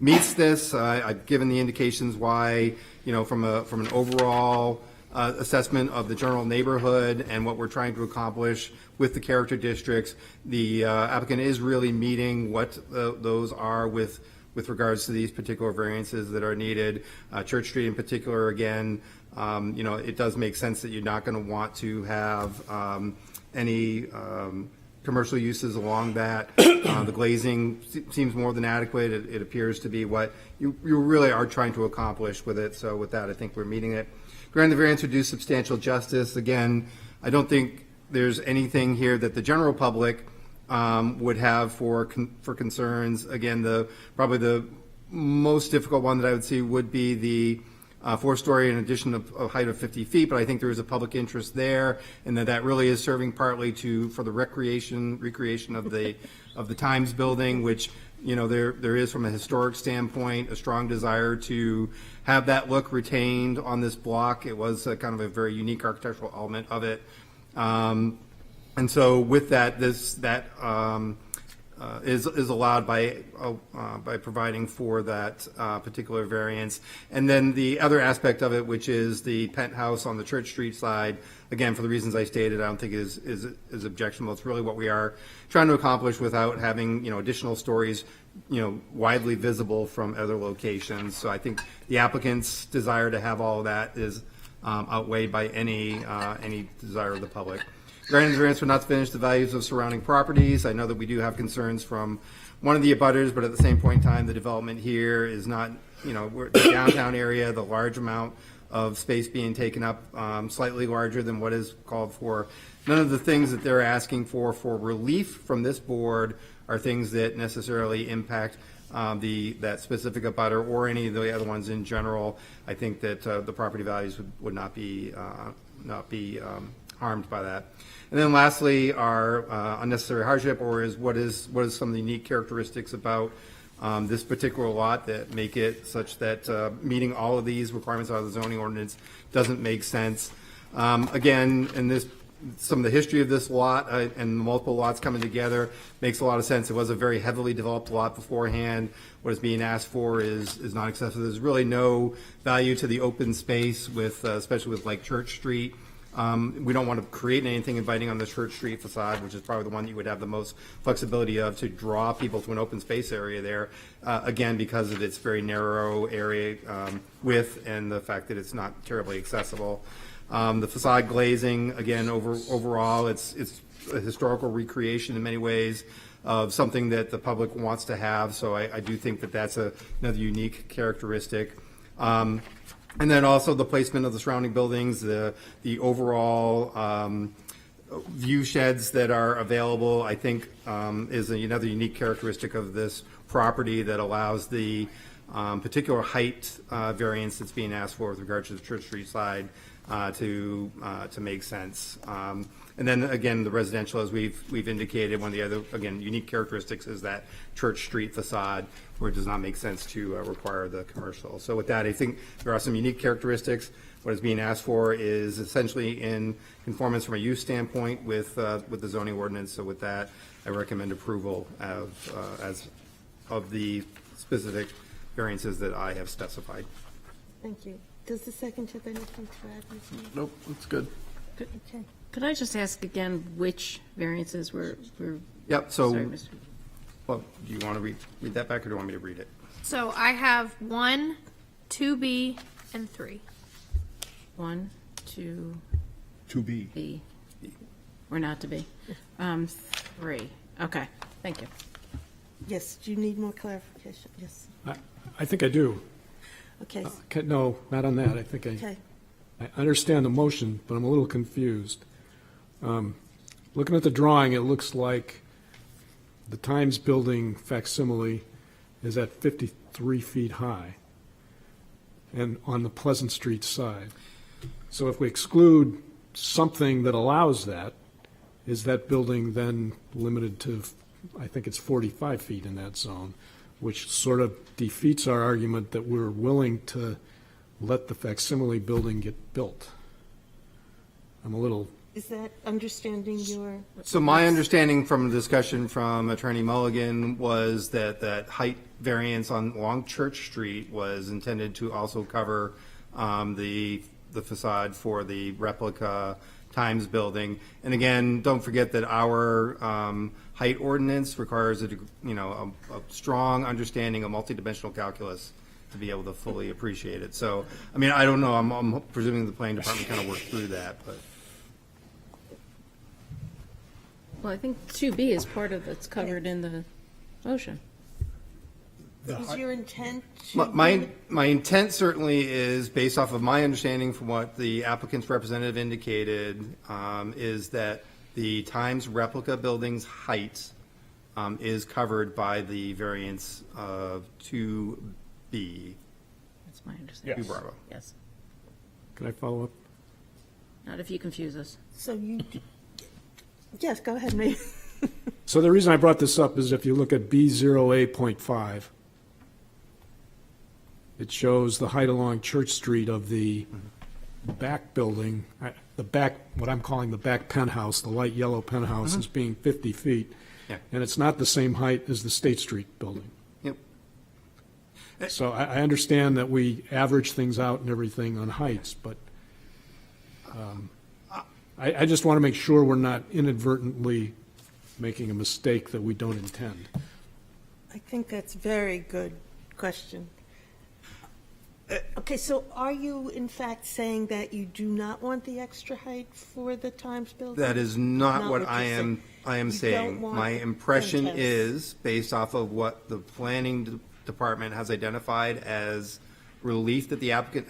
meets this. I've given the indications why, from an overall assessment of the general neighborhood and what we're trying to accomplish with the character districts, the applicant is really meeting what those are with regards to these particular variances that are needed. Church Street in particular, again, it does make sense that you're not going to want to have any commercial uses along that. The glazing seems more than adequate. It appears to be what you really are trying to accomplish with it. So with that, I think we're meeting it. Granting the variance would do substantial justice. Again, I don't think there's anything here that the general public would have for concerns. Again, probably the most difficult one that I would see would be the 4-story in addition of a height of 50 feet, but I think there is a public interest there, and that really is serving partly for the recreation of the Times building, which there is, from a historic standpoint, a strong desire to have that look retained on this block. It was kind of a very unique architectural element of it, and so with that, is allowed by providing for that particular variance. And then the other aspect of it, which is the penthouse on the Church Street side, again, for the reasons I stated, I don't think is objectionable. It's really what we are trying to accomplish without having additional stories widely visible from other locations. So I think the applicant's desire to have all of that is outweighed by any desire of the public. Granting the variance would not diminish the values of surrounding properties. I know that we do have concerns from one of the abutters, but at the same point in time, the development here is not, we're the downtown area, the large amount of space being taken up, slightly larger than what is called for. None of the things that they're asking for relief from this board are things that necessarily impact that specific abutter or any of the other ones in general. I think that the property values would not be harmed by that. And then lastly, our unnecessary hardship, or what is some of the unique characteristics about this particular lot that make it such that meeting all of these requirements out of the zoning ordinance doesn't make sense. Again, some of the history of this lot and multiple lots coming together makes a lot of sense. It was a very heavily developed lot beforehand. What is being asked for is not excessive. There's really no value to the open space especially with like Church Street. We don't want to create anything inviting on the Church Street facade, which is probably the one that you would have the most flexibility of to draw people to an open space area there, again, because of its very narrow area width and the fact that it's not terribly accessible. The facade glazing, again, overall, it's a historical recreation in many ways of something that the public wants to have, so I do think that that's another unique characteristic. And then also the placement of the surrounding buildings, the overall view sheds that are available, I think is another unique characteristic of this property that allows the particular height variance that's being asked for with regard to the Church Street side to make sense. And then again, the residential, as we've indicated, one of the other, again, unique characteristics is that Church Street facade, where it does not make sense to require the commercial. So with that, I think there are some unique characteristics. What is being asked for is essentially in conformance from a use standpoint with the zoning ordinance. So with that, I recommend approval of the specific variances that I have specified. Thank you. Does the second have anything to add, Ms. Mead? Nope, that's good. Okay. Could I just ask again which variances were Yep, so, sorry, Mr. well, do you want to read that back, or do you want me to read it? So I have 1, 2B, and 3. 1, 2, To be. B, or not to be. 3. Okay, thank you. Yes, do you need more clarification? Yes. I think I do. Okay, No, not on that. I think okay. I understand the motion, but I'm a little confused. Looking at the drawing, it looks like the Times Building facsimile is at 53 feet high and on the Pleasant Street side. So if we exclude something that allows that, is that building then limited to, I think it's 45 feet in that zone, which sort of defeats our argument that we're willing to let the facsimile building get built. I'm a little, Is that understanding your? So my understanding from the discussion from Attorney Mulligan was that that height variance along Church Street was intended to also cover the facade for the replica Times Building. And again, don't forget that our height ordinance requires a strong understanding of multidimensional calculus to be able to fully appreciate it. So, I mean, I don't know. I'm presuming the planning department kind of worked through that, but. Well, I think 2B is part of that's covered in the motion. Is your intent? My intent certainly is, based off of my understanding from what the applicant's representative indicated, is that the Times replica building's height is covered by the variance of 2B. That's my understanding. Yes. Bravo. Yes. can I follow up? Not if you confuse us. So you, yes, go ahead, Ray. So the reason I brought this up is if you look at B0A.5, it shows the height along Church Street of the back building, the back, what I'm calling the back penthouse, the light yellow penthouse, as being 50 feet. Yeah. And it's not the same height as the State Street building. Yep. So I understand that we average things out and everything on heights, but I just want to make sure we're not inadvertently making a mistake that we don't intend. I think that's a very good question. Okay, so are you in fact saying that you do not want the extra height for the Times building? That is not what you're I am You saying. don't want My impression intense. is, based off of what the planning department has identified as relief that the applicant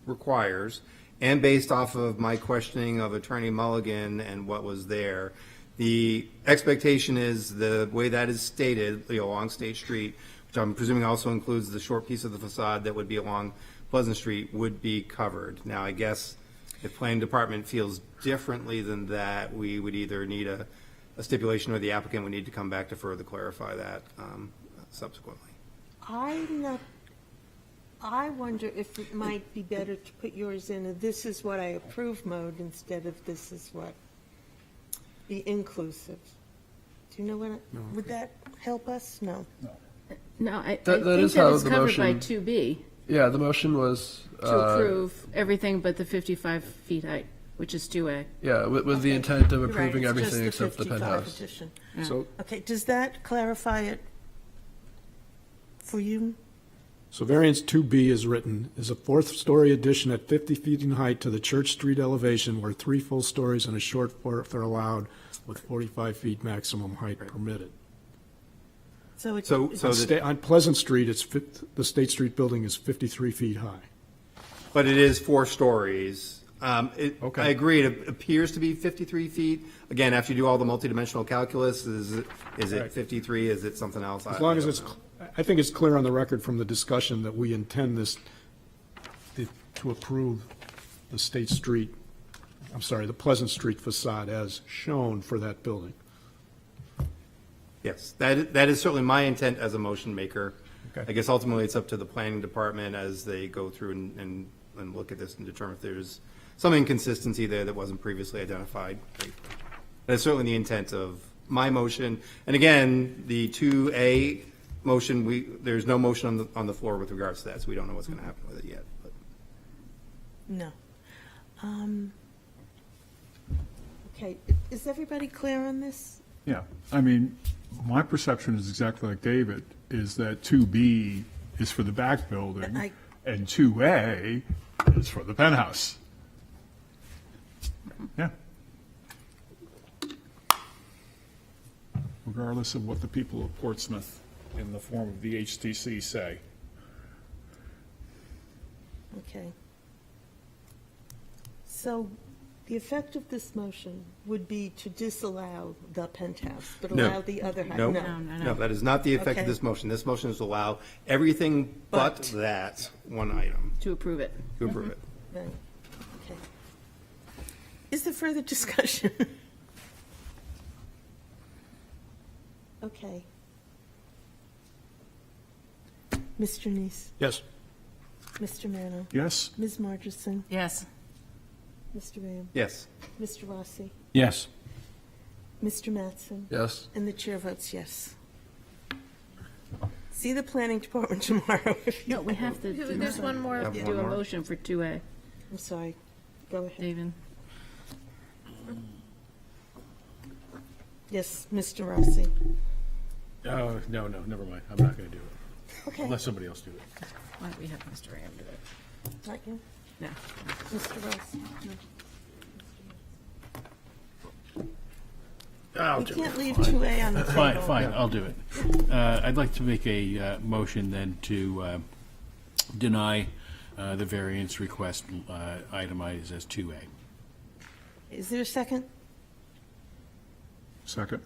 requires, and based off of my questioning of Attorney Mulligan and what was there, the expectation is the way that is stated, along State Street, which I'm presuming also includes the short piece of the facade that would be along Pleasant Street, would be covered. Now, I guess if planning department feels differently than that, we would either need a stipulation or the applicant would need to come back to further clarify that subsequently. I wonder if it might be better to put yours in a this is what I approve mode instead of this is what, be inclusive. Do you know what, would that help us? No. No, I That think is that how it's the covered by motion- 2B Yeah, the motion was. to approve everything but the 55 feet height, which is 2A. Yeah, with the intent of You're right, approving it's just everything except the 55 penthouse. addition. So, Okay, does that clarify it for you? so variance 2B is written, is a fourth-story addition at 50 feet in height to the Church Street elevation where 3 full stories and a short fourth are allowed with 45 feet maximum height permitted. So it's, So On the- on Pleasant Street, the State Street building is 53 feet high. But it is 4 stories. Okay. I agree, it appears to be 53 feet. Again, after you do all the multidimensional calculus, is it Right. 53, is it something else? As long as it's, I think it's clear on the record from the discussion that we intend this, to approve the State Street, I'm sorry, the Pleasant Street facade as shown for that building. Yes, that is certainly my intent as a motion maker. Okay. I guess ultimately it's up to the planning department as they go through and look at this and determine if there's some inconsistency there that wasn't previously identified. That's certainly the intent of my motion. And again, the 2A motion, there's no motion on the floor with regards to that, so we don't know what's going to happen with it yet. But no. Okay, is everybody clear on this? Yeah, I mean, my perception is exactly like David, is that 2B is for the back building, and 2A is for the penthouse. Yeah. Regardless of what the people of Portsmouth, in the form of the HTC, say. Okay, Okay. So the effect of this motion would be to disallow the penthouse, but No. allow the other. No, no, that is not the effect of Okay. this motion. This motion is to allow everything but But. that one item To approve it. to approve it. Right, okay. Is there further discussion? Okay. Mr. Neese, Yes. Mr. Mano, Yes? Ms. Margerson, Yes. Mr. Ram, Yes. Mr. Rossi, Yes. Mr. Mattson, Yes. and the chair votes yes. See the planning department tomorrow if you. No, we have to. There's one more. Have Do one a more? motion for 2A, I'm sorry, go ahead. David. Yes, Mr. Rossi. No, never mind. I'm not going to do it. Okay. Unless somebody else do it. Why don't we have Mr. Ram do it? Not you, No. Mr. Rossi. I'll We do can't it. leave 2A on the table. Fine, I'll do it. I'd like to make a motion then to deny the variance request itemized as 2A. Is there a second? Second.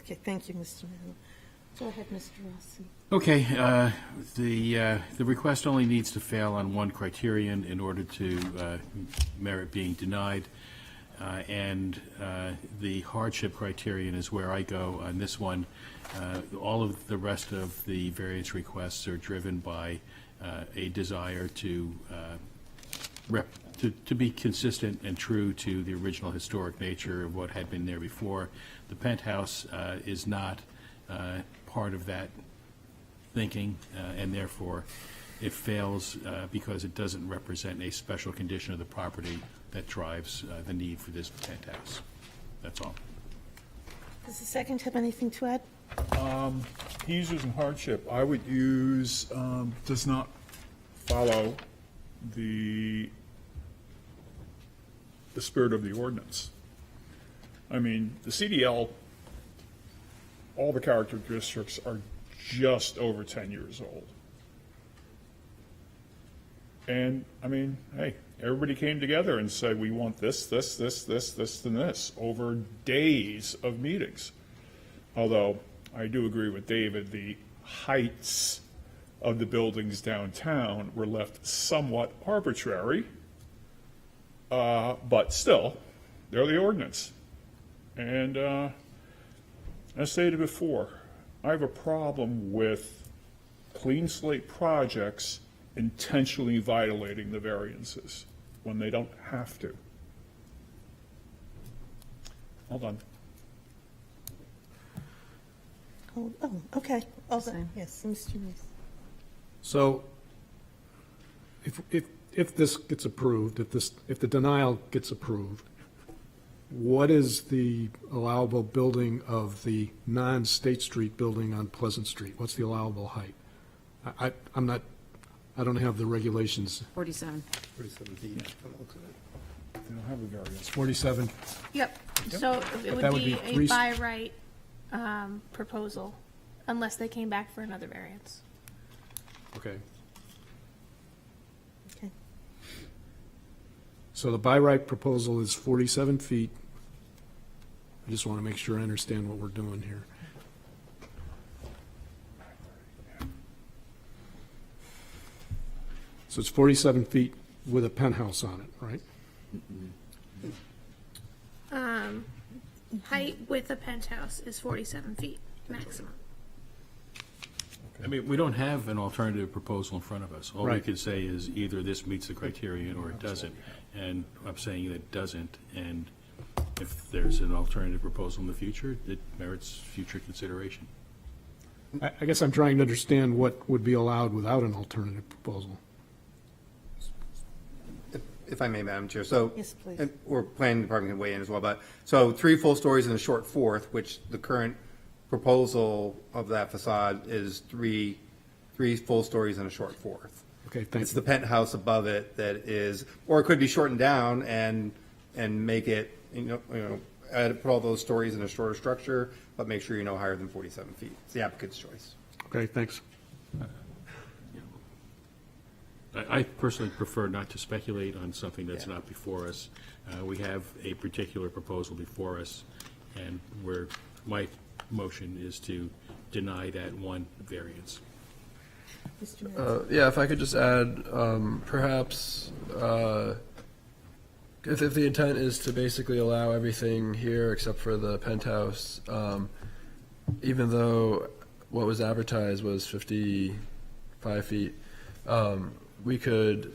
Okay, thank you, Mr. Mano. Go ahead, Mr. Rossi. Okay, the request only needs to fail on one criterion in order to merit being denied. And the hardship criterion is where I go on this one. All of the rest of the variance requests are driven by a desire to be consistent and true to the original historic nature of what had been there before. The penthouse is not part of that thinking, and therefore it fails because it doesn't represent a special condition of the property that drives the need for this penthouse. That's all. Does the second have anything to add? He's using hardship. I would use, does not follow the spirit of the ordinance. I mean, the CDL, all the characteristics are just over 10 years old. And, I mean, hey, everybody came together and said, we want this, and this, over days of meetings. Although, I do agree with David, the heights of the buildings downtown were left somewhat arbitrary, but still, they're the ordinance. And as stated before, I have a problem with clean slate projects intentionally violating the variances when they don't have to. All done. Oh, okay. Oh, Same. yes, Mr. Neese. So if this gets approved, if the denial gets approved, what is the allowable building of the non-State Street building on Pleasant Street? What's the allowable height? I don't have the regulations. 47. 47 feet. They don't have a variance. 47? Yep. So it That would would be be a three- by right proposal, unless they came back for another variance. Okay. Okay. So the by right proposal is 47 feet. I just want to make sure I understand what we're doing here. So it's 47 feet with a penthouse on it, right? Height with a penthouse is 47 feet maximum. I mean, we don't have an alternative proposal in front of us. All we Right. could say is either this meets the criterion or it doesn't. And I'm saying that it doesn't, and if there's an alternative proposal in the future, it merits future consideration. I guess I'm trying to understand what would be allowed without an alternative proposal. If I may, Madam Chair, so. Yes, please. and- Or planning department can weigh in as well, but, so 3 full stories and a short fourth, which the current proposal of that facade is three full stories and a short fourth. Okay, thank It's you. the penthouse above it that is, or it could be shortened down and make it, put all those stories in a shorter structure, but make sure you're no higher than 47 feet. It's the applicant's choice. Okay, thanks. I personally prefer not to speculate on something that's not before us. We have a particular proposal before us, and my motion is to deny that one variance. Mr. Mayor? Yeah, if I could just add, perhaps, if the intent is to basically allow everything here except for the penthouse, even though what was advertised was 55 feet, we could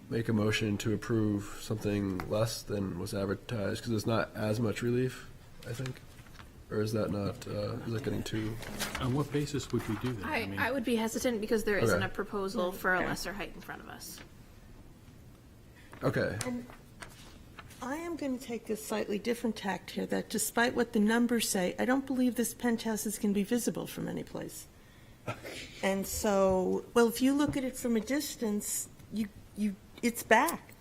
make a motion to approve something less than was advertised, because it's not as much relief, I think. Or is that not, is that getting too? On what basis would we do that? I would be hesitant because there isn't Okay. a proposal for a lesser height in front of us. Okay. And I am going to take a slightly different tact here, that despite what the numbers say, I don't believe this penthouse is going to be visible from any place. And so, well, if you look at it from a distance, it's back.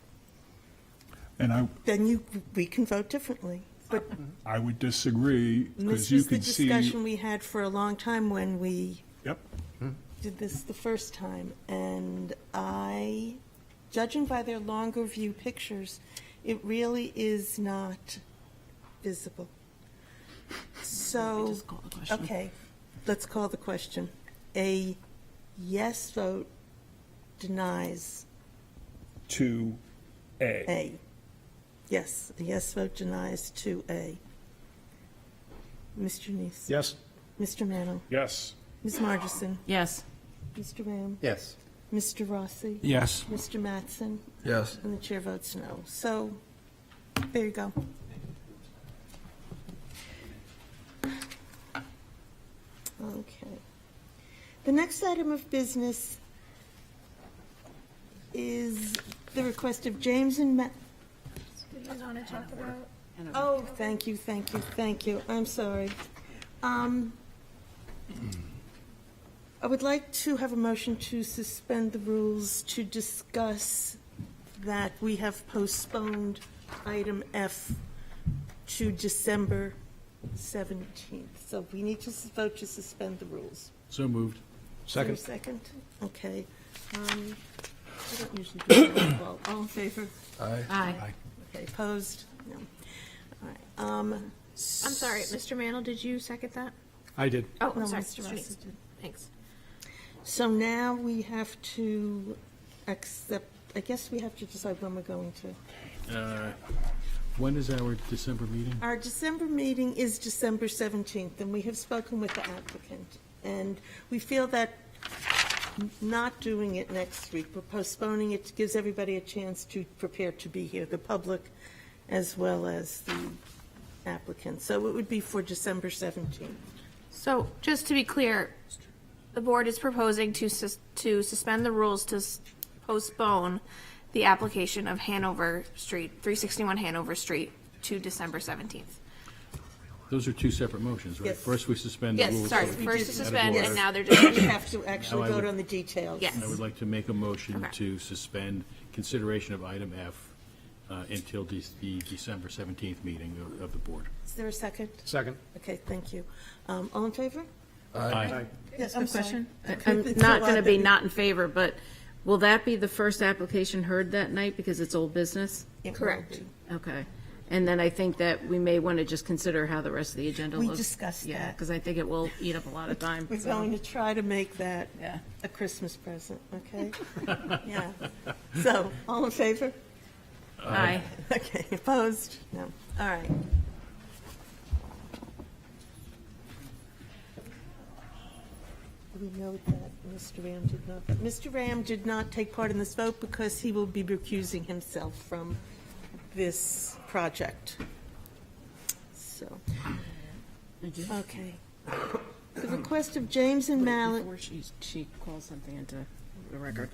And Then we can vote differently. But I would disagree, this because you was the could see. discussion we had for a long time when we Yep. did this the first time. And judging by their longer view pictures, it really is not visible. So, Just call the question. okay, let's call the question. A yes vote denies 2A. A. Yes, a yes vote denies 2A. Mr. Neese? Yes? Mr. Mano? Yes. Ms. Margison? Yes. Mr. Ram? Yes. Mr. Rossi? Yes. Mr. Mattson? Yes. And the chair votes no. So, there you go. Okay. The next item of business is the request of James and Matt. Did you want to talk about? Oh, thank you, thank you, thank you. I'm sorry. I would like to have a motion to suspend the rules to discuss that we have postponed item F to December 17th. So we need to vote to suspend the rules. So moved. Is there a Second? second? Okay. I don't usually do that. Well, all in favor? Aye. Aye. Okay, opposed? No. All right. I'm sorry, Mr. Mantle, did you second that? I did. Oh, No, I'm sorry. Mr. Mr. Rossi Neese. did. Thanks. So now we have to accept, I guess we have to decide when we're going to. When is our December meeting? Our December meeting is December 17th, and we have spoken with the applicant. And we feel that not doing it next week, but postponing it gives everybody a chance to prepare to be here, the public as well as the applicant. So it would be for December 17th. So, just to be clear, the board is proposing to suspend the rules to postpone the application of Hanover Street, 361 Hanover Street, to December 17th. Those are two separate motions, right? Yes. First, we suspend the Yes, rules. sorry, so- first to Out of suspend, order. and now they're We just, have to actually Now I vote would- on the details. Yes. I would like to make a motion Okay. to suspend consideration of item F until the December 17th meeting of the board. Is there a second? Second? Okay, thank you. All in favor? Aye. Yes, Good question. Okay, I'm it's not so going to odd be that not in favor, but will that be the first application heard that night because it's old business? it will Correct. be. Okay. And then I think that we may want to just consider how the rest of the agenda We looks. discussed Yeah, that. because I think it will eat up a lot of time. We're so. going to try to make that Yeah. a Christmas present, okay? Yeah. So, all in favor? Aye. Okay, opposed? No. All right. We know that Mr. Ram did not, Mr. Ram did not take part in this vote because he will be recusing himself from this project. So, okay. The request of James and Mallett. Before she calls something into the record.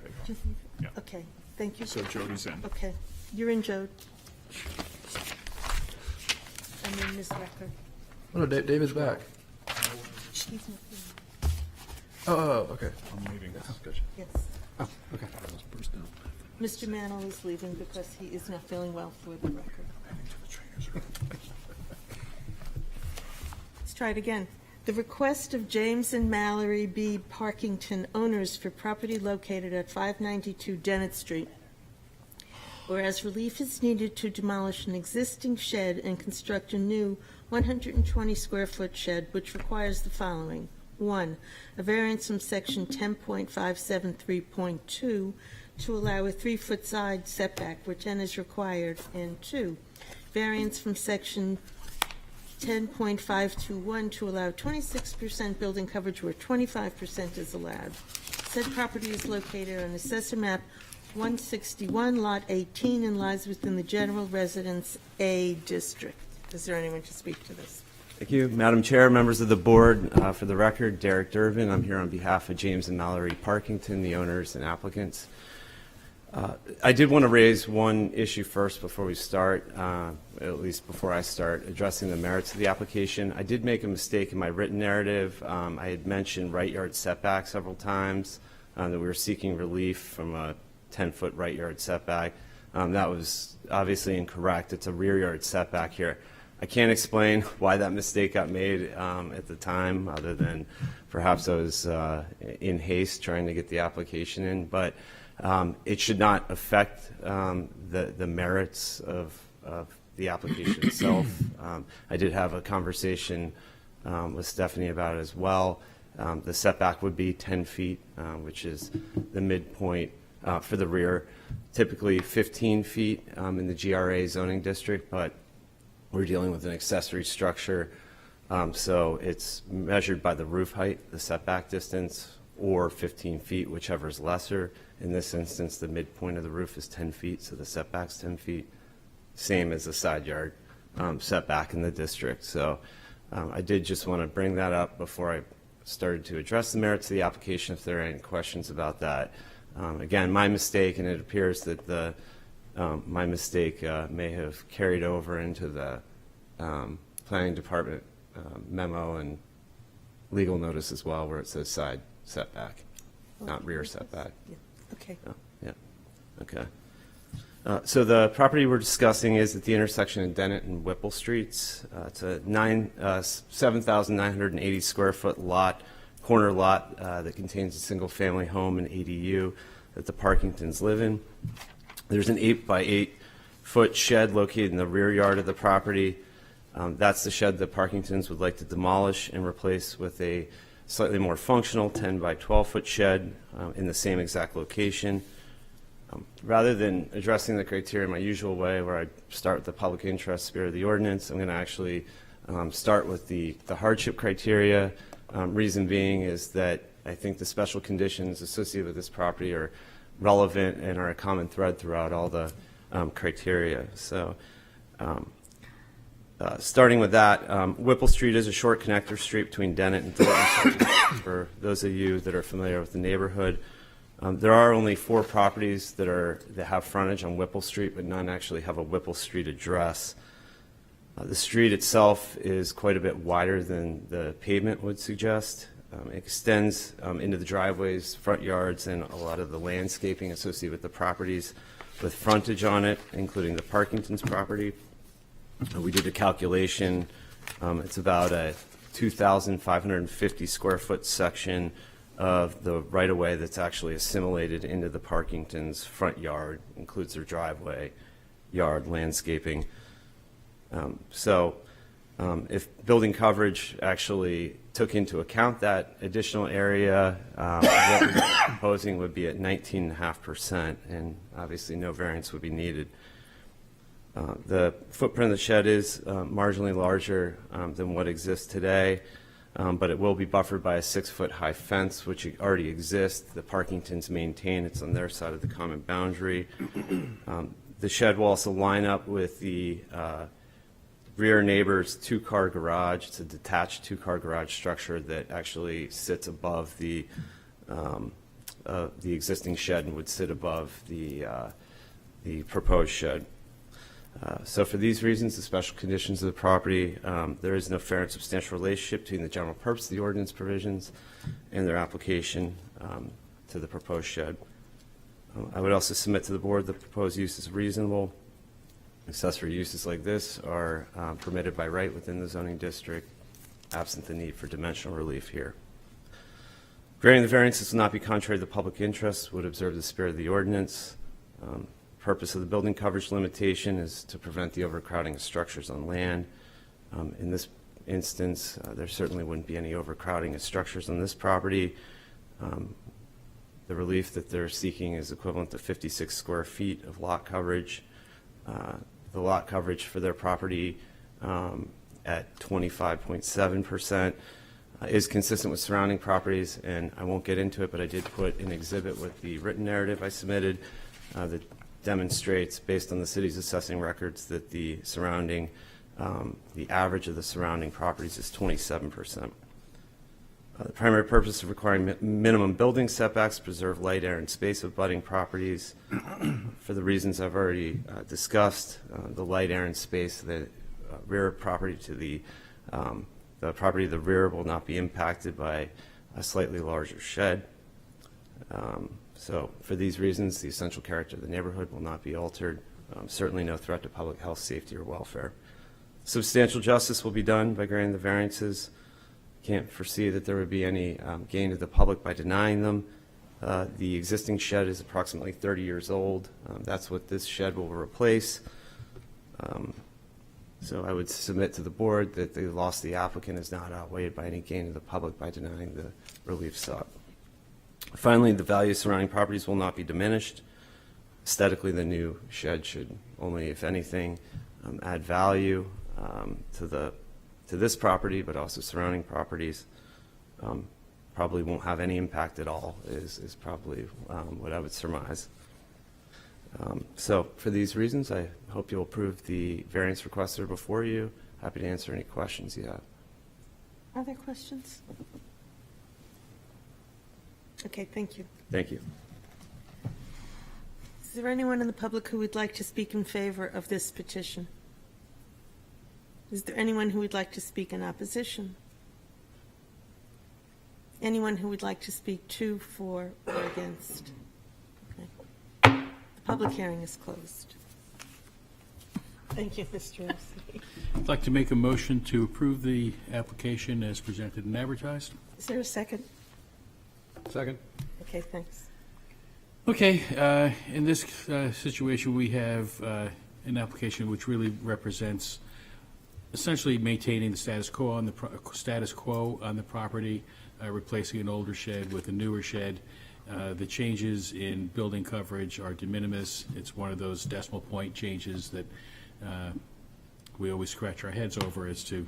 Yeah. Okay, thank you. So Jody's in. Okay, you're in, Jode. And then Ms. Recker. Oh, no, David's back. He's not here. Oh, okay. I'm leaving. Gotcha. Yes. Oh, okay. Mr. Mantle is leaving because he is not feeling well for the record. Let's try it again. The request of James and Mallory B. Parkington, owners, for property located at 592 Dennett Street. Whereas relief is needed to demolish an existing shed and construct a new 120-square-foot shed, which requires the following. 1, a variance from section 10.573.2 to allow a 3-foot side setback, which then is required. And 2, variance from section 10.521 to allow 26% building coverage where 25% is allowed. Said property is located on Assessor Map 161, Lot 18, and lies within the General Residence A District. Is there anyone to speak to this? Thank you, Madam Chair, members of the board. For the record, Derek Durbin. I'm here on behalf of James and Mallory Parkington, the owners and applicants. I did want to raise one issue first before we start, at least before I start addressing the merits of the application. I did make a mistake in my written narrative. I had mentioned right yard setback several times, that we were seeking relief from a 10-foot right yard setback. That was obviously incorrect. It's a rear yard setback here. I can't explain why that mistake got made at the time, other than perhaps I was in haste trying to get the application in, but it should not affect the merits of the application itself. I did have a conversation with Stephanie about it as well. The setback would be 10 feet, which is the midpoint for the rear. Typically 15 feet in the GRA zoning district, but we're dealing with an accessory structure, so it's measured by the roof height, the setback distance, or 15 feet, whichever is lesser. In this instance, the midpoint of the roof is 10 feet, so the setback's 10 feet, same as the side yard setback in the district. So I did just want to bring that up before I started to address the merits of the application, if there are any questions about that. Again, my mistake, and it appears that my mistake may have carried over into the planning department memo and legal notice as well, where it says side setback, not rear setback. Yeah. Okay. Oh, yeah. Okay. So the property we're discussing is at the intersection of Dennett and Whipple Streets. It's a 7,980 square foot lot, corner lot that contains a single family home and ADU that the Parkingtons live in. There's an 8 by 8 foot shed located in the rear yard of the property. That's the shed the Parkingtons would like to demolish and replace with a slightly more functional 10 by 12 foot shed in the same exact location. Rather than addressing the criteria in my usual way, where I start with the public interest spirit of the ordinance, I'm going to actually start with the hardship criteria. Reason being is that I think the special conditions associated with this property are relevant and are a common thread throughout all the criteria. So starting with that, Whipple Street is a short connector street between Dennett and Tilton. For those of you that are familiar with the neighborhood, there are only 4 properties that have frontage on Whipple Street, but none actually have a Whipple Street address. The street itself is quite a bit wider than the pavement would suggest. It extends into the driveways, front yards, and a lot of the landscaping associated with the properties with frontage on it, including the Parkingtons property. We did a calculation. It's about a 2,550 square foot section of the right-of-way that's actually assimilated into the Parkingtons' front yard, includes their driveway, yard, landscaping. If building coverage actually took into account that additional area, what we're proposing would be at 19.5%, and obviously no variance would be needed. The footprint of the shed is marginally larger than what exists today, but it will be buffered by a 6-foot high fence, which already exists. The Parkingtons maintain it's on their side of the common boundary. The shed will also line up with the rear neighbor's 2-car garage. It's a detached 2-car garage structure that actually sits above the existing shed and would sit above the proposed shed. So for these reasons, the special conditions of the property, there is no fair and substantial relationship between the general purpose of the ordinance provisions and their application to the proposed shed. I would also submit to the board the proposed use is reasonable. Accessory uses like this are permitted by right within the zoning district. absent the need for dimensional relief here. Granting the variances will not be contrary to the public interest, would observe the spirit of the ordinance. Purpose of the building coverage limitation is to prevent the overcrowding of structures on land. In this instance, there certainly wouldn't be any overcrowding of structures on this property. The relief that they're seeking is equivalent to 56 square feet of lot coverage. The lot coverage for their property at 25.7% is consistent with surrounding properties, and I won't get into it, but I did put an exhibit with the written narrative I submitted that demonstrates, based on the city's assessing records, that the surrounding, the average of the surrounding properties is 27%. The primary purpose of requiring minimum building setbacks preserve light, air, and space of abutting properties. For the reasons I've already discussed, the light, air, and space of the rear property to the property of the rear will not be impacted by a slightly larger shed. So for these reasons, the essential character of the neighborhood will not be altered. Certainly no threat to public health, safety, or welfare. Substantial justice will be done by granting the variances. Can't foresee that there would be any gain to the public by denying them. The existing shed is approximately 30 years old. That's what this shed will replace. So I would submit to the board that the loss of the applicant is not outweighed by any gain to the public by denying the relief sought. Finally, the value of surrounding properties will not be diminished. Aesthetically, the new shed should only, if anything, add value to this property, but also surrounding properties. Probably won't have any impact at all is probably what I would surmise. So for these reasons, I hope you'll approve the variance requests that are before you. Happy to answer any questions you have. Other questions? Okay, thank you. Thank you. Is there anyone in the public who would like to speak in favor of this petition? Is there anyone who would like to speak in opposition? Anyone who would like to speak to, for, or against? Okay. The public hearing is closed. Thank you, Mr. Rossi. I'd like to make a motion to approve the application as presented and advertised. Is there a second? Second. Okay, thanks. Okay, in this situation, we have an application which really represents essentially maintaining the status quo on the property, replacing an older shed with a newer shed. The changes in building coverage are de minimis. It's one of those decimal point changes that we always scratch our heads over as to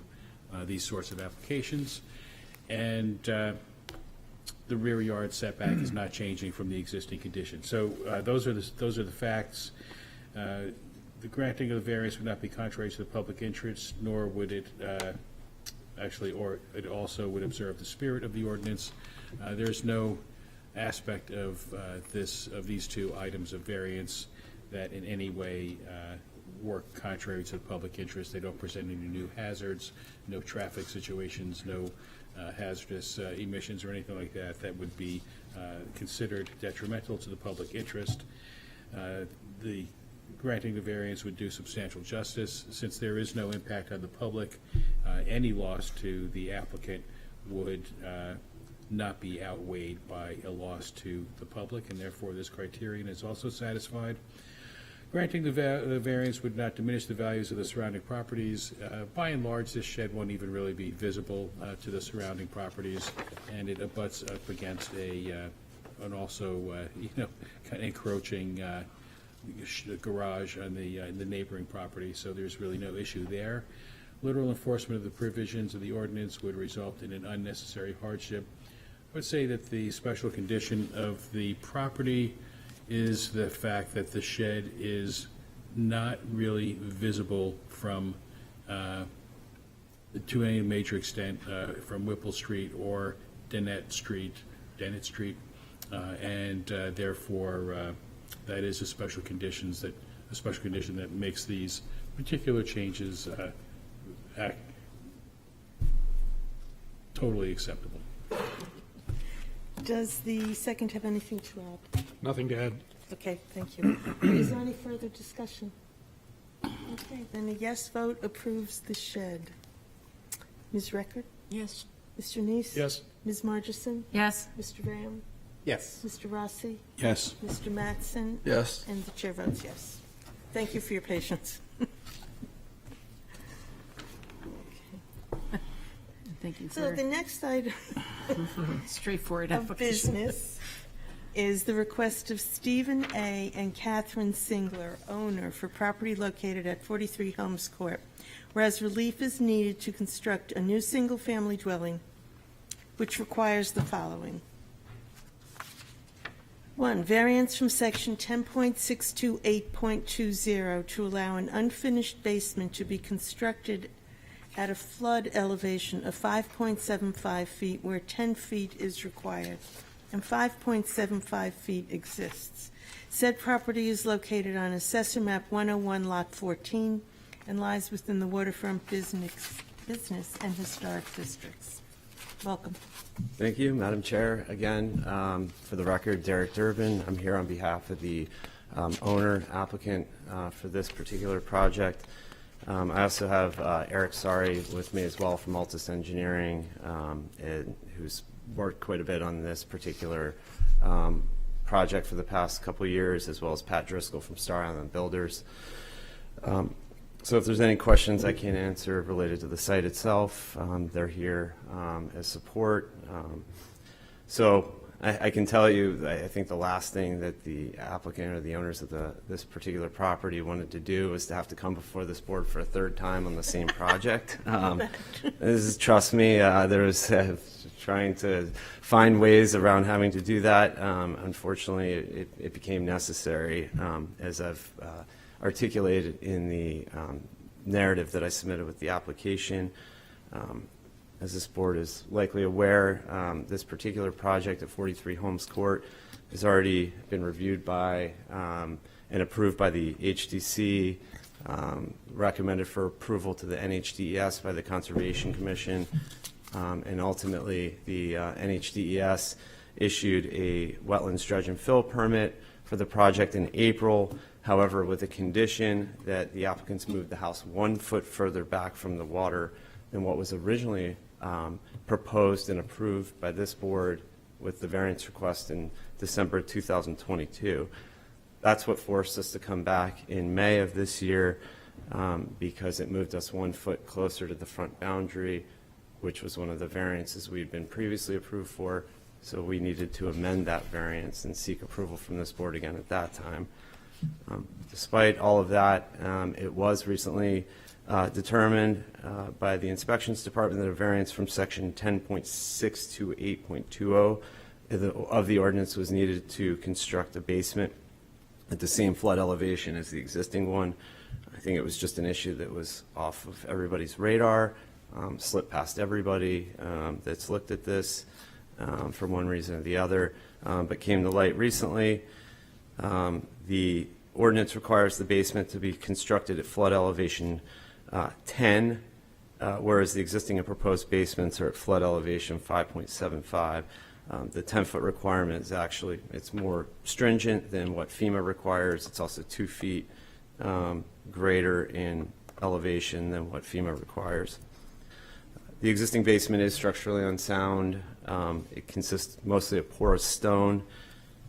these sorts of applications. And the rear yard setback is not changing from the existing condition. So those are the facts. The granting of the variance would not be contrary to the public interest, nor would it or it also would observe the spirit of the ordinance. There's no aspect of these two items of variance that in any way work contrary to the public interest. They don't present any new hazards, no traffic situations, no hazardous emissions or anything like that that would be considered detrimental to the public interest. The granting the variance would do substantial justice. Since there is no impact on the public, any loss to the applicant would not be outweighed by a loss to the public, and therefore this criterion is also satisfied. Granting the variance would not diminish the values of the surrounding properties. By and large, this shed won't even really be visible to the surrounding properties, and it abuts up against an also kind of encroaching garage on the neighboring property, so there's really no issue there. Literal enforcement of the provisions of the ordinance would result in an unnecessary hardship. I would say that the special condition of the property is the fact that the shed is not really visible from to any major extent from Whipple Street or Dennett Street, and therefore that is a special condition that makes these particular changes totally acceptable. Does the second have anything to add? Nothing to add. Okay, thank you. Is there any further discussion? Okay, then a yes vote approves the shed. Ms. Record? Yes. Mr. Neese? Yes. Ms. Margison? Yes. Mr. Graham? Yes. Mr. Rossi? Yes. Mr. Mattson? Yes. And the chair votes yes. Thank you for your patience. Thank you So for the next item straightforward of application. business is the request of Stephen A. and Catherine Singler, owner, for property located at 43 Holmes Court, whereas relief is needed to construct a new single-family dwelling, which requires the following. 1, variance from section 10.628.20 to allow an unfinished basement to be constructed at a flood elevation of 5.75 feet where 10 feet is required and 5.75 feet exists. Said property is located on Assessor Map 101, Lot 14, and lies within the waterfront business and historic districts. Welcome. Thank you, Madam Chair. Again, for the record, Derek Durbin. I'm here on behalf of the owner applicant for this particular project. I also have Eric Sari with me as well from Altus Engineering, who's worked quite a bit on this particular project for the past couple of years, as well as Pat Driscoll from Star Island Builders. So if there's any questions I can answer related to the site itself, they're here as support. So I can tell you, I think the last thing that the applicant or the owners of this particular property wanted to do was to have to come before this board for a third time on the same project. Trust me, there was trying to find ways around having to do that. Unfortunately, it became necessary, as I've articulated in the narrative that I submitted with the application. As this board is likely aware, this particular project at 43 Holmes Court has already been reviewed by and approved by the HDC, recommended for approval to the NHDES by the Conservation Commission, and ultimately the NHDES issued a wetlands dredge and fill permit for the project in April. However, with a condition that the applicants move the house 1 foot further back from the water than what was originally proposed and approved by this board with the variance request in December 2022. That's what forced us to come back in May of this year, because it moved us 1 foot closer to the front boundary, which was one of the variances we'd been previously approved for. So we needed to amend that variance and seek approval from this board again at that time. Despite all of that, it was recently determined by the Inspections Department that a variance from section 10.628.20 of the ordinance was needed to construct a basement at the same flood elevation as the existing one. I think it was just an issue that was off of everybody's radar, slipped past everybody that's looked at this for one reason or the other, but came to light recently. The ordinance requires the basement to be constructed at flood elevation 10, whereas the existing and proposed basements are at flood elevation 5.75. The 10-foot requirement is actually, it's more stringent than what FEMA requires. It's also 2 feet greater in elevation than what FEMA requires. The existing basement is structurally unsound. It consists mostly of porous stone.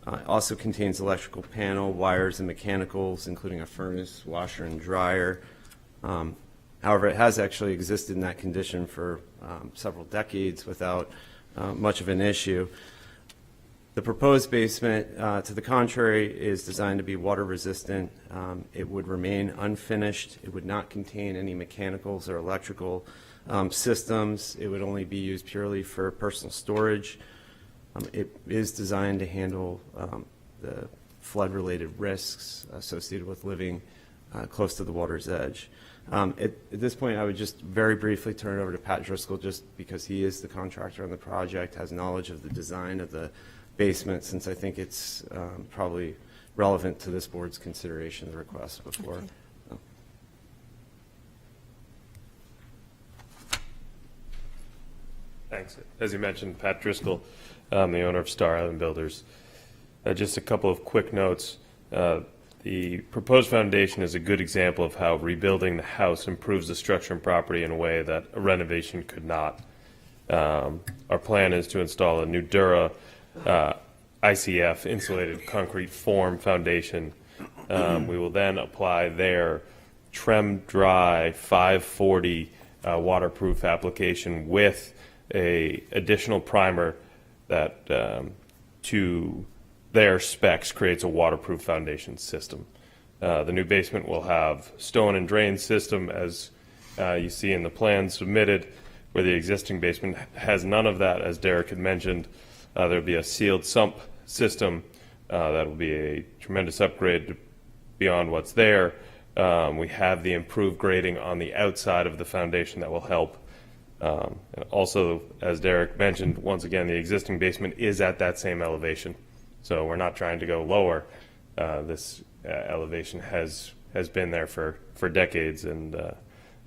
It also contains electrical panel, wires, and mechanicals, including a furnace, washer, and dryer. However, it has actually existed in that condition for several decades without much of an issue. The proposed basement, to the contrary, is designed to be water resistant. It would remain unfinished. It would not contain any mechanicals or electrical systems. It would only be used purely for personal storage. It is designed to handle the flood-related risks associated with living close to the water's edge. At this point, I would just very briefly turn it over to Pat Driscoll, just because he is the contractor on the project, has knowledge of the design of the basement, since I think it's probably relevant to this board's consideration of the request before. Okay. Thanks. As you mentioned, Pat Driscoll, the owner of Star Island Builders. Just a couple of quick notes. The proposed foundation is a good example of how rebuilding the house improves the structure and property in a way that a renovation could not. Our plan is to install a Nudura ICF, insulated concrete form foundation. We will then apply their Trem Dry 540 waterproof application with a additional primer that to their specs creates a waterproof foundation system. The new basement will have stone and drain system as you see in the plan submitted, where the existing basement has none of that. As Derek had mentioned, there'll be a sealed sump system that will be a tremendous upgrade beyond what's there. We have the improved grading on the outside of the foundation that will help. And also, as Derek mentioned, once again, the existing basement is at that same elevation. So we're not trying to go lower. This elevation has been there for decades, and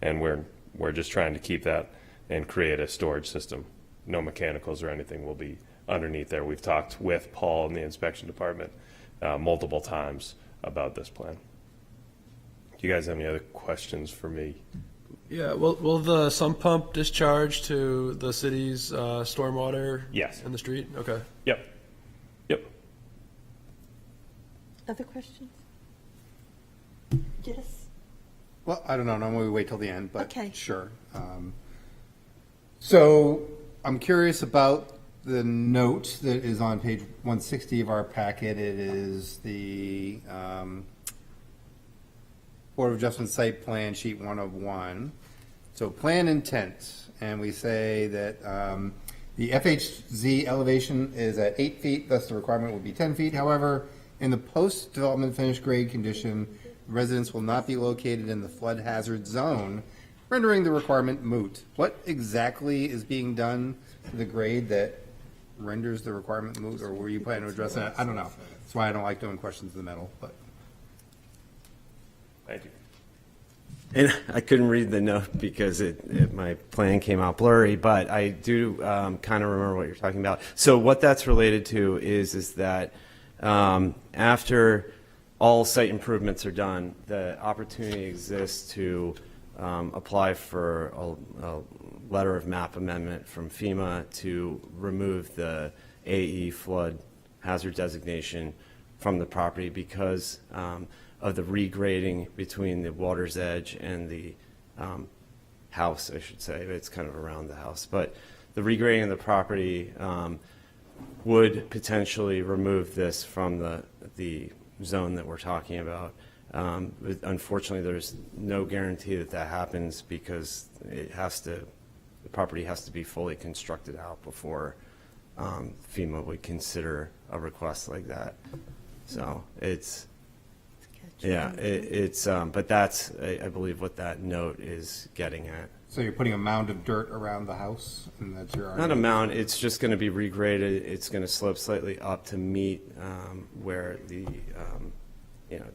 we're just trying to keep that and create a storage system. No mechanicals or anything will be underneath there. We've talked with Paul in the inspection department multiple times about this plan. Do you guys have any other questions for me? Yeah, will the sump pump discharge to the city's stormwater? Yes. In the street? Okay. Yep. Other questions? Yes. Well, I don't know. Normally we wait till the end, but Okay. sure. So I'm curious about the note that is on page 160 of our packet. It is the Board of Adjustment Site Plan Sheet 1 of 1. So plan intent, and we say that the FHZ elevation is at 8 feet, thus the requirement would be 10 feet. However, in the post-development finished grade condition, residents will not be located in the flood hazard zone, rendering the requirement moot. What exactly is being done to the grade that renders the requirement moot, or were you planning to address that? I don't know. That's why I don't like doing questions in the middle, but. Thank you. And I couldn't read the note because my plan came out blurry, but I do kind of remember what you're talking about. So what that's related to is that after all site improvements are done, the opportunity exists to apply for a letter of map amendment from FEMA to remove the AE flood hazard designation from the property because of the regrading between the water's edge and the house, I should say. It's kind of around the house. But the regrading of the property would potentially remove this from the zone that we're talking about. Unfortunately, there's no guarantee that that happens because the property has to be fully constructed out before FEMA would consider a request like that. So it's, but that's, I believe, what that note is getting at. So you're putting a mound of dirt around the house, and that's your Not a mound, it's just going to be regraded. It's going to slope slightly up to meet where the,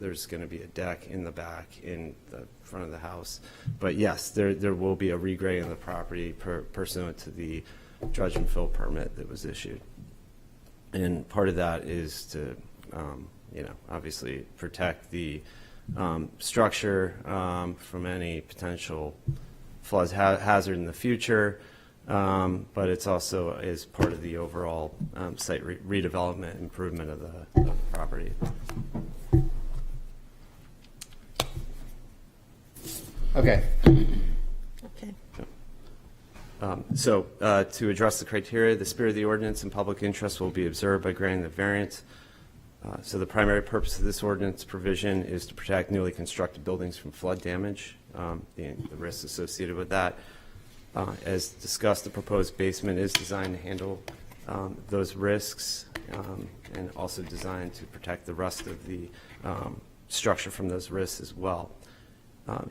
there's going to be a deck in the back in the front of the house. But yes, there will be a regrading of the property pursuant to the dredge and fill permit that was issued. And part of that is to, obviously protect the structure from any potential flood hazard in the future, but it's also is part of the overall site redevelopment improvement of the property. Okay. Okay. So to address the criteria, the spirit of the ordinance and public interest will be observed by granting the variance. So the primary purpose of this ordinance provision is to protect newly constructed buildings from flood damage, the risks associated with that. As discussed, the proposed basement is designed to handle those risks and also designed to protect the rest of the structure from those risks as well.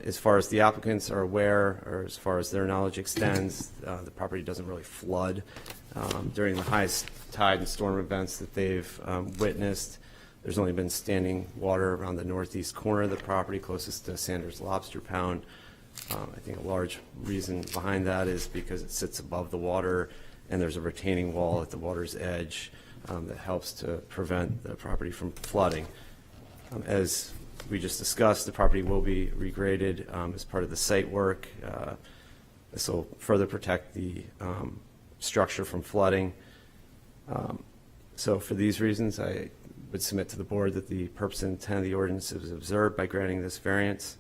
As far as the applicants are aware, or as far as their knowledge extends, the property doesn't really flood. During the highest tide and storm events that they've witnessed, there's only been standing water around the northeast corner of the property closest to Sanders Lobster Pound. I think a large reason behind that is because it sits above the water and there's a retaining wall at the water's edge that helps to prevent the property from flooding. As we just discussed, the property will be regraded as part of the site work. This will further protect the structure from flooding. So for these reasons, I would submit to the board that the purpose and intent of the ordinance is observed by granting this variance.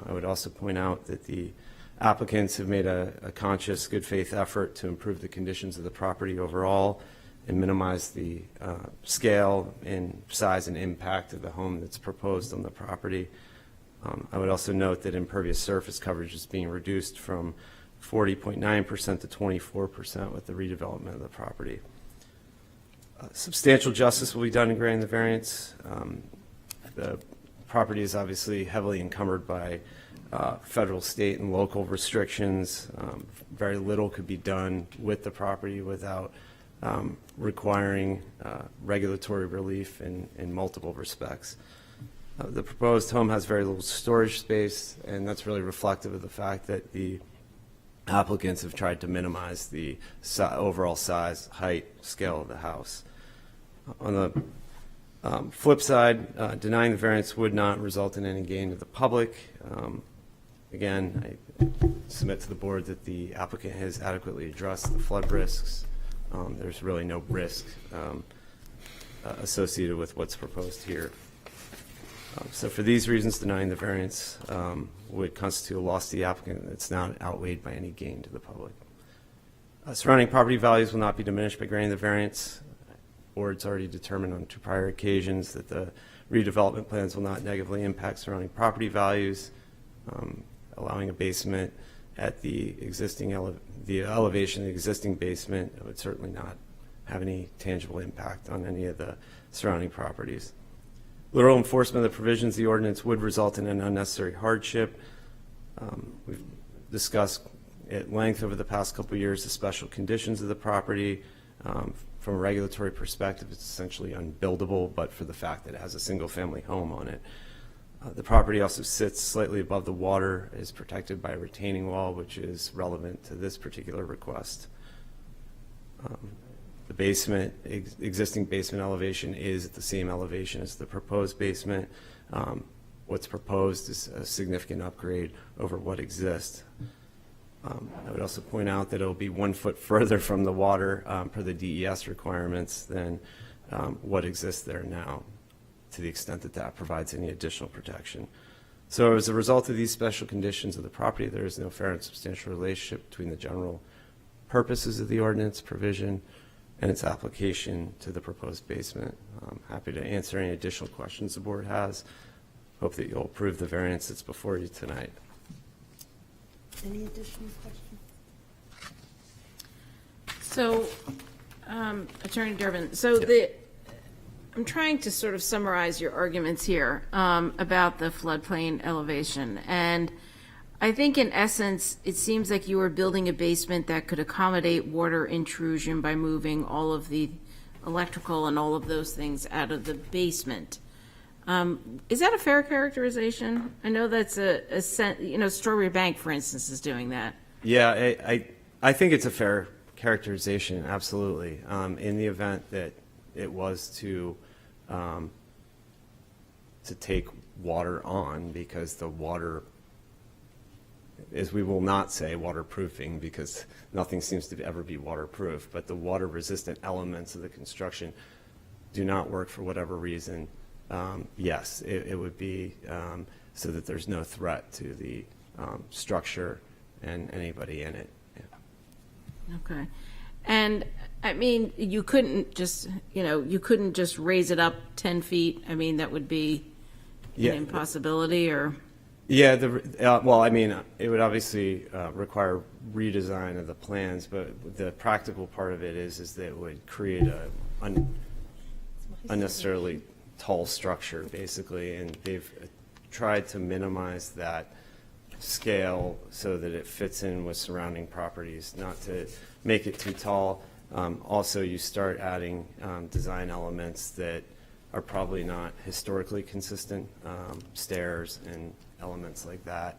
I would also point out that the applicants have made a conscious, good faith effort to improve the conditions of the property overall and minimize the scale and size and impact of the home that's proposed on the property. I would also note that impervious surface coverage is being reduced from 40.9% to 24% with the redevelopment of the property. Substantial justice will be done in granting the variance. The property is obviously heavily encumbered by federal, state, and local restrictions. Very little could be done with the property without requiring regulatory relief in multiple respects. The proposed home has very little storage space, and that's really reflective of the fact that the applicants have tried to minimize the overall size, height, scale of the house. On the flip side, denying the variance would not result in any gain to the public. Again, I submit to the board that the applicant has adequately addressed the flood risks. There's really no risk associated with what's proposed here. So for these reasons, denying the variance would constitute a loss to the applicant that's not outweighed by any gain to the public. Surrounding property values will not be diminished by granting the variance. Board's already determined on 2 prior occasions that the redevelopment plans will not negatively impact surrounding property values. Allowing a basement at the existing elevation of the existing basement would certainly not have any tangible impact on any of the surrounding properties. Literal enforcement of the provisions of the ordinance would result in an unnecessary hardship. We've discussed at length over the past couple of years the special conditions of the property. From a regulatory perspective, it's essentially unbuildable, but for the fact that it has a single-family home on it. The property also sits slightly above the water, is protected by a retaining wall, which is relevant to this particular request. The basement, existing basement elevation is at the same elevation as the proposed basement. What's proposed is a significant upgrade over what exists. I would also point out that it will be 1 foot further from the water per the DES requirements than what exists there now, to the extent that that provides any additional protection. So as a result of these special conditions of the property, there is no fair and substantial relationship between the general purposes of the ordinance provision and its application to the proposed basement. I'm happy to answer any additional questions the board has. Hope that you'll approve the variance that's before you tonight. Any additional questions? So, Attorney Durbin, I'm trying to sort of summarize your arguments here about the floodplain elevation. And I think in essence, it seems like you were building a basement that could accommodate water intrusion by moving all of the electrical and all of those things out of the basement. Is that a fair characterization? I know that's Strawberry Bank, for instance, is doing that. Yeah, I think it's a fair characterization, absolutely. In the event that it was to take water on, because the water, as we will not say waterproofing, because nothing seems to ever be waterproof, but the water resistant elements of the construction do not work for whatever reason. Yes, it would be so that there's no threat to the structure and anybody in it. Yeah. Okay. And I mean, you couldn't just raise it up 10 feet. I mean, that would be an impossibility, or? Yeah, well, I mean, it would obviously require redesign of the plans, but the practical part of it is that it would create a unnecessarily tall structure, basically, and they've tried to minimize that scale so that it fits in with surrounding properties, not to make it too tall. Also, you start adding design elements that are probably not historically consistent, stairs and elements like that,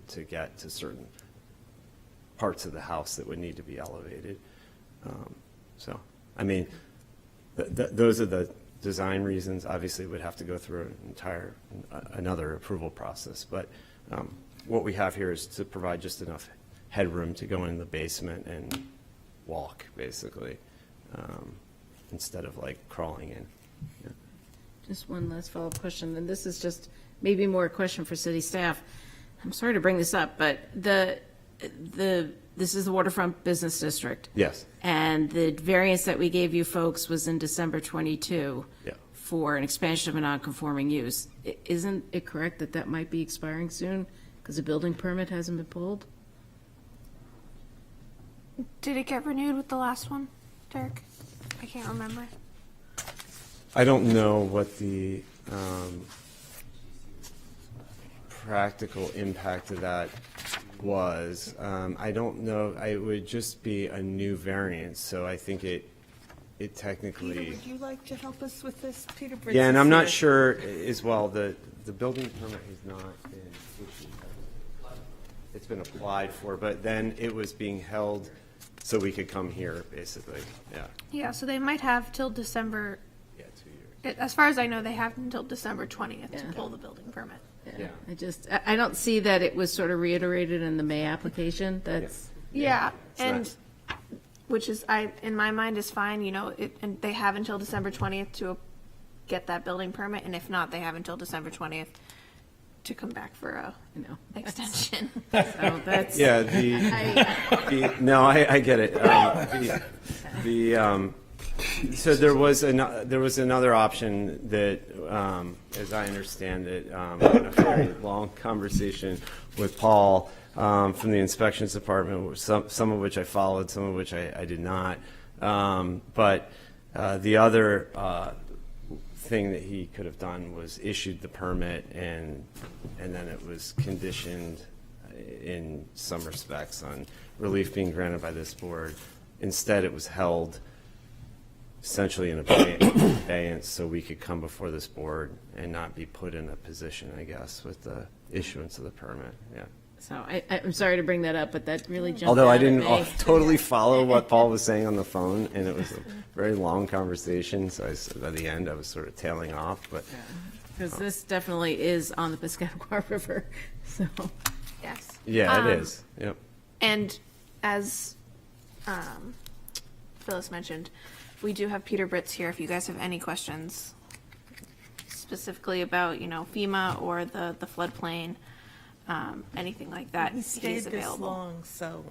to get to certain parts of the house that would need to be elevated. So, I mean, those are the design reasons. Obviously, we'd have to go through another approval process, but what we have here is to provide just enough headroom to go in the basement and walk, basically, instead of like crawling in. Yeah. Just one last follow-up question, and this is just maybe more a question for city staff. I'm sorry to bring this up, but this is the waterfront business district. Yes. And the variance that we gave you folks was in December 22. Yeah. For an expansion of a non-conforming use. Isn't it correct that that might be expiring soon because the building permit hasn't been pulled? Did it get renewed with the last one, Derek? I can't remember. I don't know what the practical impact of that was. I don't know. It would just be a new variance, so I think it technically. Peter, would you like to help us with this? Peter Britz Yeah, and is I'm not here. sure as well, the building permit has not been issued. It's been applied for, but then it was being held so we could come here, basically, yeah. Yeah, so they might have till December. Yeah, 2 years. As far as I know, they have until December 20th to pull the building permit. Yeah. I don't see that it was sort of reiterated in the May application. That's. Yeah, It's and which is, in my mind, is fine, and they have until December 20th to get that building permit, and if not, they have until December 20th to come back for a, extension. So that's. Yeah, no, I get it. So there was another option that, as I understand it, in a very long conversation with Paul from the inspections department, some of which I followed, some of which I did not. But the other thing that he could have done was issued the permit, and then it was conditioned in some respects on relief being granted by this board. Instead, it was held essentially in abeyance so we could come before this board and not be put in a position, I guess, with the issuance of the permit, yeah. So I'm sorry to bring that up, but that really jumped Although out I at didn't me. totally follow what Paul was saying on the phone, and it was a very long conversation, so by the end I was sort of tailing off, but. Because this definitely is on the Piscataqua River, so. Yes. Yeah, it is, yep. And as Phyllis mentioned, we do have Peter Britz here if you guys have any questions specifically about, FEMA or the floodplain, anything like that. He He stayed is this available. long, so.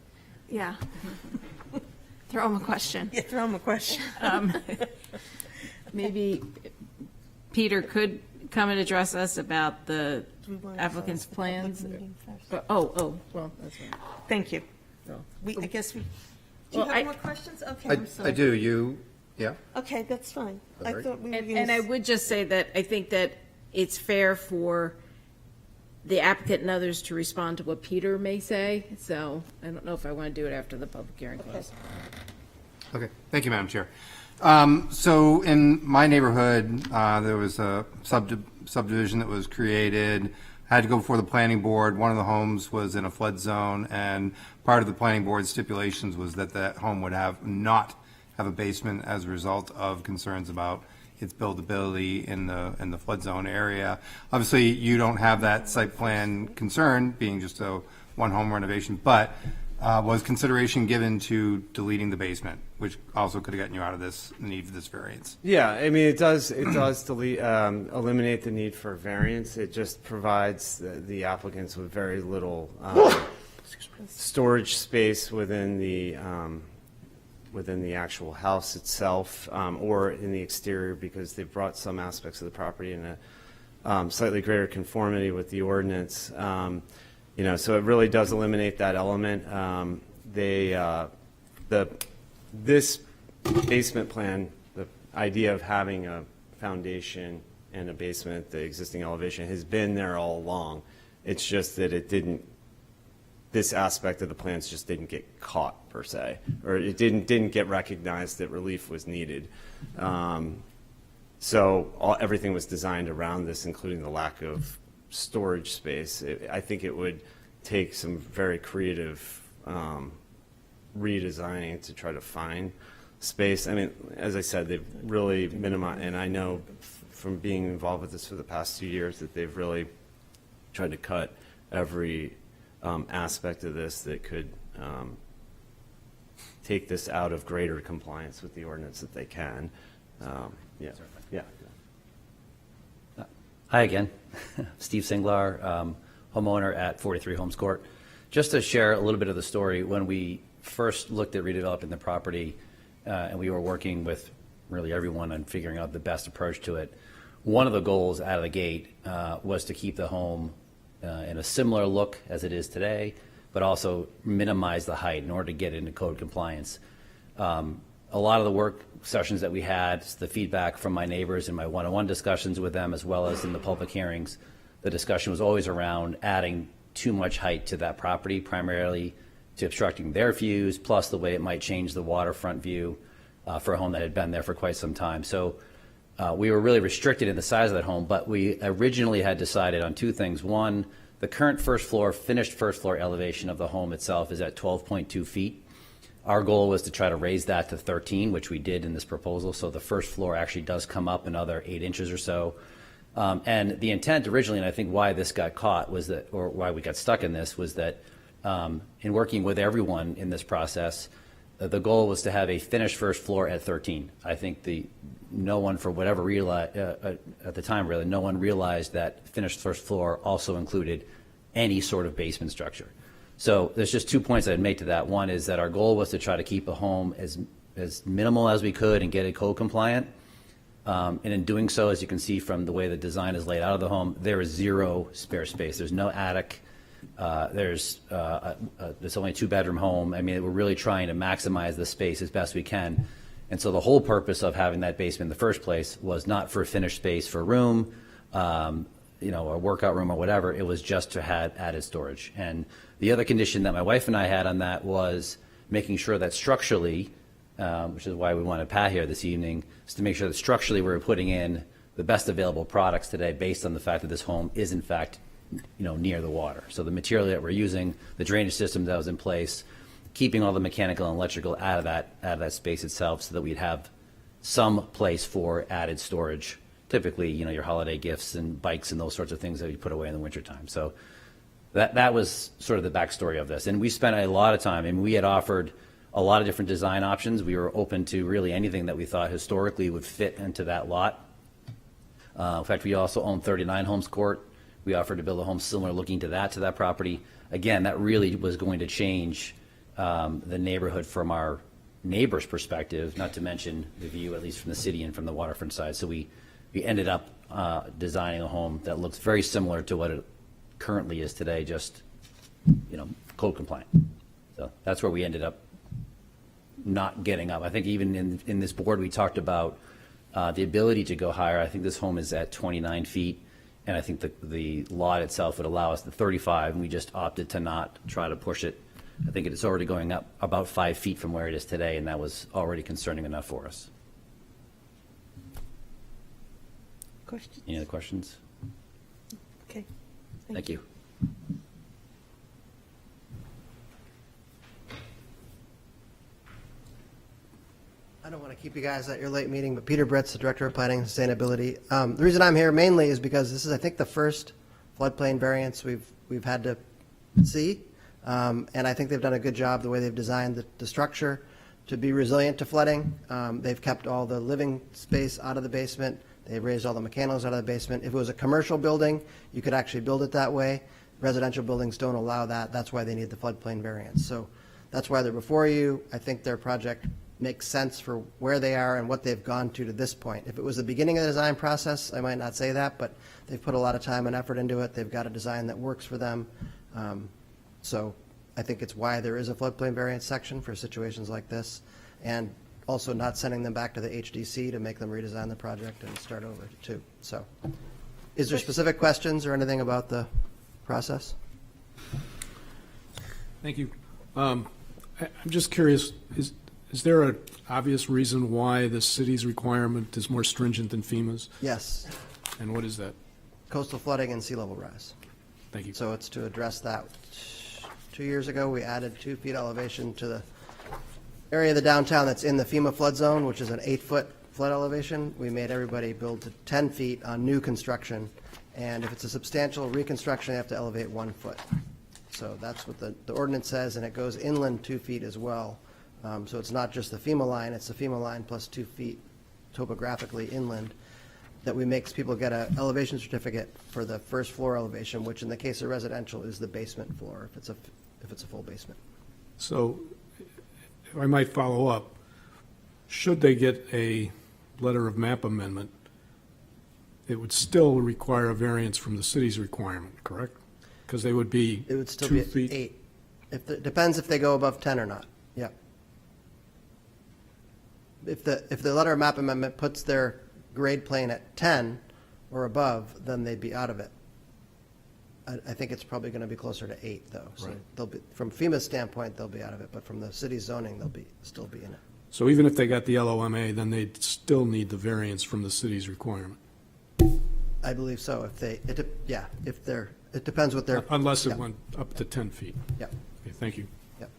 Yeah. Throw him a question. Yeah, throw him a question. Maybe Peter could come and address us about the Do we want to applicant's close the public plans. meeting first? Well, that's right. Thank you. So- I guess we, do you Well, have I- more questions? Okay, I'm sorry. I do, yeah. Okay, that's fine. I Alright. thought we were And I would just say that I think that it's fair for the applicant and others to respond to what Peter may say, so I don't know if I want to do it after the public hearing closes. Okay, thank you, Madam Chair. So in my neighborhood, there was a subdivision that was created, had to go before the planning board. One of the homes was in a flood zone, and part of the planning board's stipulations was that that home would not have a basement as a result of concerns about its buildability in the flood zone area. Obviously, you don't have that site plan concern, being just a one-home renovation, but was consideration given to deleting the basement, which also could have gotten you out of this need for this variance? Yeah, I mean, it does delete, eliminate the need for variance. It just provides the applicants with very little storage space within the actual house itself, or in the exterior, because they've brought some aspects of the property in a slightly greater conformity with the ordinance. So it really does eliminate that element. This basement plan, the idea of having a foundation and a basement, the existing elevation, has been there all along. It's just that this aspect of the plans just didn't get caught, per se, or it didn't get recognized that relief was needed. Everything was designed around this, including the lack of storage space. I think it would take some very creative redesigning to try to find space. I mean, as I said, they've really minimized, and I know from being involved with this for the past 2 years that they've really tried to cut every aspect of this that could take this out of greater compliance with the ordinance that they can. Yeah, yeah. Hi again, Steve Singlar, homeowner at 43 Holmes Court. Just to share a little bit of the story, when we first looked at redeveloping the property, and we were working with really everyone on figuring out the best approach to it, one of the goals out of the gate was to keep the home in a similar look as it is today, but also minimize the height in order to get into code compliance. A lot of the work sessions that we had, the feedback from my neighbors and my one-on-one discussions with them, as well as in the public hearings, the discussion was always around adding too much height to that property, primarily to obstructing their views, plus the way it might change the waterfront view for a home that had been there for quite some time. So we were really restricted in the size of that home, but we originally had decided on two things. One, the current finished first floor elevation of the home itself is at 12.2 feet. Our goal was to try to raise that to 13, which we did in this proposal. So the first floor actually does come up another 8 inches or so. And the intent originally, and I think why this got caught was that, or why we got stuck in this, was that in working with everyone in this process, the goal was to have a finished first floor at 13. I think no one, for whatever at the time, really, no one realized that finished first floor also included any sort of basement structure. So there's just 2 points I'd make to that. One is that our goal was to try to keep a home as minimal as we could and get it code compliant. And in doing so, as you can see from the way the design is laid out of the home, there is zero spare space. There's no attic. There's only a 2-bedroom home. I mean, we're really trying to maximize the space as best we can. And so the whole purpose of having that basement in the first place was not for finished space for room, a workout room or whatever. It was just to have added storage. And the other condition that my wife and I had on that was making sure that structurally, which is why we wanted Pat here this evening, is to make sure that structurally we were putting in the best available products today based on the fact that this home is in fact near the water. So the material that we're using, the drainage system that was in place, keeping all the mechanical and electrical out of that space itself so that we'd have some place for added storage. Typically, your holiday gifts and bikes and those sorts of things that you put away in the wintertime. So that was sort of the backstory of this. And we spent a lot of time, and we had offered a lot of different design options. We were open to really anything that we thought historically would fit into that lot. In fact, we also own 39 Holmes Court. We offered to build a home similar looking to that property. Again, that really was going to change the neighborhood from our neighbor's perspective, not to mention the view, at least from the city and from the waterfront side. So we ended up designing a home that looks very similar to what it currently is today, just, code compliant. So that's where we ended up not getting up. I think even in this board, we talked about the ability to go higher. I think this home is at 29 feet, and I think the lot itself would allow us to 35, and we just opted to not try to push it. I think it's already going up about 5 feet from where it is today, and that was already concerning enough for us. Questions? Any other questions? Okay. Thank you. I don't want to keep you guys at your late meeting, but Peter Bretz, the Director of Planning and Sustainability. The reason I'm here mainly is because this is, I think, the first floodplain variance we've had to see. And I think they've done a good job the way they've designed the structure to be resilient to flooding. They've kept all the living space out of the basement. They've raised all the mechanicals out of the basement. If it was a commercial building, you could actually build it that way. Residential buildings don't allow that. That's why they need the floodplain variance. So that's why they're before you. I think their project makes sense for where they are and what they've gone to this point. If it was the beginning of the design process, I might not say that, but they've put a lot of time and effort into it. They've got a design that works for them. So I think it's why there is a floodplain variance section for situations like this, and also not sending them back to the HDC to make them redesign the project and start over too. So is there specific questions or anything about the process? Thank you. I'm just curious, is there an obvious reason why the city's requirement is more stringent than FEMA's? Yes. And what is that? Coastal flooding and sea level rise. Thank you. So it's to address that. 2 years ago, we added 2 feet elevation to the area of the downtown that's in the FEMA flood zone, which is an 8-foot flood elevation. We made everybody build to 10 feet on new construction. And if it's a substantial reconstruction, they have to elevate 1 foot. So that's what the ordinance says, and it goes inland 2 feet as well So it's not just the FEMA line, it's the FEMA line plus 2 feet topographically inland that we makes people get an elevation certificate for the first floor elevation, which in the case of residential is the basement floor, if it's a full basement. So if I might follow up, should they get a letter of map amendment, it would still require a variance from the city's requirement, correct? Because they would be It would still 2 be feet. at 8. Depends if they go above 10 or not, yep. If the letter of map amendment puts their grade plane at 10 or above, then they'd be out of it. I think it's probably going to be closer to 8, though. So Right. they'll be, from FEMA's standpoint, they'll be out of it, but from the city's zoning, they'll still be in it. So even if they got the LOMA, then they'd still need the variance from the city's requirement. I believe so. It depends what they're. Unless it yeah. went up to 10 feet. Yep. Okay, thank you. Yep.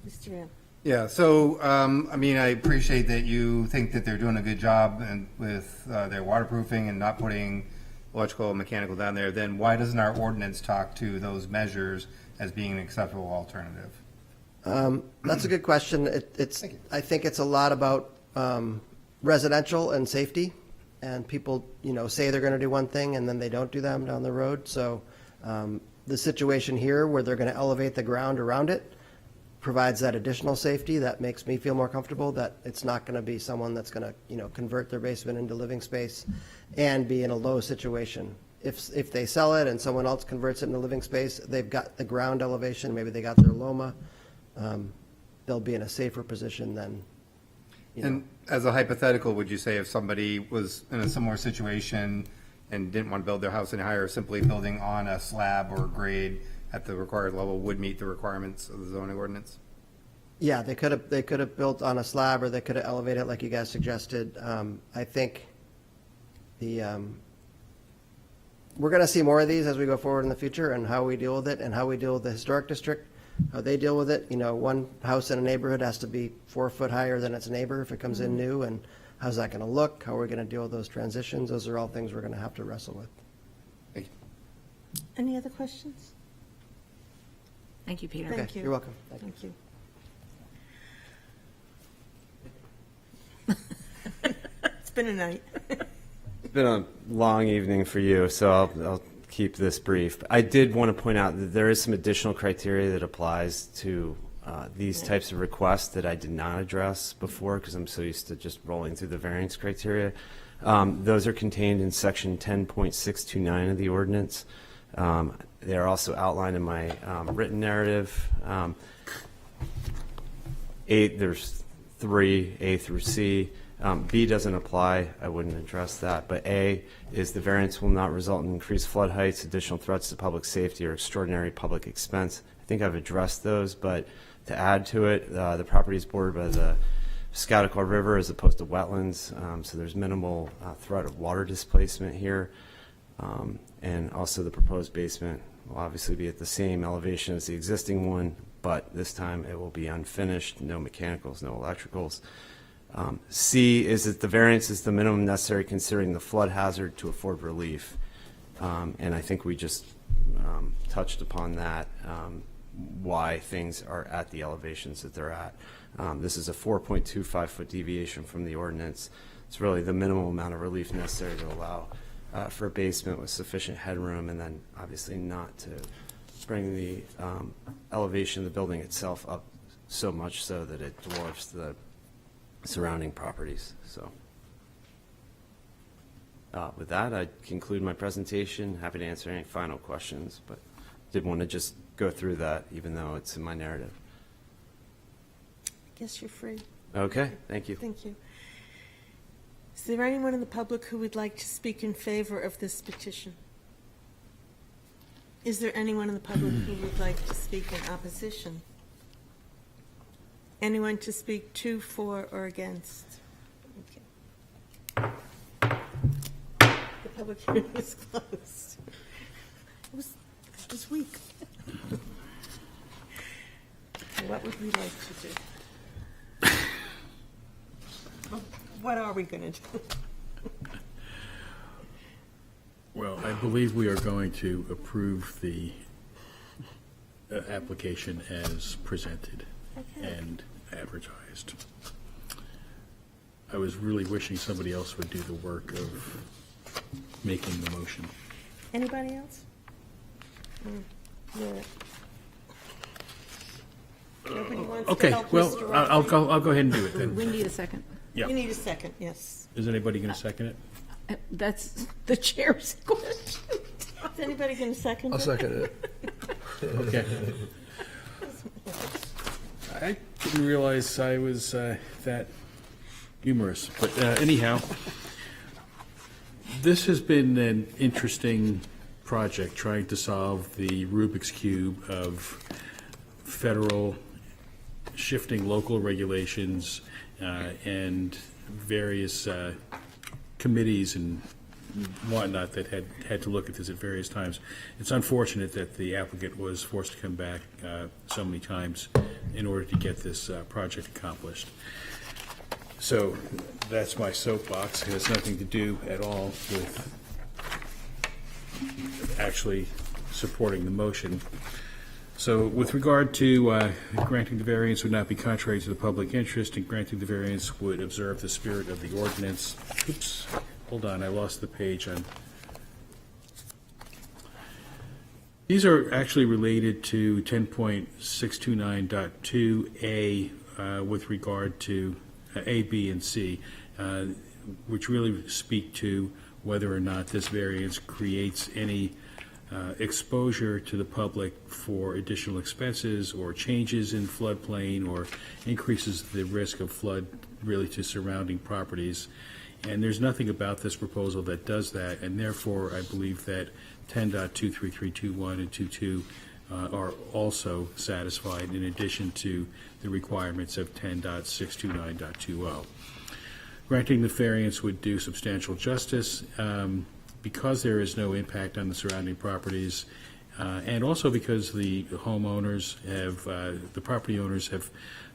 Mr. Am. Yeah, so, I mean, I appreciate that you think that they're doing a good job and with their waterproofing and not putting electrical and mechanical down there. Then why doesn't our ordinance talk to those measures as being an acceptable alternative? That's a good question. I think it's a lot about residential and safety, and people, say they're going to do one thing and then they don't do them down the road. So the situation here where they're going to elevate the ground around it provides that additional safety that makes me feel more comfortable that it's not going to be someone that's going to, convert their basement into living space and be in a low situation. If they sell it and someone else converts it into living space, they've got the ground elevation, maybe they got their LOMA, they'll be in a safer position than, And as a hypothetical, would you say if somebody was in a similar situation and didn't want to build their house any higher, simply building on a slab or grade at the required level would meet the requirements of the zoning ordinance? Yeah, they could have built on a slab, or they could have elevated it like you guys suggested. I think we're going to see more of these as we go forward in the future, and how we deal with it, and how we deal with the historic district, how they deal with it. One house in a neighborhood has to be 4 foot higher than its neighbor if it comes in new, and how's that going to look? How are we going to deal with those transitions? Those are all things we're going to have to wrestle with. Any other questions? Thank you, Peter. Thank you. You're welcome. Thank you. It's been a night. It's been a long evening for you, so I'll keep this brief. I did want to point out that there is some additional criteria that applies to these types of requests that I did not address before because I'm so used to just rolling through the variance criteria. Those are contained in section 10.629 of the ordinance. They are also outlined in my written narrative. There's 3, A through C. B doesn't apply. I wouldn't address that. But A is the variance will not result in increased flood heights, additional threats to public safety, or extraordinary public expense. I think I've addressed those, but to add to it, the property is bordered by the Scoutical River as opposed to wetlands, so there's minimal threat of water displacement here. And also the proposed basement will obviously be at the same elevation as the existing one, but this time it will be unfinished, no mechanicals, no electricals. C is that the variance is the minimum necessary considering the flood hazard to afford relief. And I think we just touched upon that, why things are at the elevations that they're at. This is a 4.25 foot deviation from the ordinance. It's really the minimum amount of relief necessary to allow for a basement with sufficient headroom, and then obviously not to bring the elevation of the building itself up so much so that it dwarfs the surrounding properties. So with that, I conclude my presentation. Happy to answer any final questions, but did want to just go through that even though it's in my narrative. I guess you're free. Okay, thank you. Thank you. Is there anyone in the public who would like to speak in favor of this petition? Is there anyone in the public who would like to speak in opposition? Anyone to speak to, for, or against? Okay. The public hearing is closed. It was weak. What would we like to do? What are we going to do? Well, I believe we are going to approve the application as presented. and advertised. I was really wishing somebody else would do the work of making the motion. Anybody else? Nobody wants to Okay, help well, Mr. I'll Rossi? go ahead and do it then. We need a second. Yeah. You need a second, yes. Is anybody going to second it? That's the chair's question. Is anybody going to second it? I'll second it. Okay. I didn't realize I was that humorous, but anyhow, this has been an interesting project trying to solve the Rubik's Cube of federal shifting local regulations and various committees and whatnot that had to look at this at various times. It's unfortunate that the applicant was forced to come back so many times in order to get this project accomplished. So that's my soapbox. It has nothing to do at all with actually supporting the motion. So with regard to granting the variance would not be contrary to the public interest, and granting the variance would observe the spirit of the ordinance. Oops, hold on, I lost the page on. These are actually related to 10.629.2A with regard to A, B, and C, which really speak to whether or not this variance creates any exposure to the public for additional expenses or changes in floodplain or increases the risk of flood really to surrounding properties. And there's nothing about this proposal that does that, and therefore I believe that 10.23321 and 22 are also satisfied in addition to the requirements of 10.629.20. Granting the variance would do substantial justice because there is no impact on the surrounding properties, and also because the homeowners have, the property owners have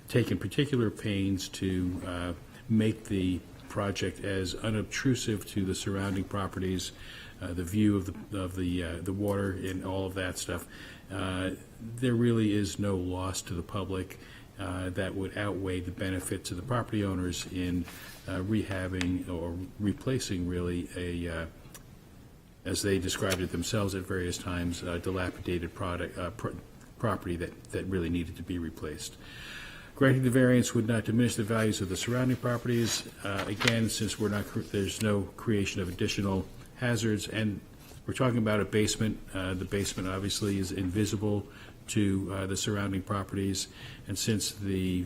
taken particular pains to make the project as unobtrusive to the surrounding properties, the view of the water and all of that stuff. There really is no loss to the public that would outweigh the benefit to the property owners in rehabbing or replacing really a, as they described it themselves at various times, dilapidated property that really needed to be replaced. Granting the variance would not diminish the values of the surrounding properties. Again, since there's no creation of additional hazards, and we're talking about a basement. The basement obviously is invisible to the surrounding properties, and since the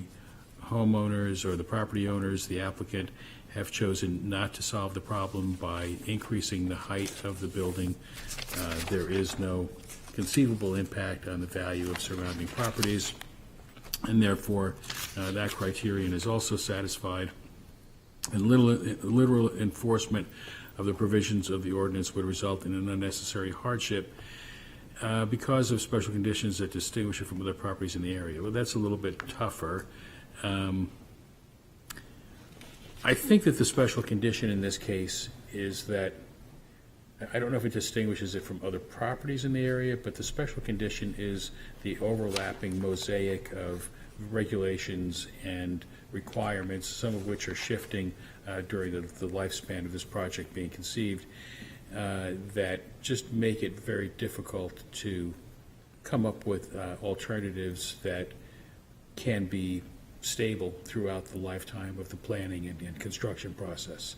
homeowners or the property owners, the applicant, have chosen not to solve the problem by increasing the height of the building, there is no conceivable impact on the value of surrounding properties, and therefore that criterion is also satisfied. And literal enforcement of the provisions of the ordinance would result in an unnecessary hardship because of special conditions that distinguish it from other properties in the area. Well, that's a little bit tougher. I think that the special condition in this case is that, I don't know if it distinguishes it from other properties in the area, but the special condition is the overlapping mosaic of regulations and requirements, some of which are shifting during the lifespan of this project being conceived, that just make it very difficult to come up with alternatives that can be stable throughout the lifetime of the planning and construction process.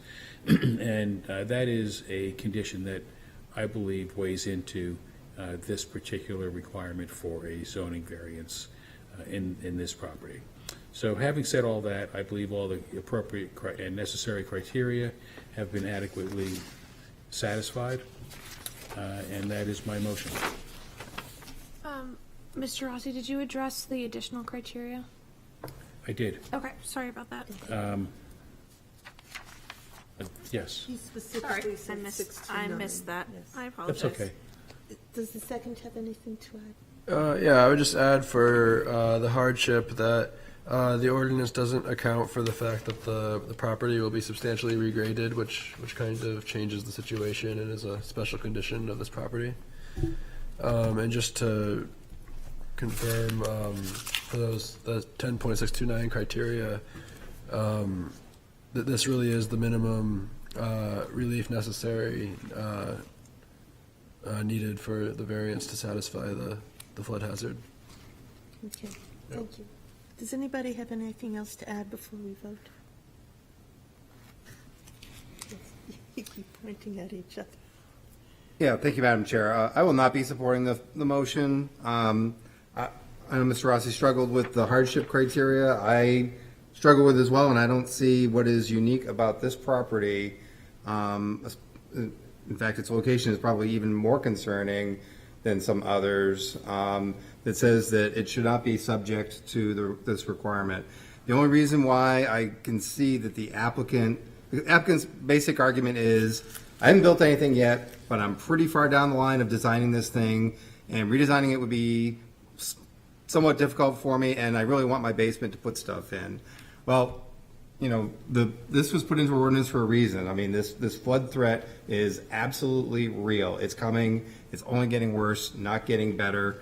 And that is a condition that I believe weighs into this particular requirement for a zoning variance in this property. So having said all that, I believe all the appropriate and necessary criteria have been adequately satisfied, and that is my motion. Mr. Rossi, did you address the additional criteria? I did. Okay, sorry about that. Yes. He specifically said 629. I missed that. Yes. I apologize. That's okay. Does the second have anything to add? Yeah, I would just add for the hardship that the ordinance doesn't account for the fact that the property will be substantially regraded, which kind of changes the situation and is a special condition of this property. And just to confirm for those the 10.629 criteria that this really is the minimum relief necessary needed for the variance to satisfy the flood hazard. Okay, thank you. Does anybody have anything else to add before we vote? You keep pointing at each other. Yeah, thank you, Madam Chair. I will not be supporting the motion. I know Mr. Rossi struggled with the hardship criteria. I struggle with it as well, and I don't see what is unique about this property. In fact, its location is probably even more concerning than some others, that says that it should not be subject to this requirement. The only reason why I can see that the applicant's basic argument is, I haven't built anything yet, but I'm pretty far down the line of designing this thing, and redesigning it would be somewhat difficult for me, and I really want my basement to put stuff in. Well, you know, this was put into ordinance for a reason. I mean, this flood threat is absolutely real. It's coming. It's only getting worse, not getting better.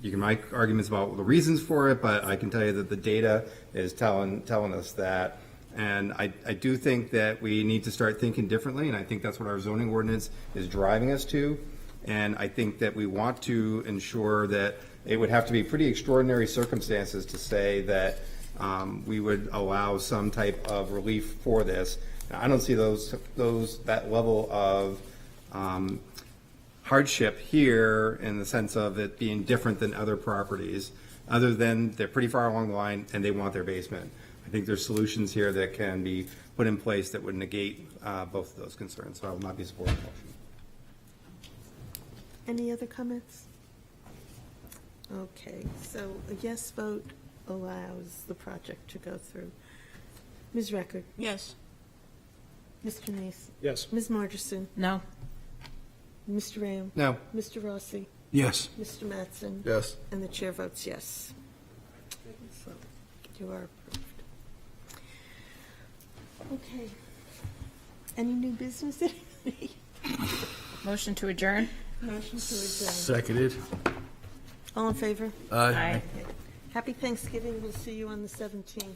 You can make arguments about the reasons for it, but I can tell you that the data is telling us that. And I do think that we need to start thinking differently, and I think that's what our zoning ordinance is driving us to. And I think that we want to ensure that it would have to be pretty extraordinary circumstances to say that we would allow some type of relief for this. Now, I don't see that level of hardship here in the sense of it being different than other properties, other than they're pretty far along the line and they want their basement. I think there's solutions here that can be put in place that would negate both of those concerns, so I will not be supporting the motion. Any other comments? Okay, so a yes vote allows the project to go through. Ms. Record? Yes. Mr. Nace? Yes. Ms. Margerson? No. Mr. Ram? No. Mr. Rossi? Yes. Mr. Mattson? Yes. And the chair votes yes. So you are approved. Okay. Any new business? Motion to adjourn? Motion to adjourn. Seconded. All in favor? Aye. Happy Thanksgiving. We'll see you on the 17th.